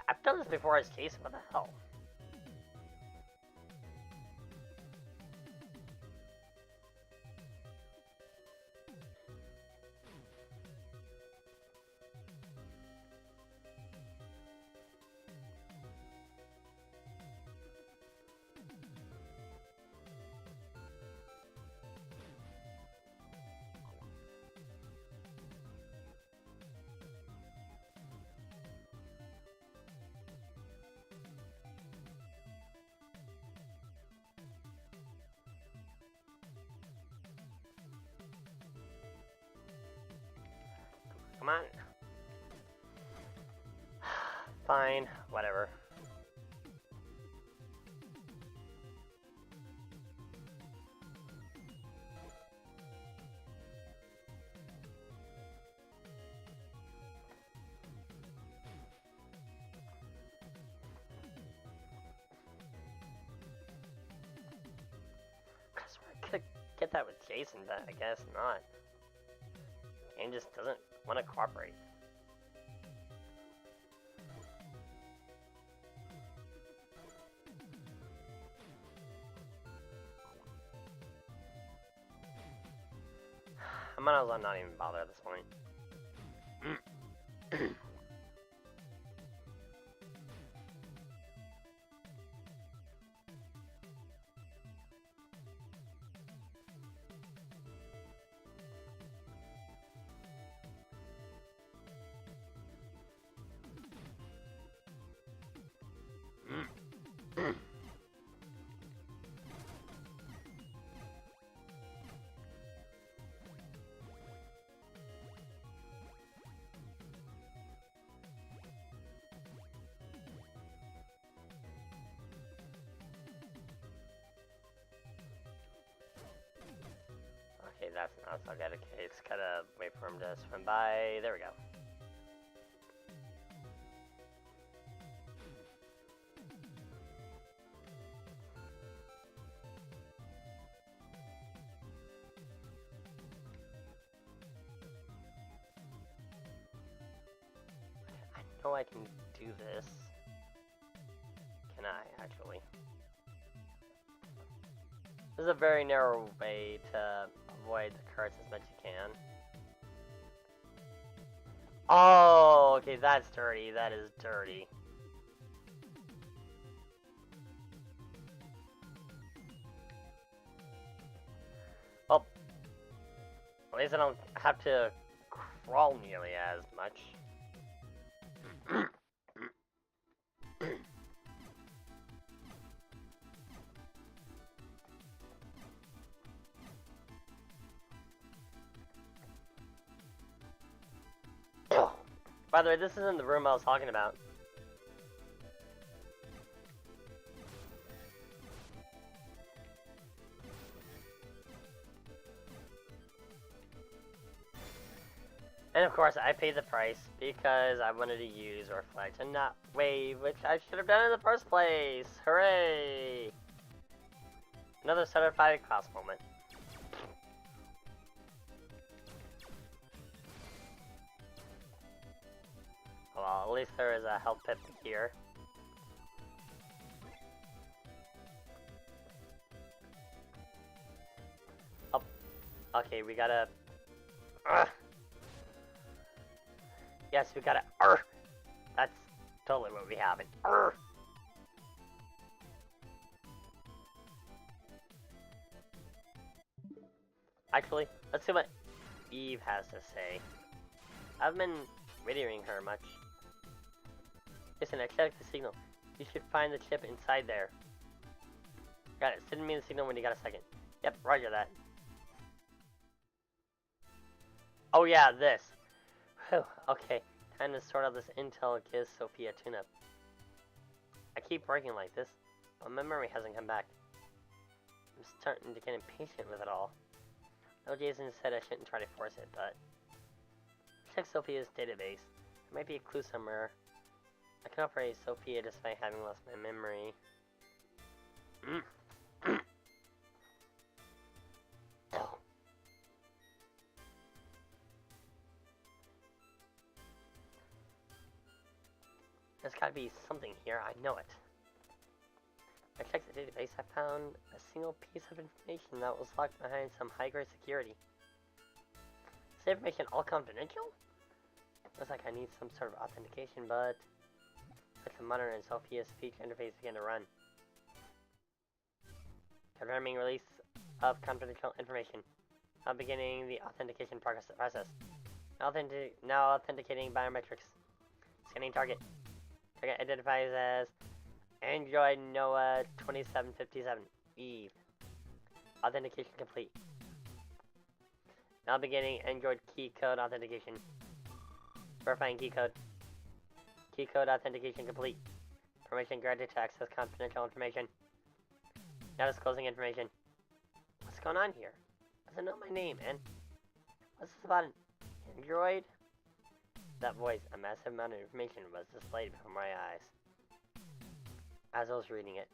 A: I've done this before as Jason, what the hell? Come on. Fine, whatever. I swear I could get that with Jason, but I guess not. Game just doesn't want to cooperate. I might as well not even bother at this point. Okay, that's not so good. Okay, it's gotta wait for him to swim by. There we go. I know I can do this. Can I, actually? This is a very narrow way to avoid the carts as much as you can. Oh, okay, that's dirty. That is dirty. Well, at least I don't have to crawl nearly as much. By the way, this isn't the room I was talking about. And of course, I paid the price because I wanted to use Reflect and not Wave, which I should have done in the first place. Hooray! Another certified class moment. Well, at least there is a health pip here. Oh, okay, we gotta. Yes, we gotta. That's totally what we have. It. Actually, let's see what Eve has to say. I haven't been videoing her much. Listen, I checked the signal. You should find the chip inside there. Got it. Send me the signal when you got a second. Yep, roger that. Oh yeah, this. Whew, okay, time to sort out this intel. Gives Sophia a tune-up. I keep working like this, but my memory hasn't come back. I'm starting to get impatient with it all. No, Jason said I shouldn't try to force it, but check Sophia's database. There might be a clue somewhere. I can operate Sophia despite having lost my memory. There's gotta be something here, I know it. I checked the database, I found a single piece of information that was locked behind some high-grade security. Is the information all confidential? Looks like I need some sort of authentication, but let the monitor and Sophia's speech interface begin to run. Confirming release of confidential information. Now beginning the authentication process. Now authenticating biometrics. Scanning target. Target identifies as Android Noah 2757 Eve. Authentication complete. Now beginning Android key code authentication. Verifying key code. Key code authentication complete. Permission granted to access confidential information. Now disclosing information. What's going on here? Doesn't know my name, man. What's this about an Android? That voice, a massive amount of information was displayed before my eyes. As I was reading it,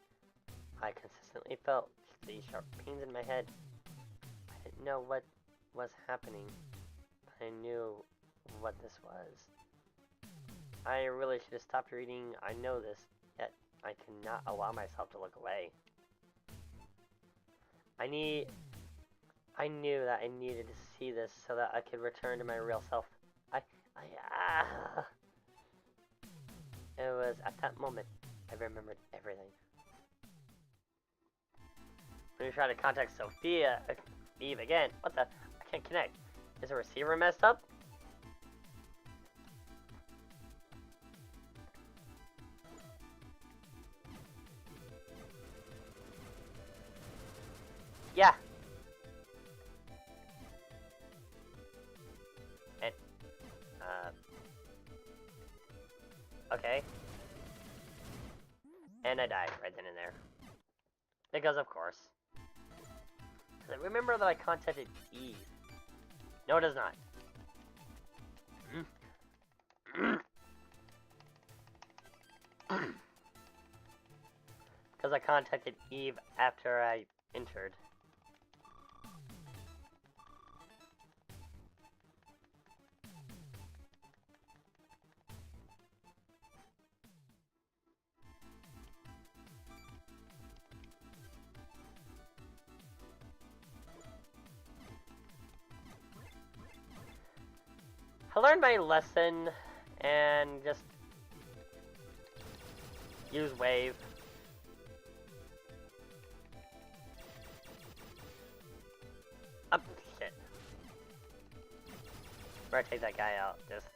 A: I consistently felt these sharp pains in my head. I didn't know what was happening, but I knew what this was. I really should have stopped reading. I know this, yet I cannot allow myself to look away. I need I knew that I needed to see this so that I could return to my real self. Ah. It was at that moment I remembered everything. When you try to contact Eve again. What the? I can't connect. Is the receiver messed up? Yeah. And, okay. And I died right then and there. Because of course. I remember that I contacted Eve. No, it does not. Because I contacted Eve after I entered. I learned my lesson and just use wave. Up, shit. We're gonna take that guy out just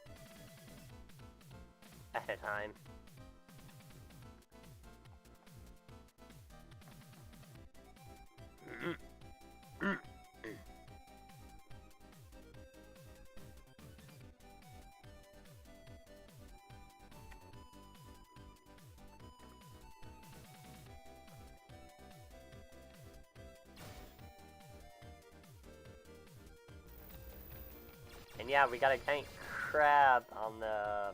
A: ahead of time. And yeah, we got a giant crab on the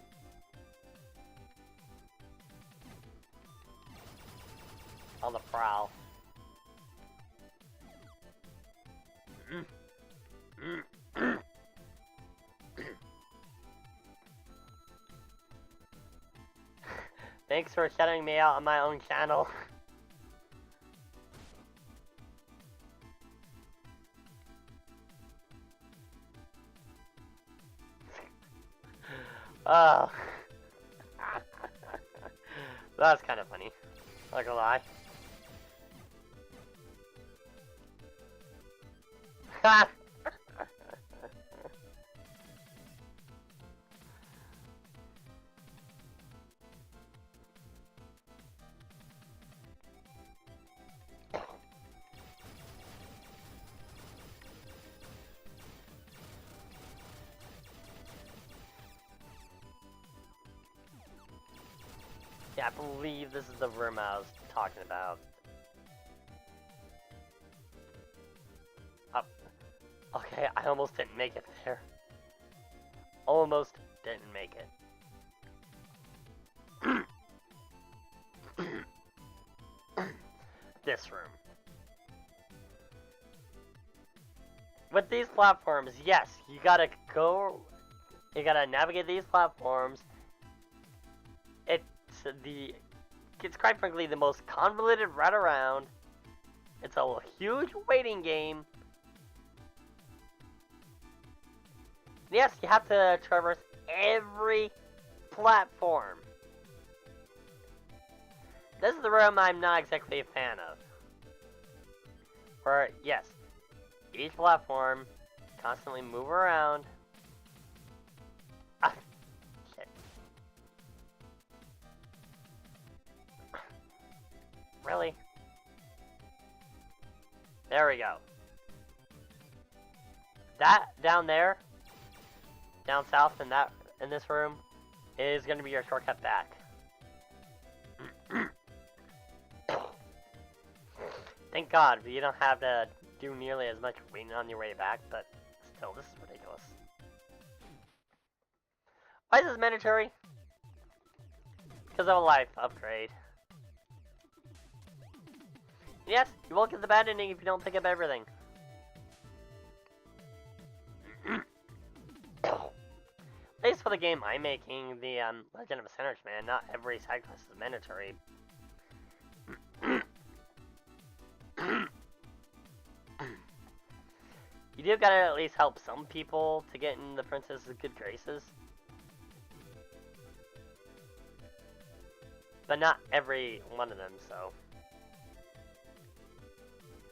A: prowl. Thanks for shouting me out on my own channel. Oh. That's kind of funny. Not gonna lie. Ha! Yeah, I believe this is the room I was talking about. Up. Okay, I almost didn't make it there. Almost didn't make it. This room. With these platforms, yes, you gotta navigate these platforms. It's quite frankly the most convoluted route around. It's a huge waiting game. Yes, you have to traverse every platform. This is the room I'm not exactly a fan of. Where, yes, each platform constantly move around. Ah, shit. Really? There we go. That down there, down south in this room, is going to be your shortcut back. Thank God you don't have to do nearly as much waiting on your way back, but still, this is ridiculous. Why is this mandatory? Because of a life upgrade. Yes, you won't get the bad ending if you don't pick up everything. At least for the game I'm making, the Legend of a Sandwich Man, not every side quest is mandatory. do gotta at least help some people to get in the princess's good graces. But not every one of them, so.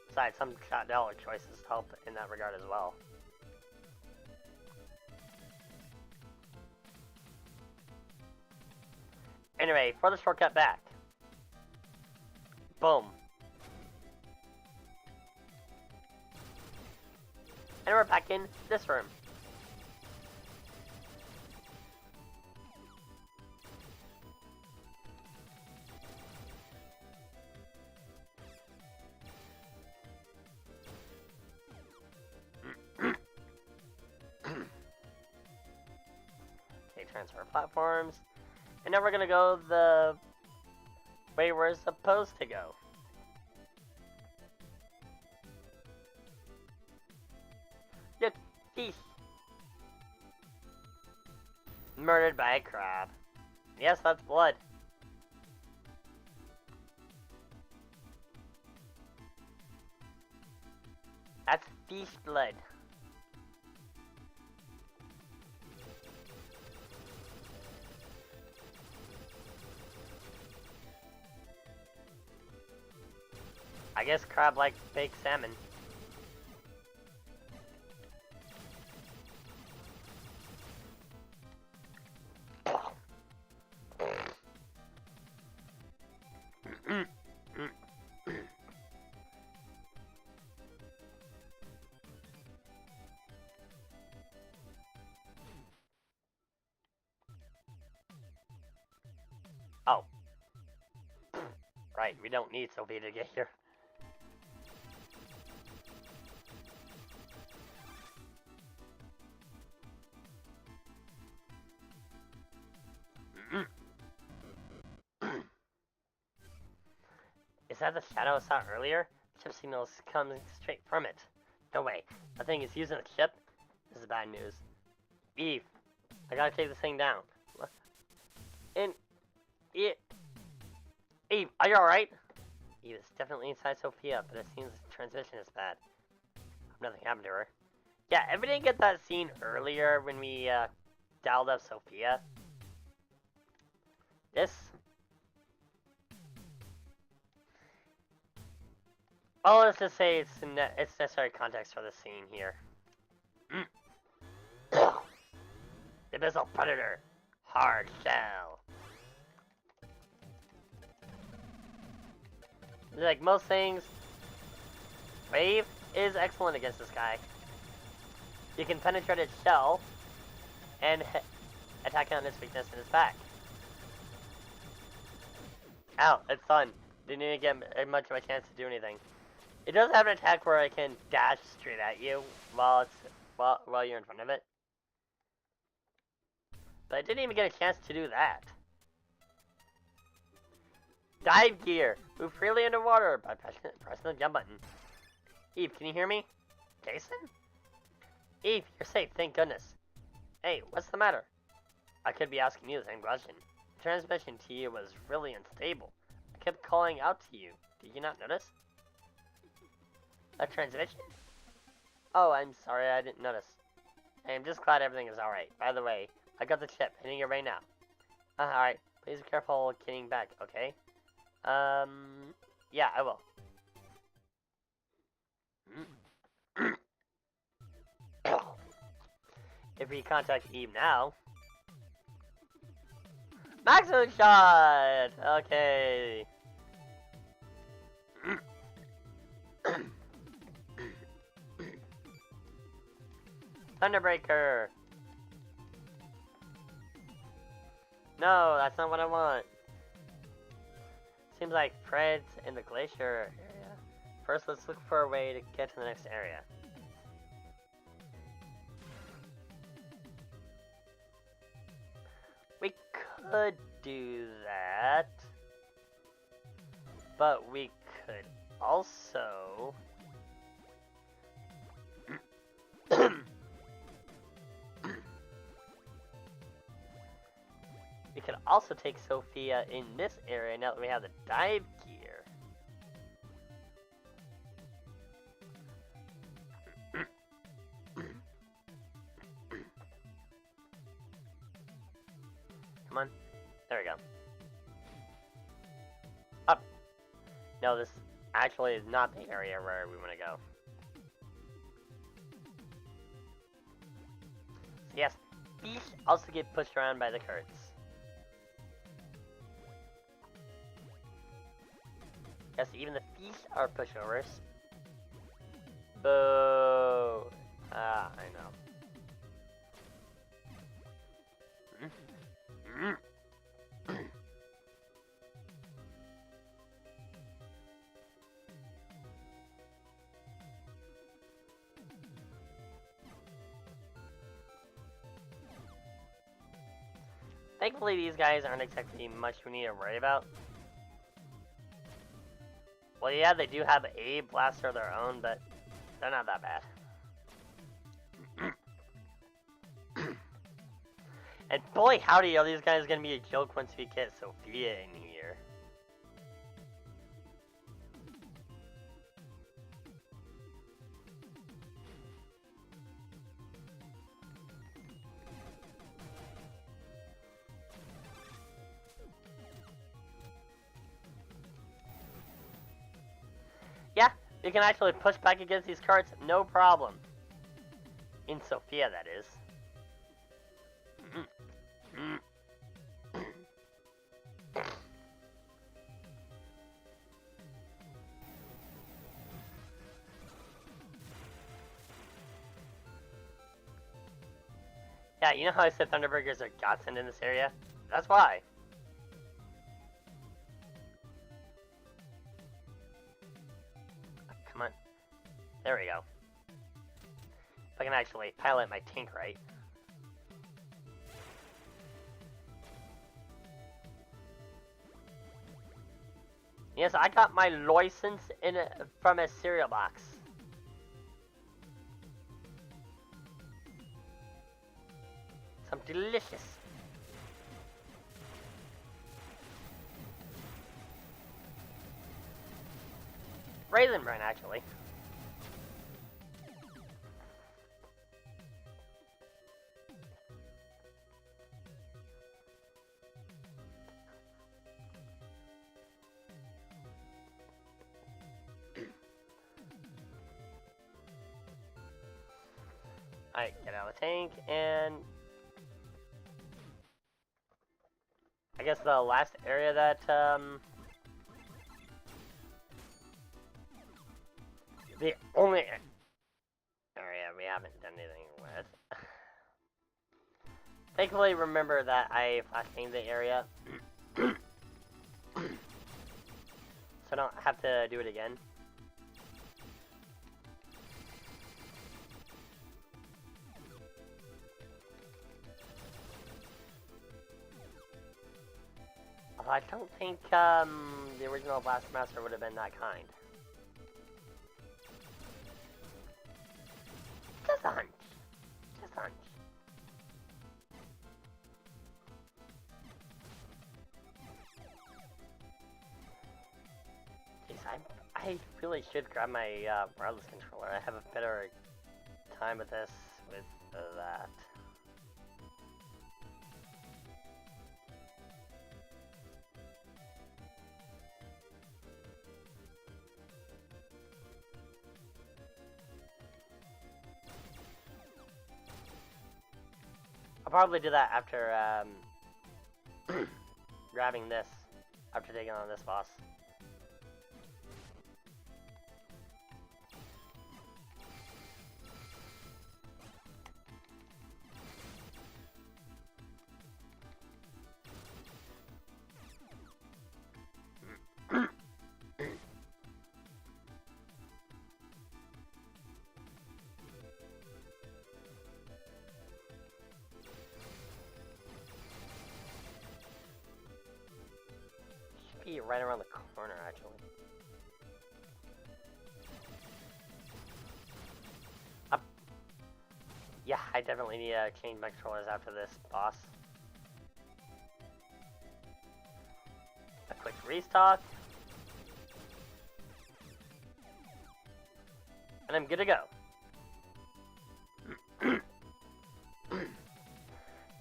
A: Besides, some dollar choices help in that regard as well. Anyway, for the shortcut back. Boom. And we're back in this room. Okay, transfer platforms. And now we're gonna go the way we're supposed to go. Look, thief. Murdered by a crab. Yes, that's blood. That's thief blood. I guess crab likes baked salmon. Oh. Right, we don't need Sophie to get here. Is that the shadow I saw earlier? Chip signals coming straight from it. No way. That thing is using the chip? This is bad news. Eve, I gotta take this thing down. And Eve, are you alright? Eve is definitely inside Sophia, but it seems the transmission is bad. Nothing happened to her. Yeah, if we didn't get that scene earlier when we dialed up Sophia. Well, let's just say it's necessary context for the scene here. The Abyssal Predator. Hard shell. Like most things, Wave is excellent against this guy. You can penetrate its shell and attack on its weakness in its back. Ow, it's fun. Didn't even get much of a chance to do anything. It does have an attack where it can dash straight at you while you're in front of it. But I didn't even get a chance to do that. Dive gear! Move freely underwater by pressing the jump button. Eve, can you hear me? Jason? Eve, you're safe, thank goodness. Hey, what's the matter? I could be asking you the same question. The transmission to you was really unstable. I kept calling out to you. Did you not notice? A transmission? Oh, I'm sorry, I didn't notice. I am just glad everything is alright. By the way, I got the chip, hitting it right now. Alright, please be careful getting back, okay? Yeah, I will. If we contact Eve now... Maximum shot! Okay. Thunderbreaker! No, that's not what I want. Seems like Fred's in the glacier area. First, let's look for a way to get to the next area. We could do that. But we could also... We could also take Sophia in this area now that we have the dive gear. Come on. There we go. Up. No, this actually is not the area where we want to go. So yes, these also get pushed around by the currents. Yes, even the fish are pushovers. Boo! Ah, I know. Thankfully, these guys aren't exactly much we need to worry about. Well, yeah, they do have a blaster of their own, but they're not that bad. And boy, howdy, are these guys gonna be a joke once we get Sophia in here. Yeah, you can actually push back against these carts, no problem. In Sophia, that is. Yeah, you know how I said Thunderburgers are godsend in this area? That's why. Come on. There we go. If I can actually pilot my tank right. Yes, I got my license from a cereal box. Some delicious. Raisin bran, actually. Alright, get out of the tank, and I guess the last area that, the only area we haven't done anything with. Thankfully, remember that I flash named the area, so I don't have to do it again. I don't think the original Blast Master would have been that kind. Just a hunch. Just a hunch. Jeez, I really should grab my wireless controller. I have a better time with this with that. I'll probably do that after grabbing this, after taking on this boss. Be right around the corner, actually. Up. Yeah, I definitely need to change my controllers after this boss. A quick restock. And I'm good to go.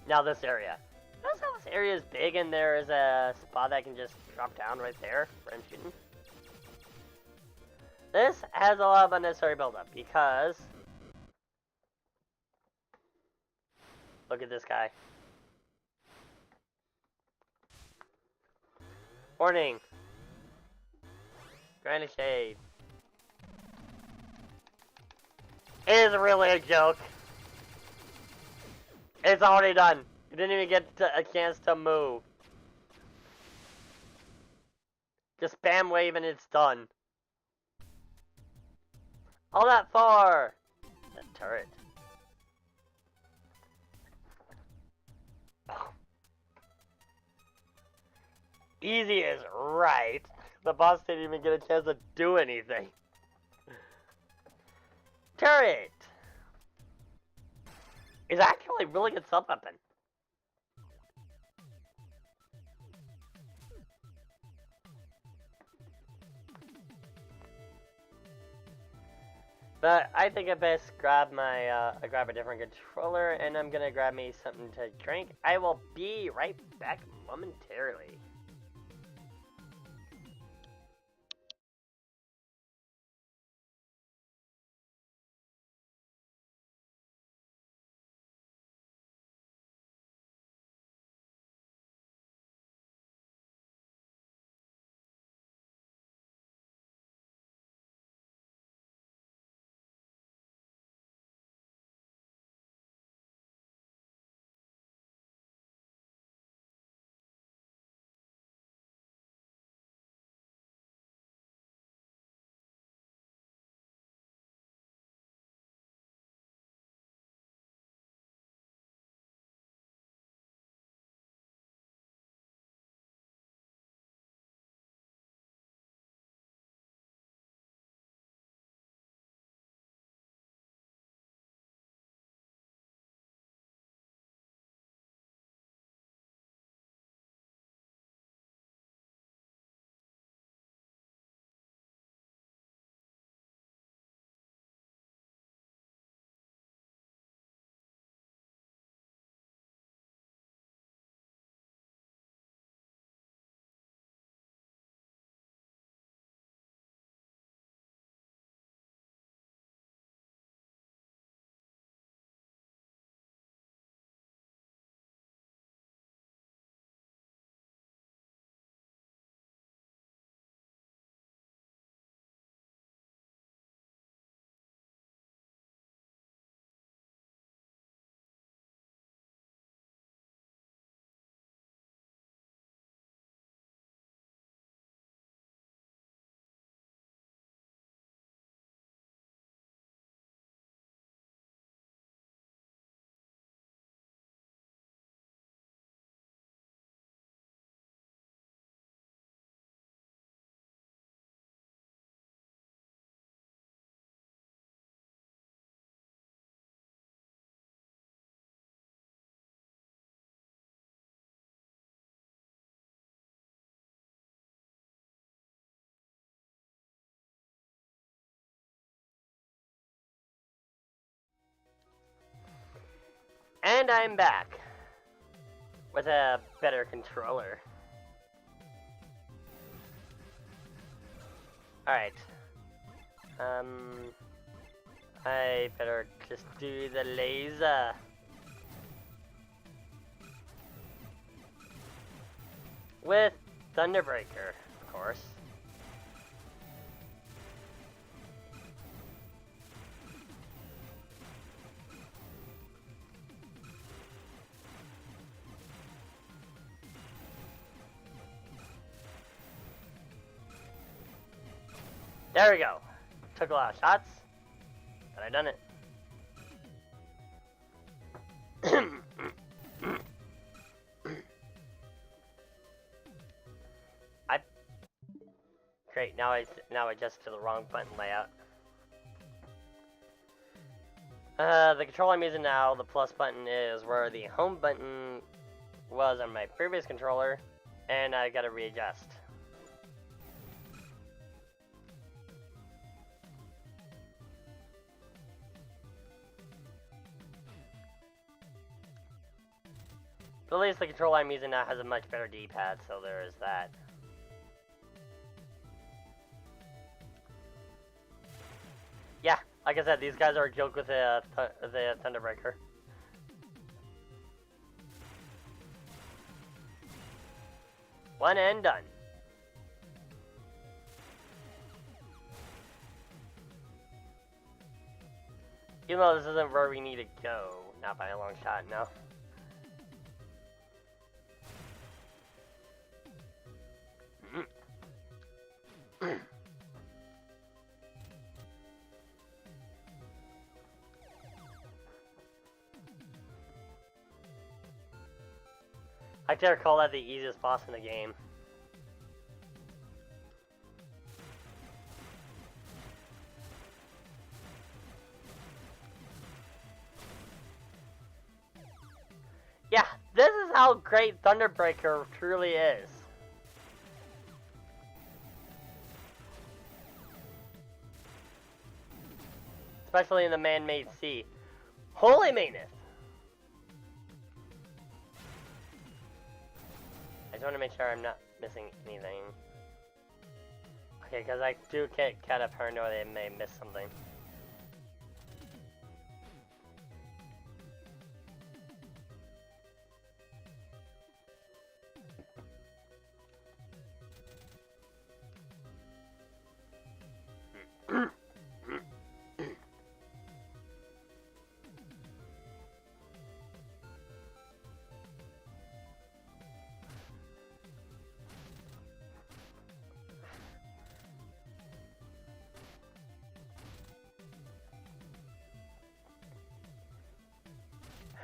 A: Now this area. Notice how this area is big and there is a spot that can just drop down right there for him shooting. This has a lot of unnecessary buildup because look at this guy. Warning. Granite shade. It is really a joke. It's already done. You didn't even get a chance to move. Just spam wave and it's done. All that for that turret. Easy is right. The boss didn't even get a chance to do anything. Turret is actually a really good sub weapon. But I think I best grab grab a different controller, and I'm gonna grab me something to drink. I will be right back momentarily. And I'm back with a better controller. Alright. I better just do the laser. With Thunderbreaker, of course. There we go. Took a lot of shots, but I done it. Great. Now I adjust to the wrong button layout. The controller I'm using now, the plus button, is where the home button was on my previous controller, and I gotta readjust. But at least the controller I'm using now has a much better D-pad, so there is that. Yeah, like I said, these guys are a joke with the Thunderbreaker. One and done. Even though this isn't where we need to go, not by a long shot, no. I dare call that the easiest boss in the game. Yeah, this is how great Thunderbreaker truly is. Especially in the man-made sea. Holy maintenance! I just want to make sure I'm not missing anything. Okay, because I do get kind of paranoid I may miss something.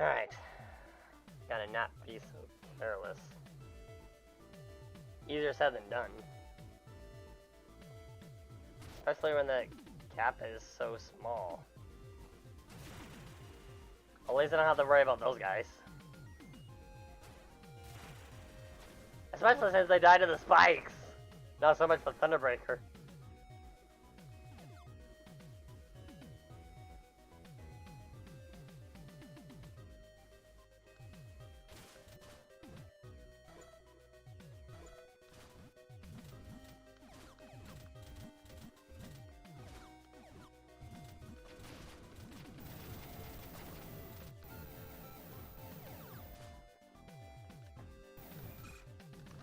A: Alright. Gotta not be so careless. Easier said than done. Especially when the cap is so small. At least I don't have to worry about those guys. Especially since they died to the spikes. Not so much the Thunderbreaker.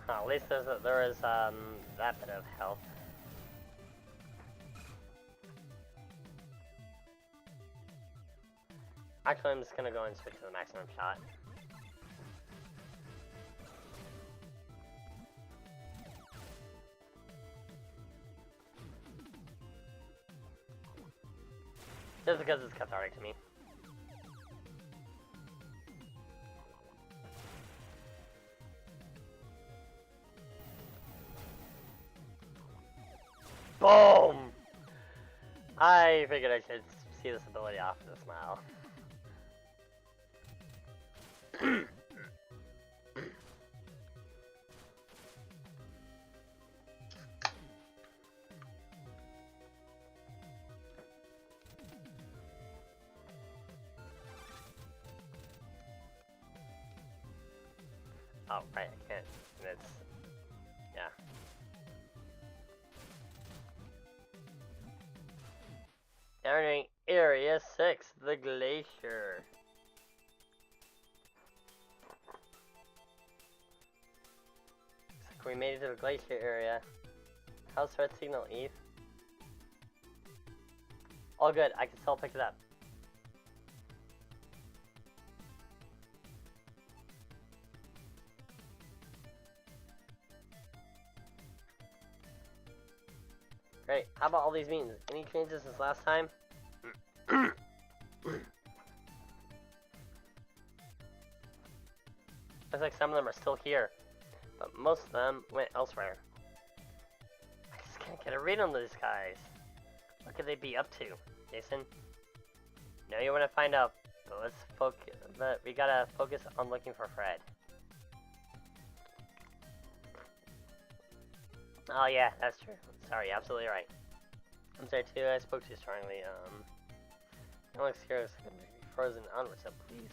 A: At least there is that bit of health. Actually, I'm just gonna go and switch to the maximum shot. Just because it's cathartic to me. Boom! I figured I should see this ability off with a smile. Oh, right, I can't. It's... yeah. Entering Area 6, the Glacier. Looks like we made it to the Glacier area. How's Red Signal, Eve? All good, I can still pick it up. Great. How about all these meetings? Any changes since last time? Looks like some of them are still here, but most of them went elsewhere. I just can't get a read on these guys. What could they be up to, Jason? No, you want to find out, but let's focus. But we gotta focus on looking for Fred. Oh yeah, that's true. Sorry, absolutely right. I'm sorry too, I spoke too strongly. Alex here is going to be frozen onward, so please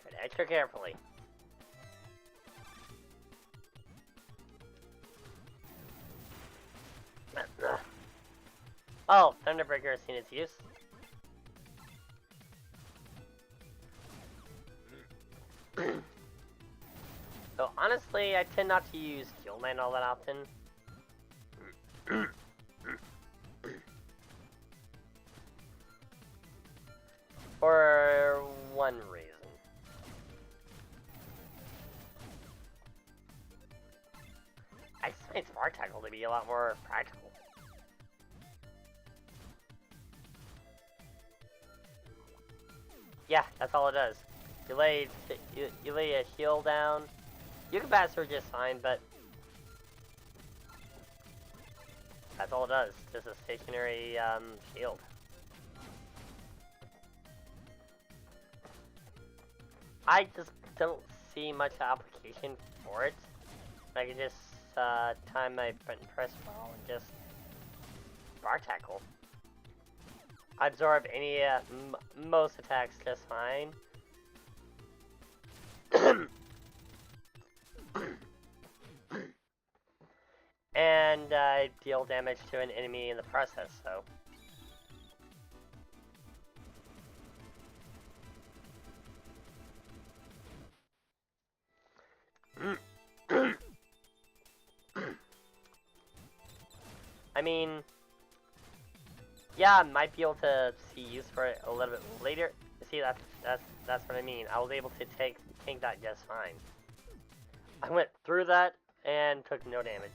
A: tread extra carefully. Oh, Thunderbreaker has seen its use. So honestly, I tend not to use Heal Man all that often. For one reason. I just find Spark Tackle to be a lot more practical. Yeah, that's all it does. You lay a heal down. You can pass through just fine, but that's all it does. Just a stationary shield. I just don't see much application for it. I can just time my button press well and just Spark Tackle. I absorb any most attacks just fine. And deal damage to an enemy in the process, so. I mean, yeah, I might be able to see use for it a little bit later. See, that's what I mean. I was able to tank that just fine. I went through that and took no damage.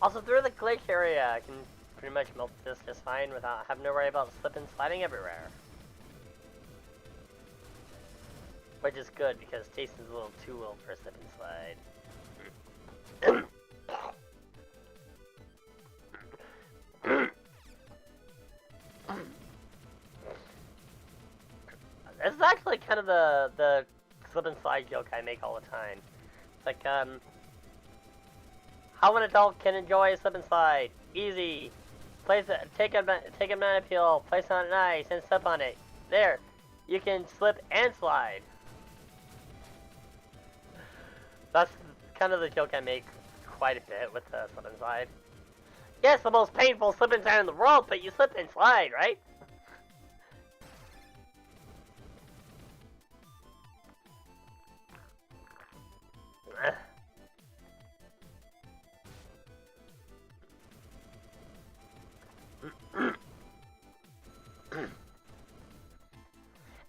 A: Also, through the glitch area, I can pretty much melt this just fine without having to worry about slipping, sliding everywhere. Which is good, because Jason's a little too old for a slip and slide. This is actually kind of the slip and slide joke I make all the time. It's like, how an adult can enjoy a slip and slide. Easy. Take a banana peel, place it on ice, and slip on it. There. You can slip and slide. That's kind of the joke I make quite a bit with the slip and slide. Yes, the most painful slip and slide in the world, but you slip and slide, right?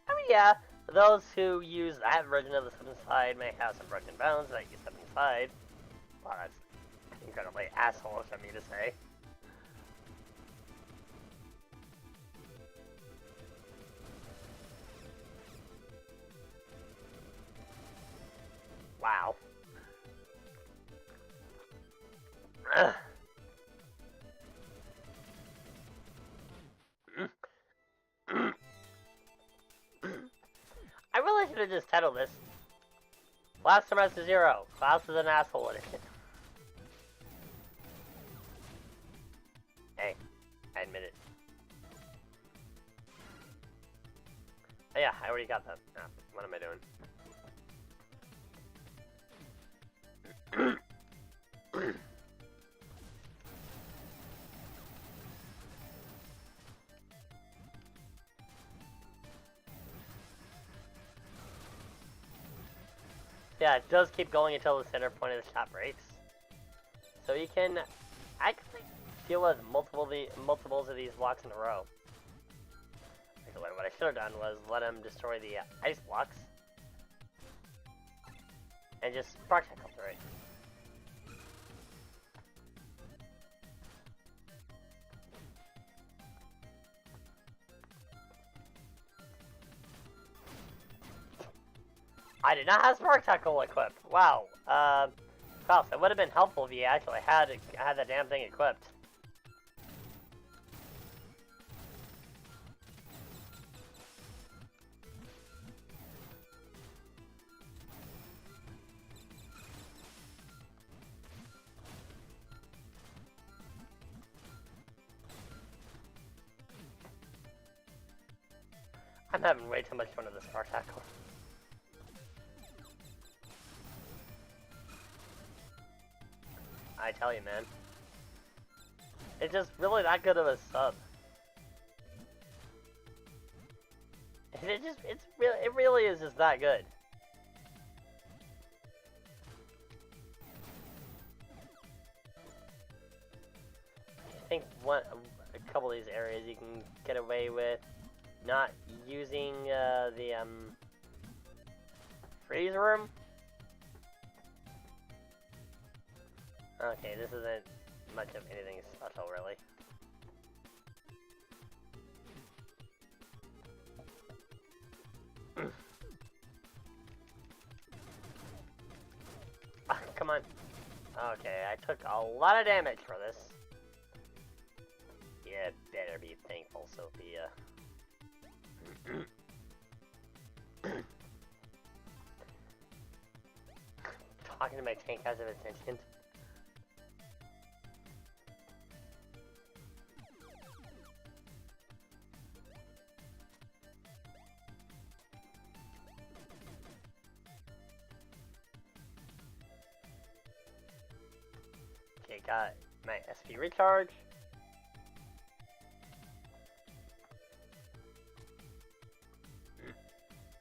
A: I mean, yeah, those who use that version of the slip and slide may have some broken bones that you slip and slide. Well, that's incredibly assholeish of me to say. Wow. I really should have just titled this. Last semester 0. Klaus is an asshole edition. Hey, I admit it. Oh, yeah, I already got that. Oh, what am I doing? Yeah, it does keep going until the center point of the shot breaks. So you can actually deal with multiples of these blocks in a row. Actually, what I should have done was let him destroy the ice blocks. And just Spark Tackle through it. I did not have Spark Tackle equipped. Wow. Klaus, it would have been helpful if you actually had that damn thing equipped. I'm having way too much fun with the Spark Tackle. I tell you, man. It's just really that good of a sub. It really is just that good. I think a couple of these areas you can get away with not using the freeze room. Okay, this isn't much of anything special, really. Come on. Okay, I took a lot of damage for this. You better be thankful, Sophia. Talking to my tank has of attention. Okay, got my SP recharge.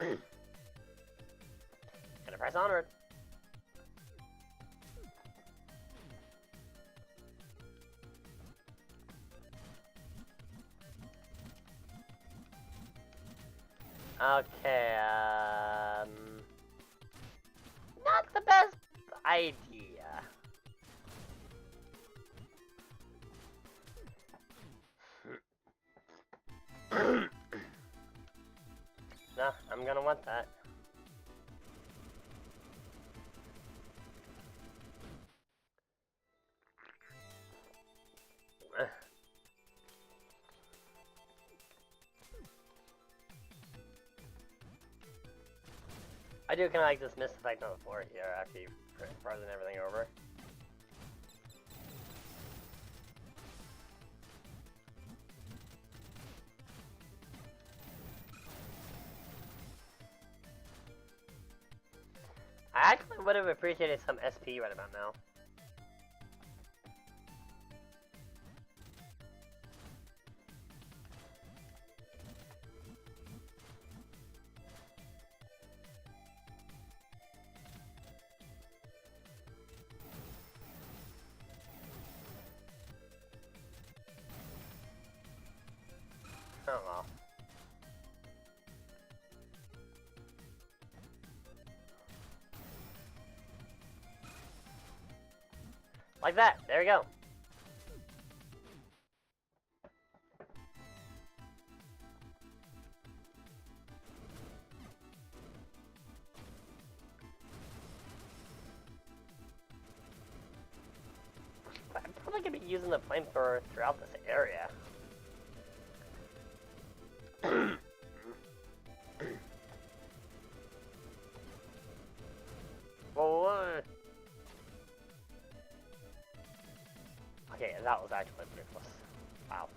A: Gonna press onward. Okay, not the best idea. No, I'm gonna want that. I do kind of like this mist effect on the floor here after you've frozen everything over. I actually would have appreciated some SP right about now. Oh well. Like that. There you go. I'm probably going to be using the flamethrower throughout this area. Okay, that was actually pretty close. Wow.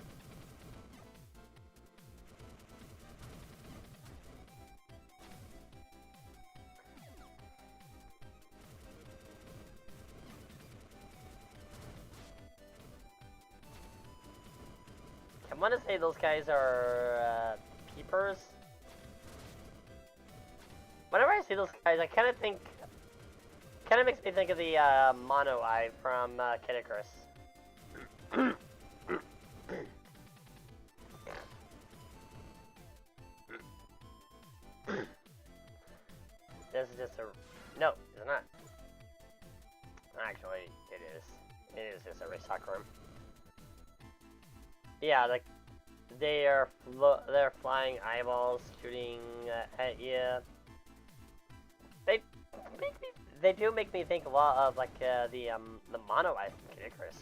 A: I want to say those guys are peepers. Whenever I see those guys, I kind of makes me think of the mono eye from Kid Icarus. This is just a... No, it's not. Actually, it is. It is just a restock room. Yeah, like, they're flying eyeballs shooting at you. They do make me think a lot of, like, the mono eye from Kid Icarus.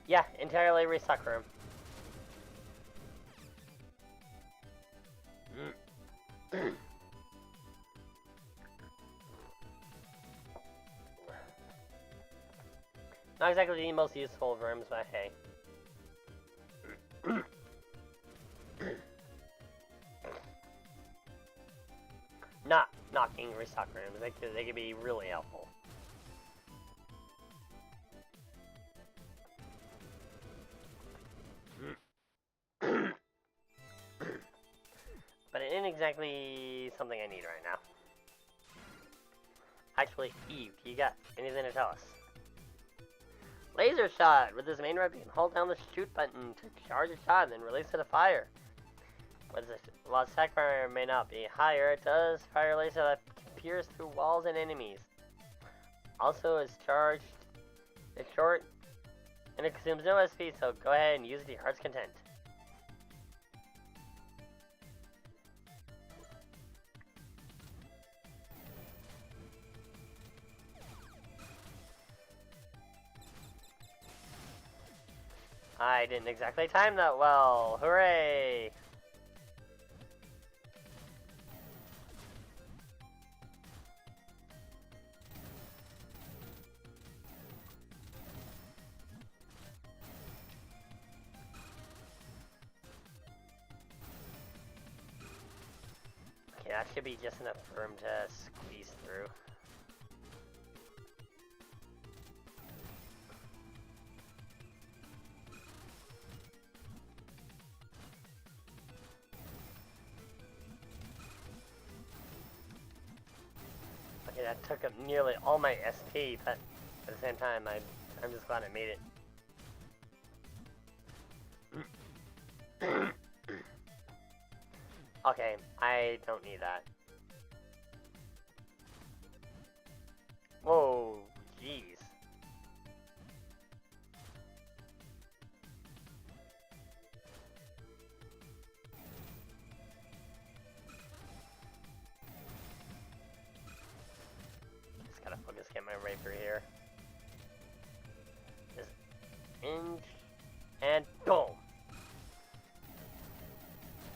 A: Yeah, entirely restock room. Not exactly the most useful of rooms, but hey. Not knocking restock rooms. They could be really helpful. But it ain't exactly something I need right now. Actually, Eve, you got anything to tell us? Laser shot! With this main weapon, you can hold down the shoot button to charge a shot and then release it to fire. While its attack fire may not be higher, it does fire a laser that can pierce through walls and enemies. Also, it's charged, it's short, and it consumes no SP, so go ahead and use it to your heart's content. I didn't exactly time that well. Hooray! Okay, that should be just enough for him to squeeze through. Okay, that took up nearly all my SP, but at the same time, I'm just glad I made it. Okay, I don't need that. Whoa, jeez. Just gotta focus, get my Rapier here. Just inch and boom.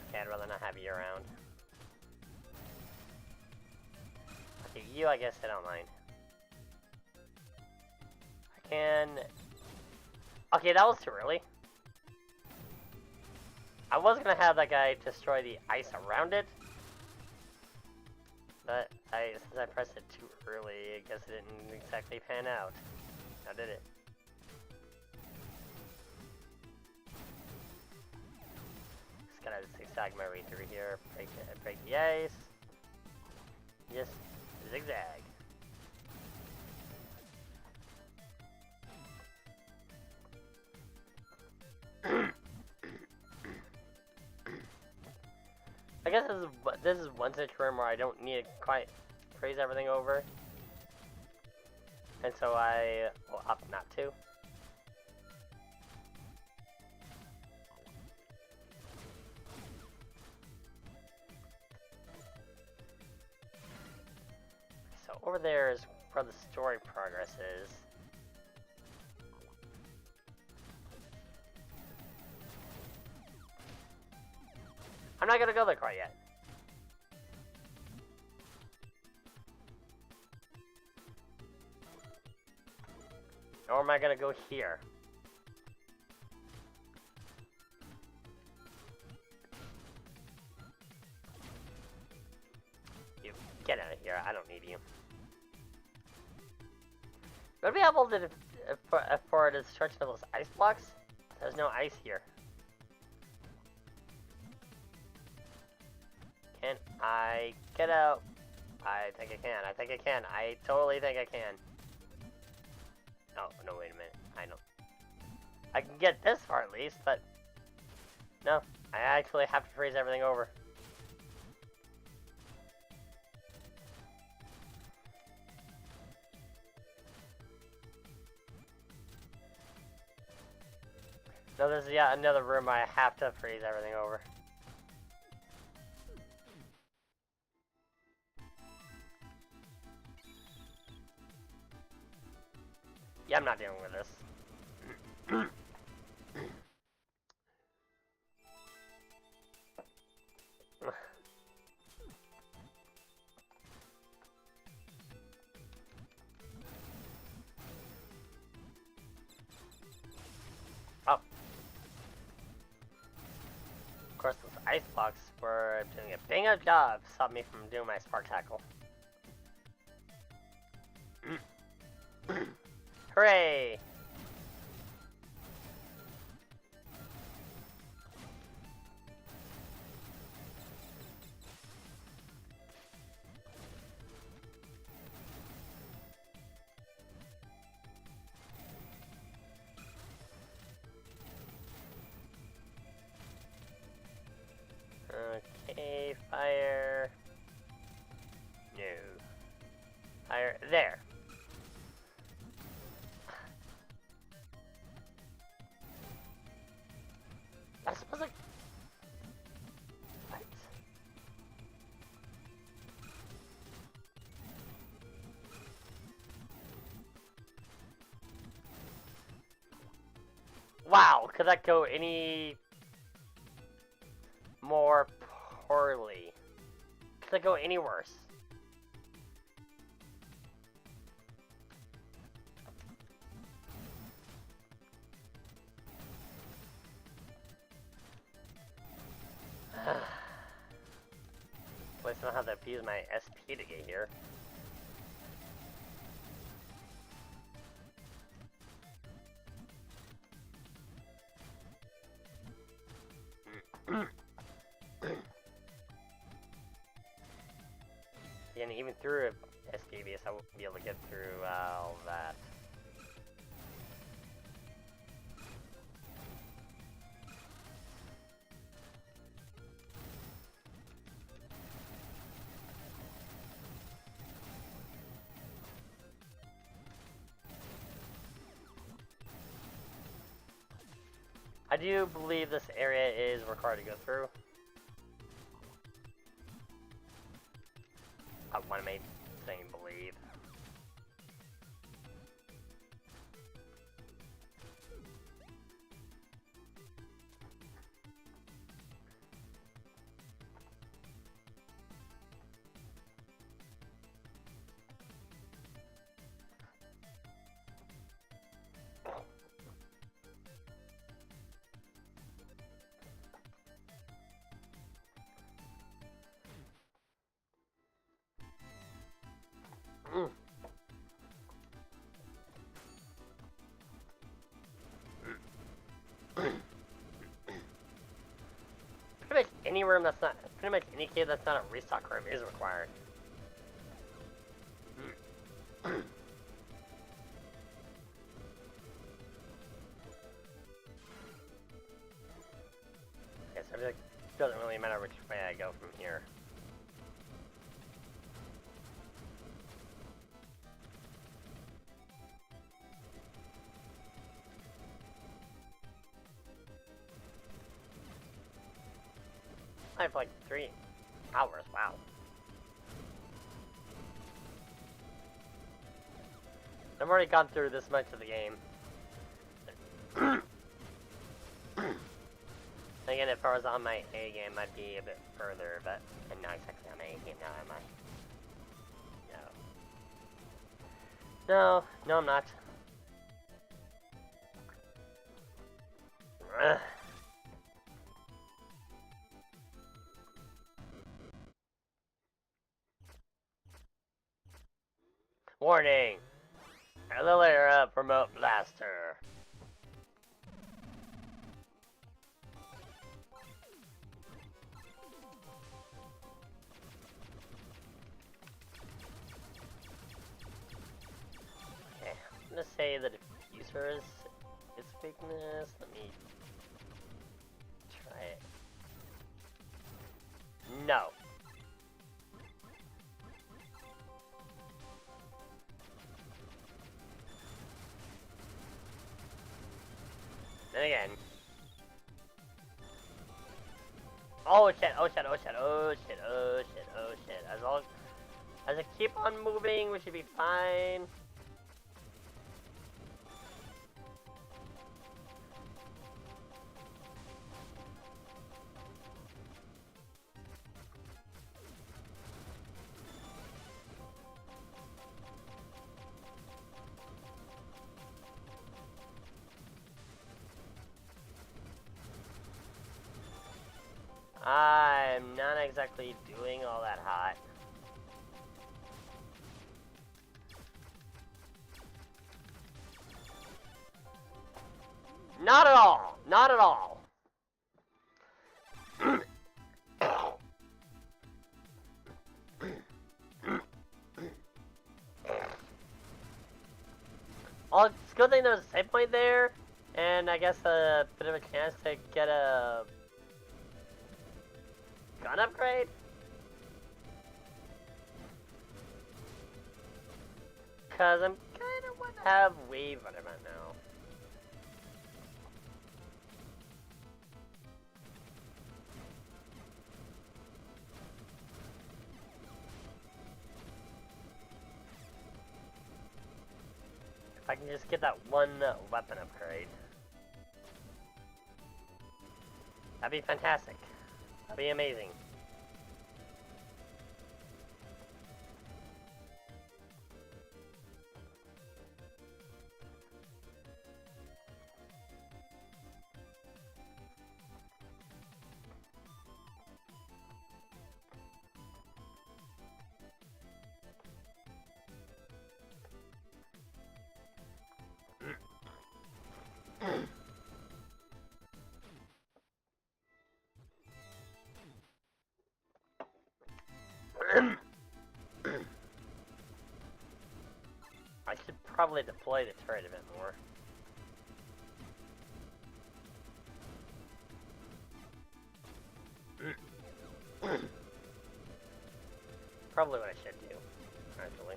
A: Okay, I'd rather not have you around. Okay, you, I guess I don't mind. I can... Okay, that was too early. I was gonna have that guy destroy the ice around it. But since I pressed it too early, I guess it didn't exactly pan out. Now did it? Just gotta zigzag my way through here, break the ice. Just zigzag. I guess this is one such room where I don't need to quite freeze everything over, and so I will opt not to. So over there is where the story progress is. I'm not gonna go there quite yet. Or am I gonna go here? You get out of here. I don't need you. Would it be helpful to for the destruction of those ice blocks? There's no ice here. Can I get out? I think I can. I think I can. I totally think I can. Oh, no, wait a minute. I don't. I can get this far at least, but no. I actually have to freeze everything over. No, this is yet another room I have to freeze everything over. Yeah, I'm not dealing with this. ice blocks were doing a bang up job, stopped me from doing my spark tackle. Hooray! Okay, fire. No. Fire. There. I suppose like. What? Wow, could that go any more poorly? Could that go any worse? At least I don't have to abuse my SP to get here. And even through SPBS, I won't be able to get through all that. I do believe this area is required to go through. I want to make saying believe. Pretty much any room that's not, pretty much any cave that's not a restock room is required. Okay, so it doesn't really matter which way I go from here. I have like 3 hours, wow. I've already gone through this much of the game. Again, if I was on my A game, I'd be a bit further, but I'm not exactly on my A game now, am I? No. No, I'm not. Ugh. Warning! The layer up remote blaster. Okay, I'm gonna say the diffuser is its weakness. Let me try it. No. Then again. Oh shit, oh shit, oh shit, oh shit, oh shit, oh shit. As long as I keep on moving, we should be fine. I'm not exactly doing all that hot. Not at all! Not at all! Well, it's a good thing there's a save point there, and I guess a bit of a chance to get a gun upgrade? Cause I'm kinda wanna have wave right about now. If I can just get that one weapon upgrade. That'd be fantastic. That'd be amazing. I should probably deploy the turret a bit more. Probably what I should do, actually.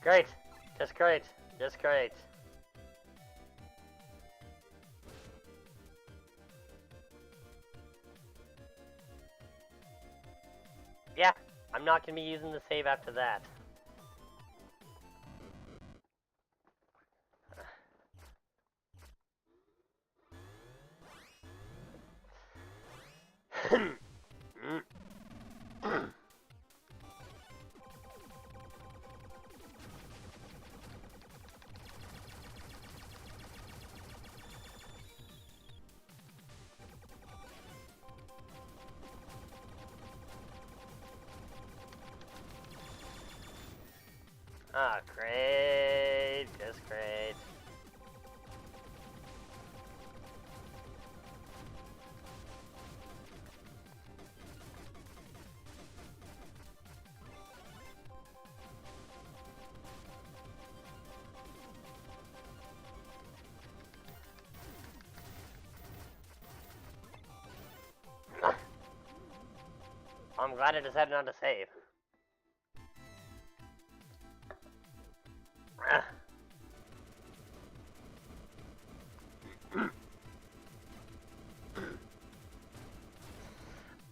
A: Great! Just great! Just great! Yeah, I'm not gonna be using the save after that. Ah, great, just great. I'm glad I decided not to save.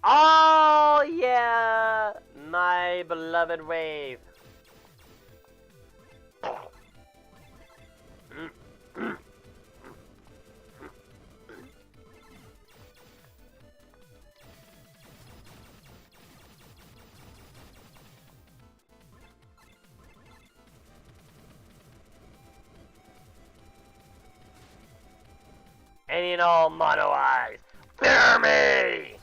A: Oh yeah, my beloved wave. Any and all mono eyes, fear me!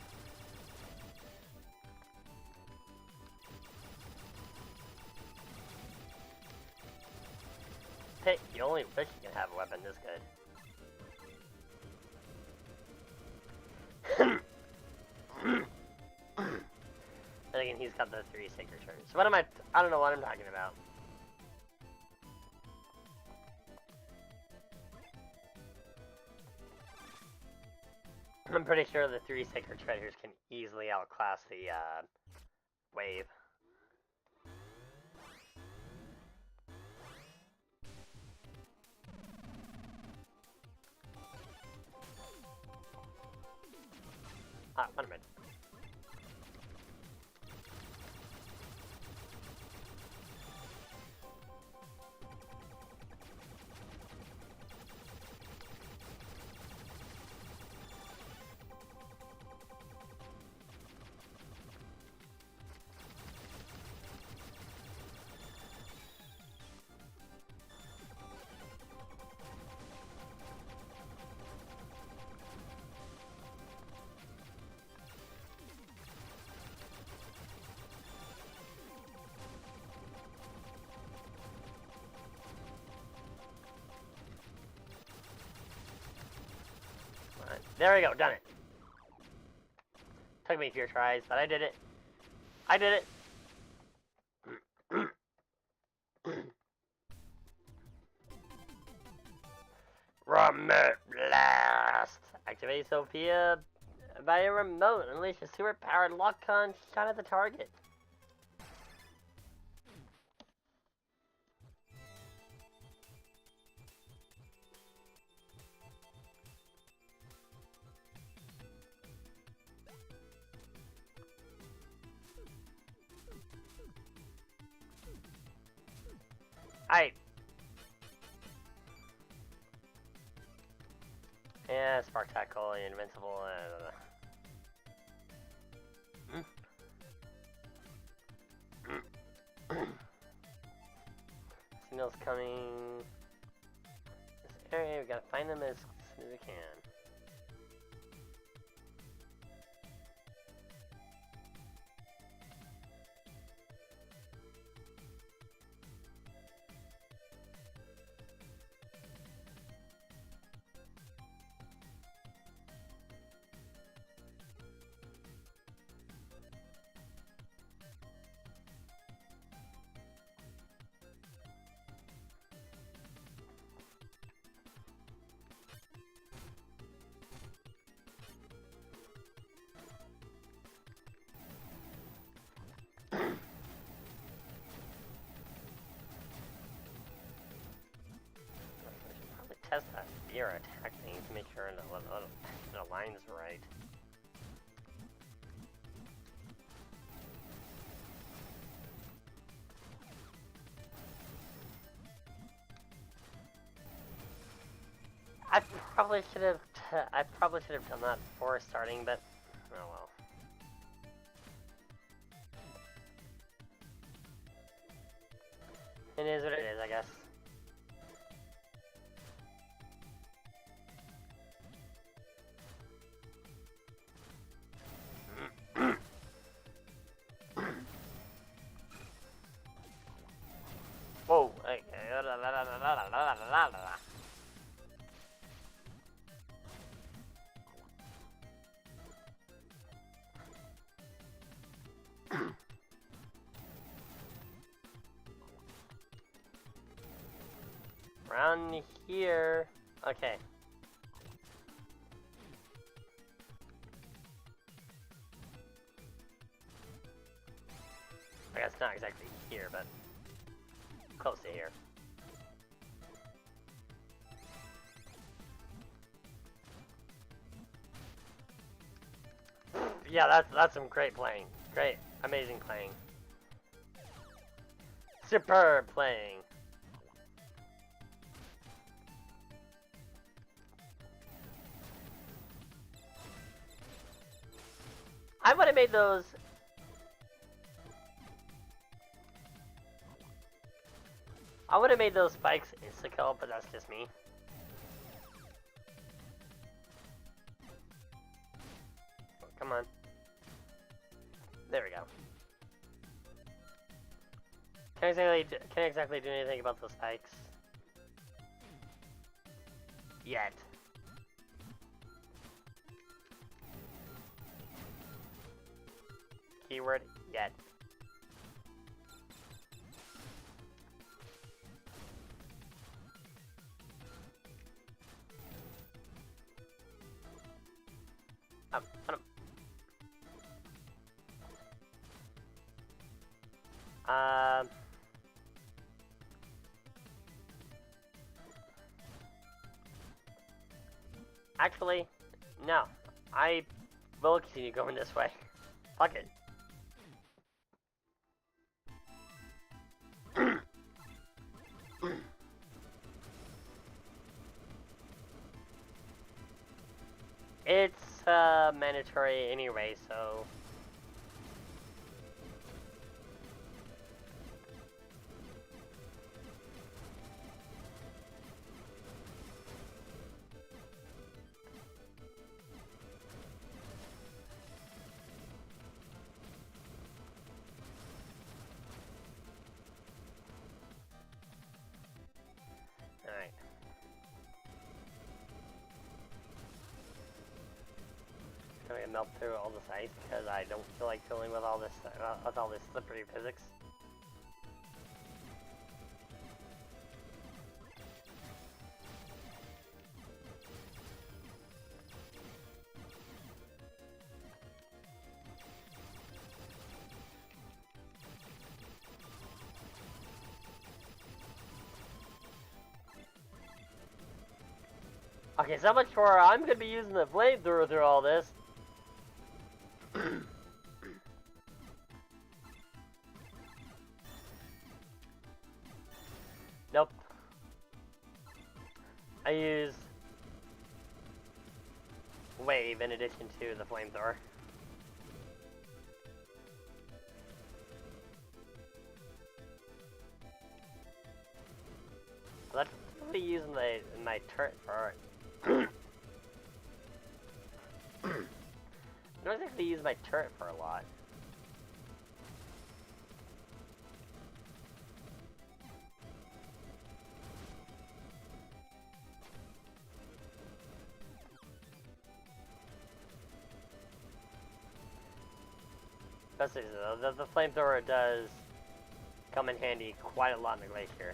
A: Hey, you only wish you could have a weapon this good. And again, he's got the 3 sacred turns. So what am I don't know what I'm talking about. I'm pretty sure the 3 sacred treasures can easily outclass the wave. Ah, what a minute. There we go, done it. Took me a few tries, but I did it. I did it. Remote blast. Activate Sophia via remote. Unleash a super-powered lock-on shot at the target. Alright. Yeah, Spark Tackle, Invincible, Signals coming. This area, we gotta find them as soon as we can. Test that spear attack thing to make sure it aligns right. I probably should have done that before starting, but oh well. It is what it is, I guess. Whoa! Around here. Okay. I guess not exactly here, but close to here. Yeah, that's some great playing. Great, amazing playing. Superb playing. I would have made those. I would have made those spikes insta-kill, but that's just me. Come on. There we go. Can't exactly do anything about those spikes. Yet. Keyword, yet. Actually, no. I will continue going this way. Fuck it. It's mandatory anyway, so. and melt through all this ice because I don't feel like dealing with all this slippery physics. Okay, so much for I'm gonna be using the flamethrower through all this. Nope. I use wave in addition to the flamethrower. Let's be using my turret for. I don't actually use my turret for a lot. Especially the flamethrower does come in handy quite a lot in the glacier.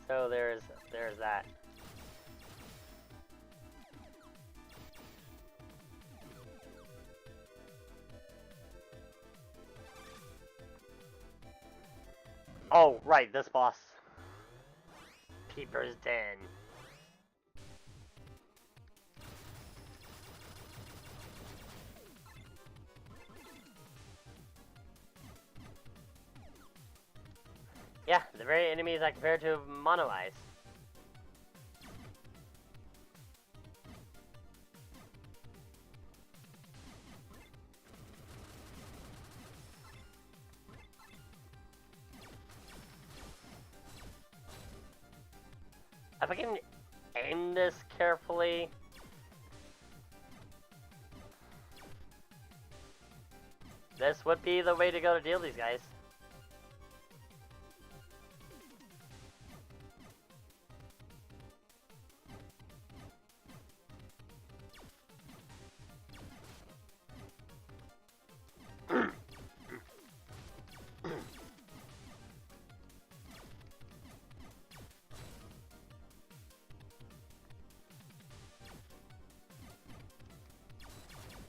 A: So there's that. Oh, right, this boss. Peeper's Den. Yeah, the very enemies I compared to Mono Ice. If I can aim this carefully, this would be the way to go to deal these guys.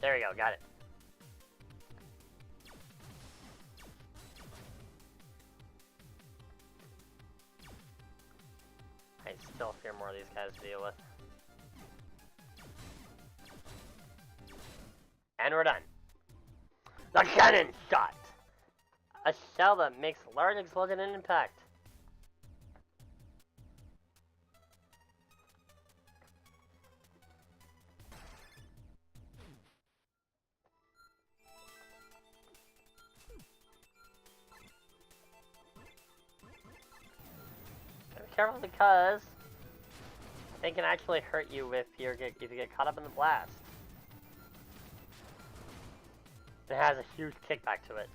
A: There we go, got it. I still fear more of these guys to deal with. And we're done. The cannon shot! A shell that makes large explosion and impact. Careful because they can actually hurt you if you get caught up in the blast. It has a huge kickback to it.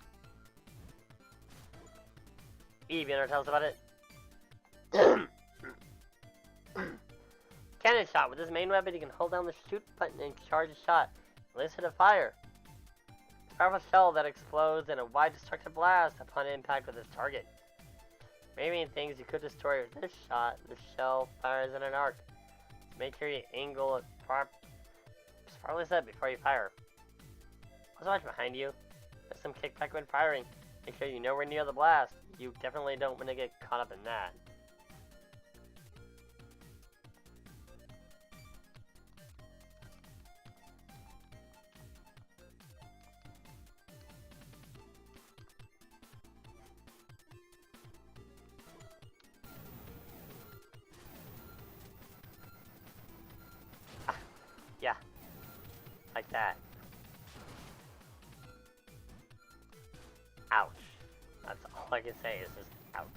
A: Eve, you wanna tell us about it? Cannon shot. With this main weapon, you can hold down the shoot button and charge a shot. Release it to fire. Powerful shell that explodes in a wide destructive blast upon impact with its target. Maybe in things you could destroy with this shot, the shell fires in an arc. Make sure you angle it properly set before you fire. Also watch behind you. There's some kickback when firing. Make sure you know we're near the blast. You definitely don't want to get caught up in that. Yeah, like that. ouch. That's all I can say is just ouch.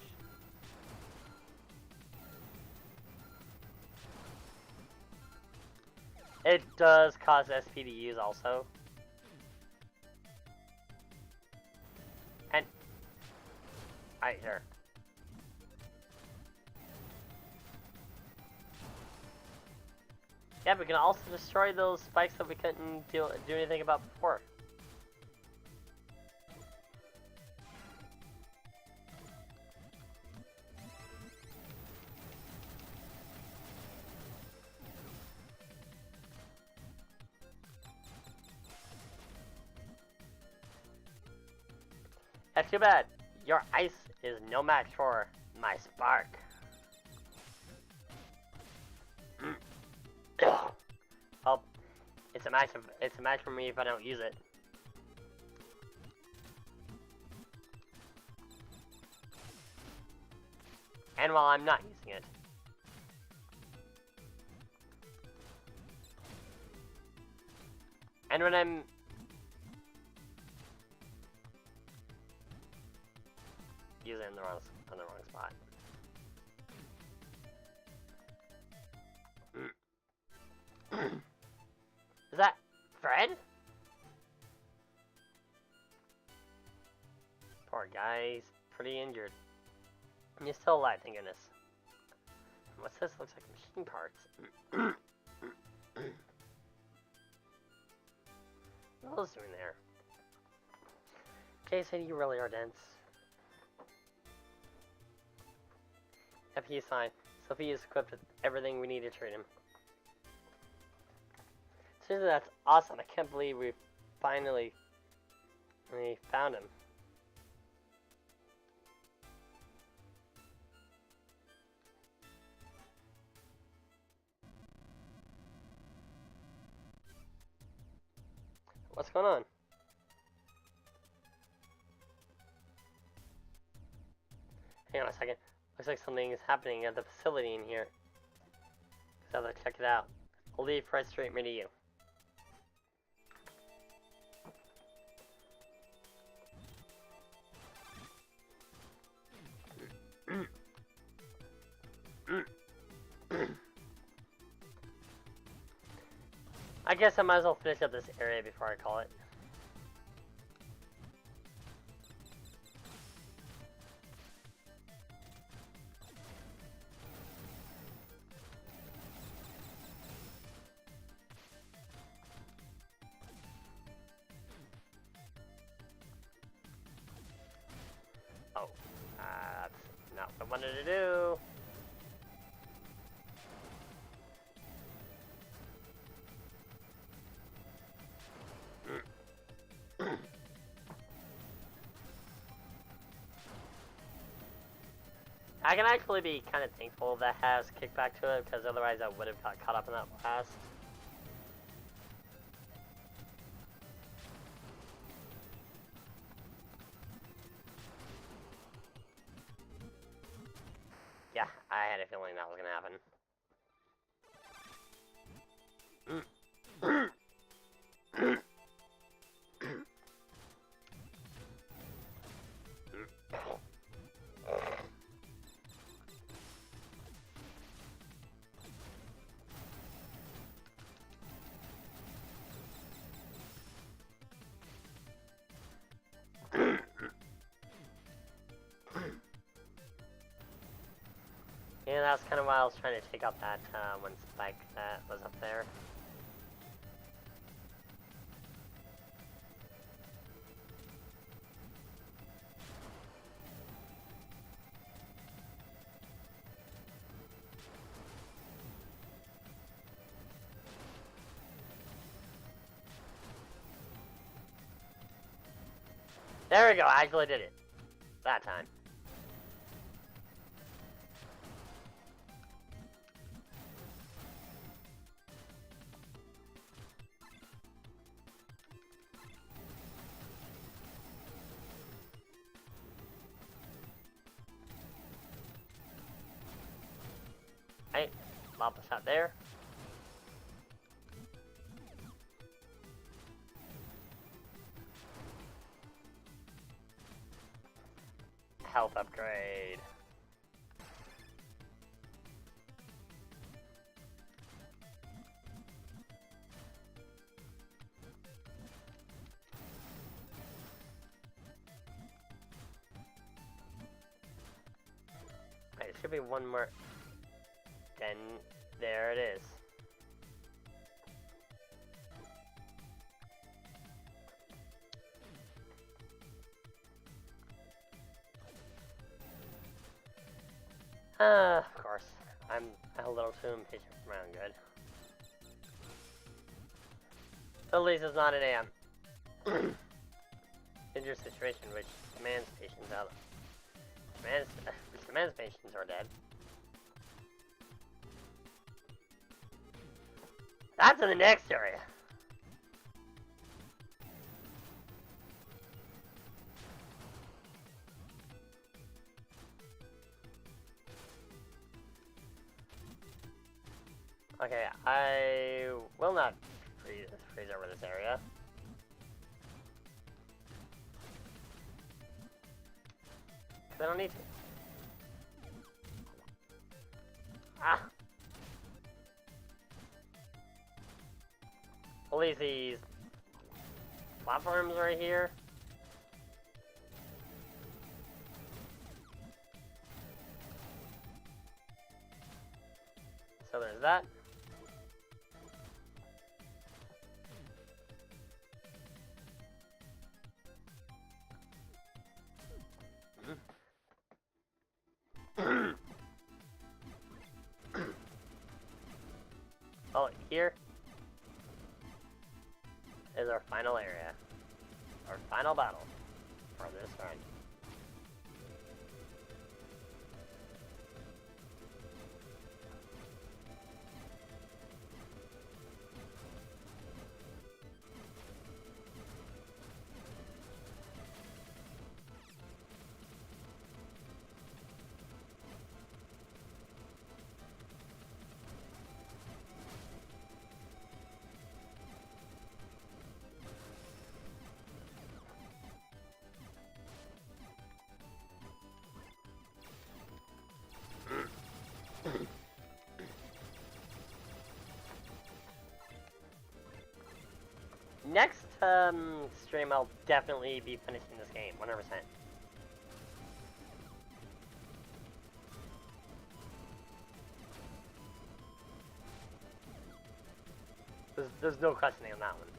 A: It does cause SP to use also. And... Alright, sure. Yeah, we can also destroy those spikes that we couldn't do anything about before. That's too bad. Your ice is no match for my spark. Well, it's a match for me if I don't use it. And while I'm not using it. And when I'm using it on the wrong spot. Is that Fred? Poor guy, he's pretty injured. And he's still alive, thank goodness. What's this? Looks like machine parts. What else is doing there? Jason, you really are dense. FP is fine. Sophie is equipped with everything we need to treat him. Seriously, that's awesome. I can't believe we finally found him. What's going on? Hang on a second. Looks like something is happening at the facility in here. So let's check it out. I'll leave right straight to you. I guess I might as well finish up this area before I call it. Oh, that's not what I wanted to do. I can actually be kind of thankful that has kickback to it, because otherwise I would have got caught up in that blast. Yeah, I had a feeling that was going to happen. Yeah, that's kind of why I was trying to take out that one spike that was up there. There we go, I actually did it. That time. Hey, lava shot there. health upgrade. Right, there should be one more. Then there it is. Of course. I'm a little too impatient for my own good. At least it's not an AM. Dangerous situation which demands patience out. Which demands patience or dead. That's in the next area. Okay, I will not freeze over this area. Because I don't need to. Ah! At least these platforms right here. So there's that. Oh, here is our final area. Our final battle for this run. Next stream, I'll definitely be finishing this game, 100%. There's no questioning on that one.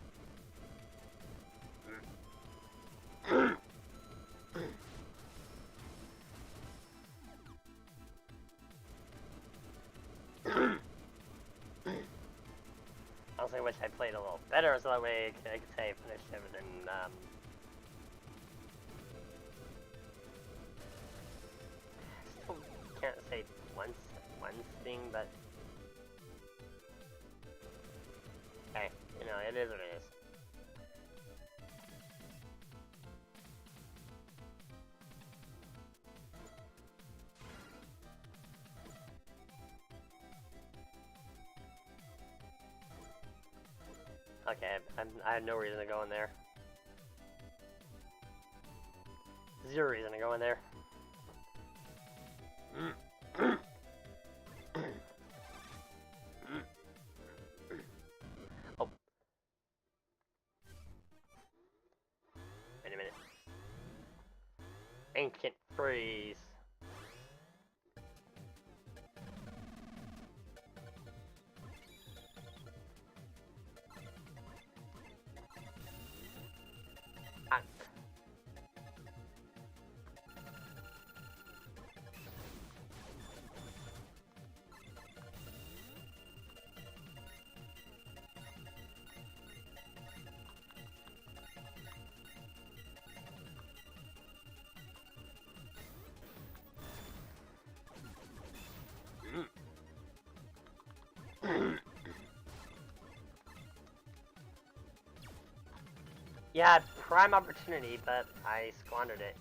A: I wish I played a little better, so that way I could say finish everything. Still can't say one thing, but hey, you know, it is what it is. Okay, I have no reason to go in there. Zero reason to go in there. Oh. Wait a minute. Ancient freeze. Yeah, prime opportunity, but I squandered it.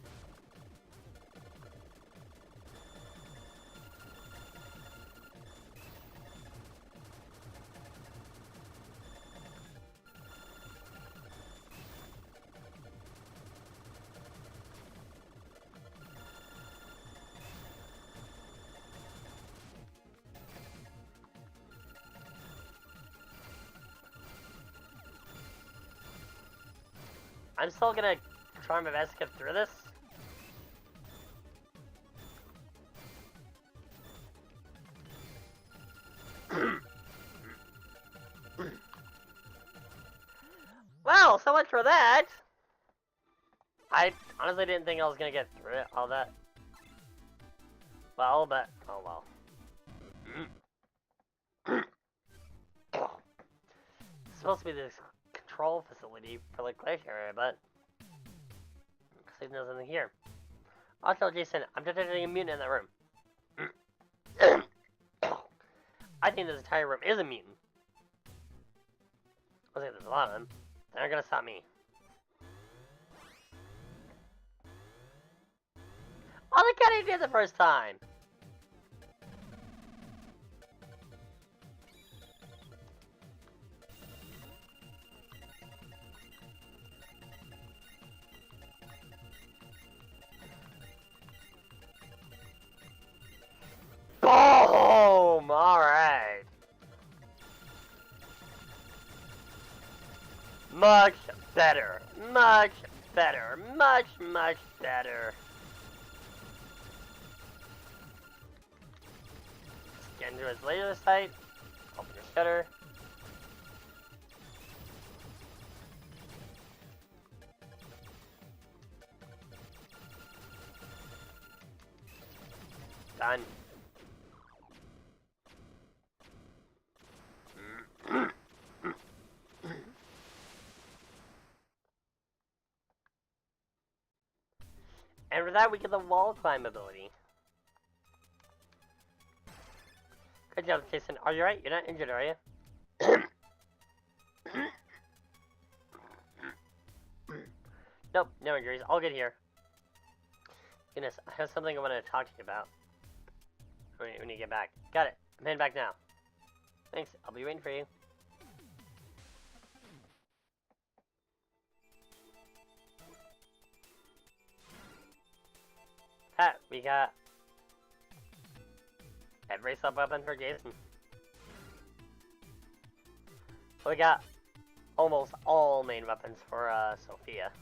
A: I'm still gonna try my best to get through this. Well, so much for that. I honestly didn't think I was gonna get through it, all that. Well, but oh well. It's supposed to be this control facility for the glacier area, but there's nothing here. Also, Jason, I'm detecting a mutant in that room. I think this entire room is a mutant. I think there's a lot of them. They're not gonna stop me. Oh, look at it did the first time! Boom! Alright. Much better. Much better. Much better. Let's get into his laser sight. Open the shutter. Done. And for that, we get the wall climb ability. Good job, Jason. Are you right? You're not injured, are you? Nope, no injuries. All good here. Goodness, I have something I want to talk to you about. When you get back. Got it. I'm heading back now. Thanks. I'll be waiting for you. Pat, we got every sub weapon for Jason. We got almost all main weapons for Sophia.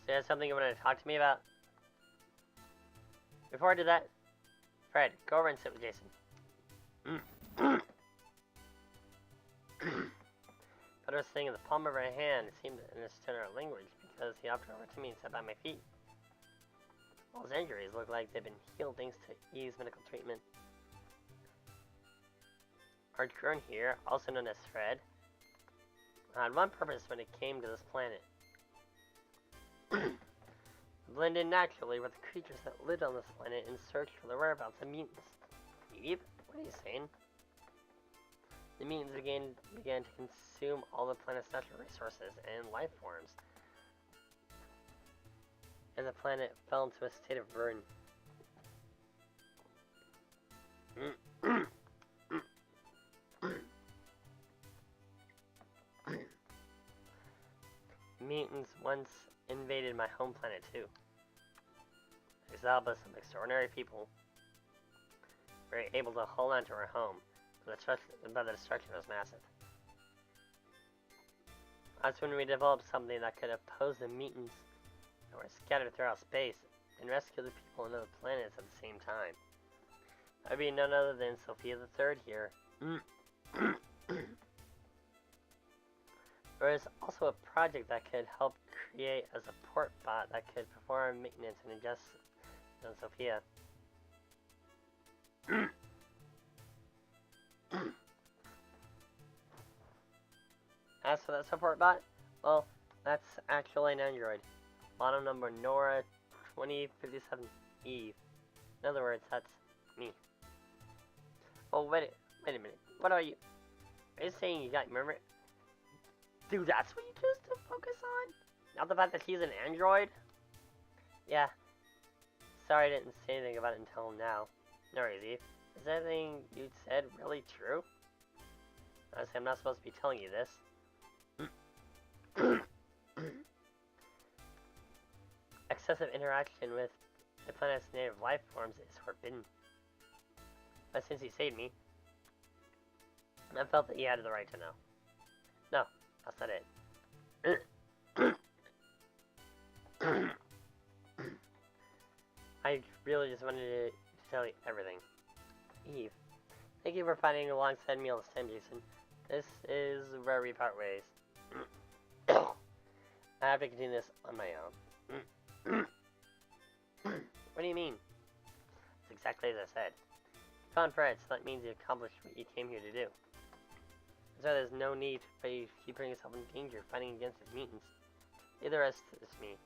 A: So you have something you want to talk to me about? Before I do that, Fred, go over and sit with Jason. Put her thing in the palm of her hand. It seemed to understand our language because he hopped over to me and sat by my feet. All his injuries look like they've been healed thanks to Eve's medical treatment. Our drone here, also known as Fred, had one purpose when it came to this planet. Blend in naturally with the creatures that lived on this planet in search for the whereabouts of mutants. Eve? What are you saying? The mutants began to consume all the planet's natural resources and life forms, and the planet fell into a state of ruin. Mutants once invaded my home planet too. Exiled by some extraordinary people, we were able to hold on to our home, but the destruction was massive. That's when we developed something that could oppose the mutants that were scattered throughout space and rescue the people on other planets at the same time. That would be none other than Sophia the Third here. There is also a project that could help create a support bot that could perform maintenance and adjust on Sophia. As for that support bot, well, that's actually an android. Model number Nora 2057 Eve. In other words, that's me. Oh, wait a minute. What are you? Are you saying you got memory? Dude, that's what you choose to focus on? Not the fact that she's an android? Yeah. Sorry I didn't say anything about it until now. No worries, Eve. Is anything you said really true? Honestly, I'm not supposed to be telling you this. Excessive interaction with the planet's native life forms is forbidden. But since he saved me, I felt that he had the right to know. No, that's not it. I really just wanted to tell you everything. Eve, thank you for fighting alongside me all this time, Jason. This is where we part ways. I have to continue this on my own. What do you mean? It's exactly as I said. You found Fred, so that means you accomplished what you came here to do. So there's no need for you to keep putting yourself in danger fighting against the mutants. Either rest is me,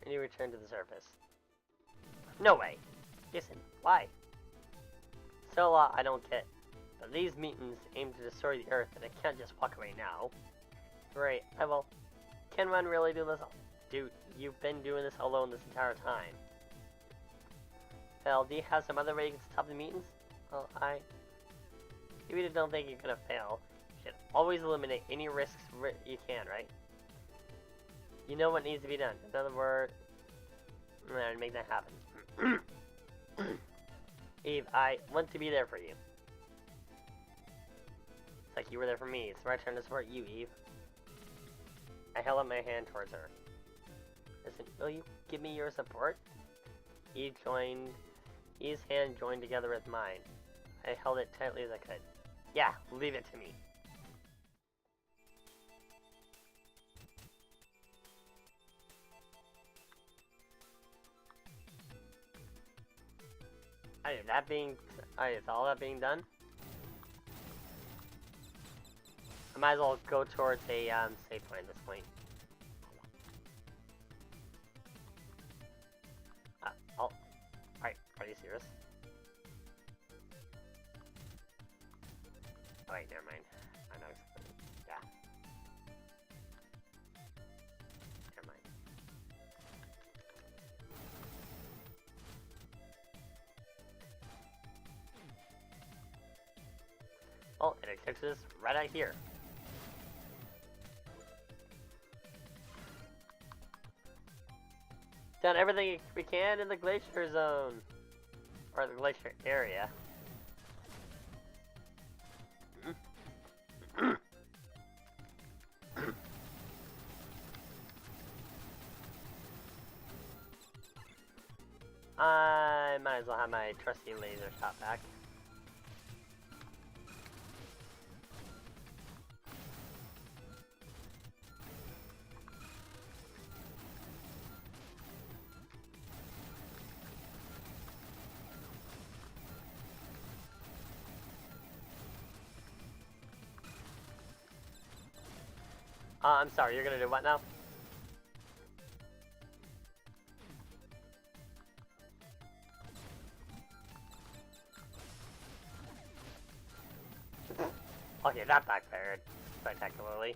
A: and you return to the surface. No way! Listen, why? Still a lot I don't get. But these mutants aim to destroy the Earth, and I can't just walk away now. Right, I will. Can one really do this? Dude, you've been doing this alone this entire time. Well, do you have some other way you can stop the mutants? Well, you really don't think you're gonna fail. You should always eliminate any risks you can, right? You know what needs to be done. In other words, make that happen. Eve, I want to be there for you. It's like you were there for me. It's my turn to support you, Eve. I held up my hand towards her. Listen, will you give me your support? Eve's hand joined together with mine. I held it tightly as I could. Yeah, leave it to me. Is all that being done? I might as well go towards a save point at this point. Alright, are you serious? Oh wait, never mind. I know exactly. Yeah. Never mind. Oh, and it fixes right out here. Done everything we can in the glacier zone. Or the glacier area. I might as well have my trusty laser shot back. I'm sorry, you're gonna do what now? Okay, that backfired spectacularly.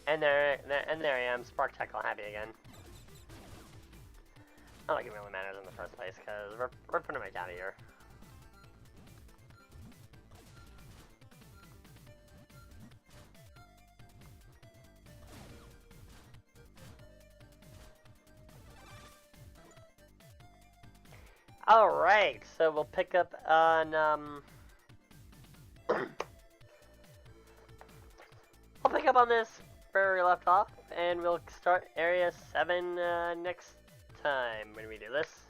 A: And there I am, Spark Tackle happy again. Not like it really matters in the first place, because we're pretty much out of here. Alright, so we'll pick up on, I'll pick up on this where we left off, and we'll start Area 7 next time when we do this.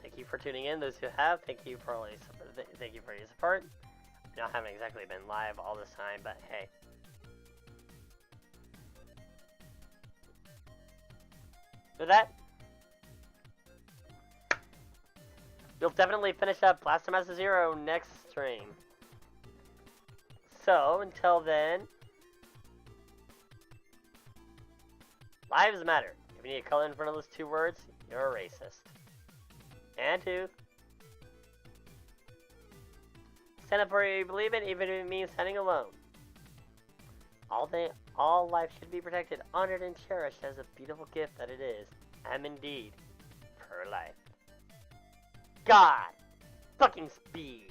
A: Thank you for tuning in, those who have. Thank you for all your support. Thank you for your support. I know I haven't exactly been live all this time, but hey. With that, we'll definitely finish up Blaster Master Zero next stream. So, until then, Lives matter. If you need a color in front of those two words, you're a racist. And two, stand up for what you believe in, even if it means standing alone. All life should be protected, honored, and cherished as a beautiful gift that it is. Am indeed pro-life. God fucking speed.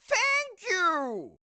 B: Thank you!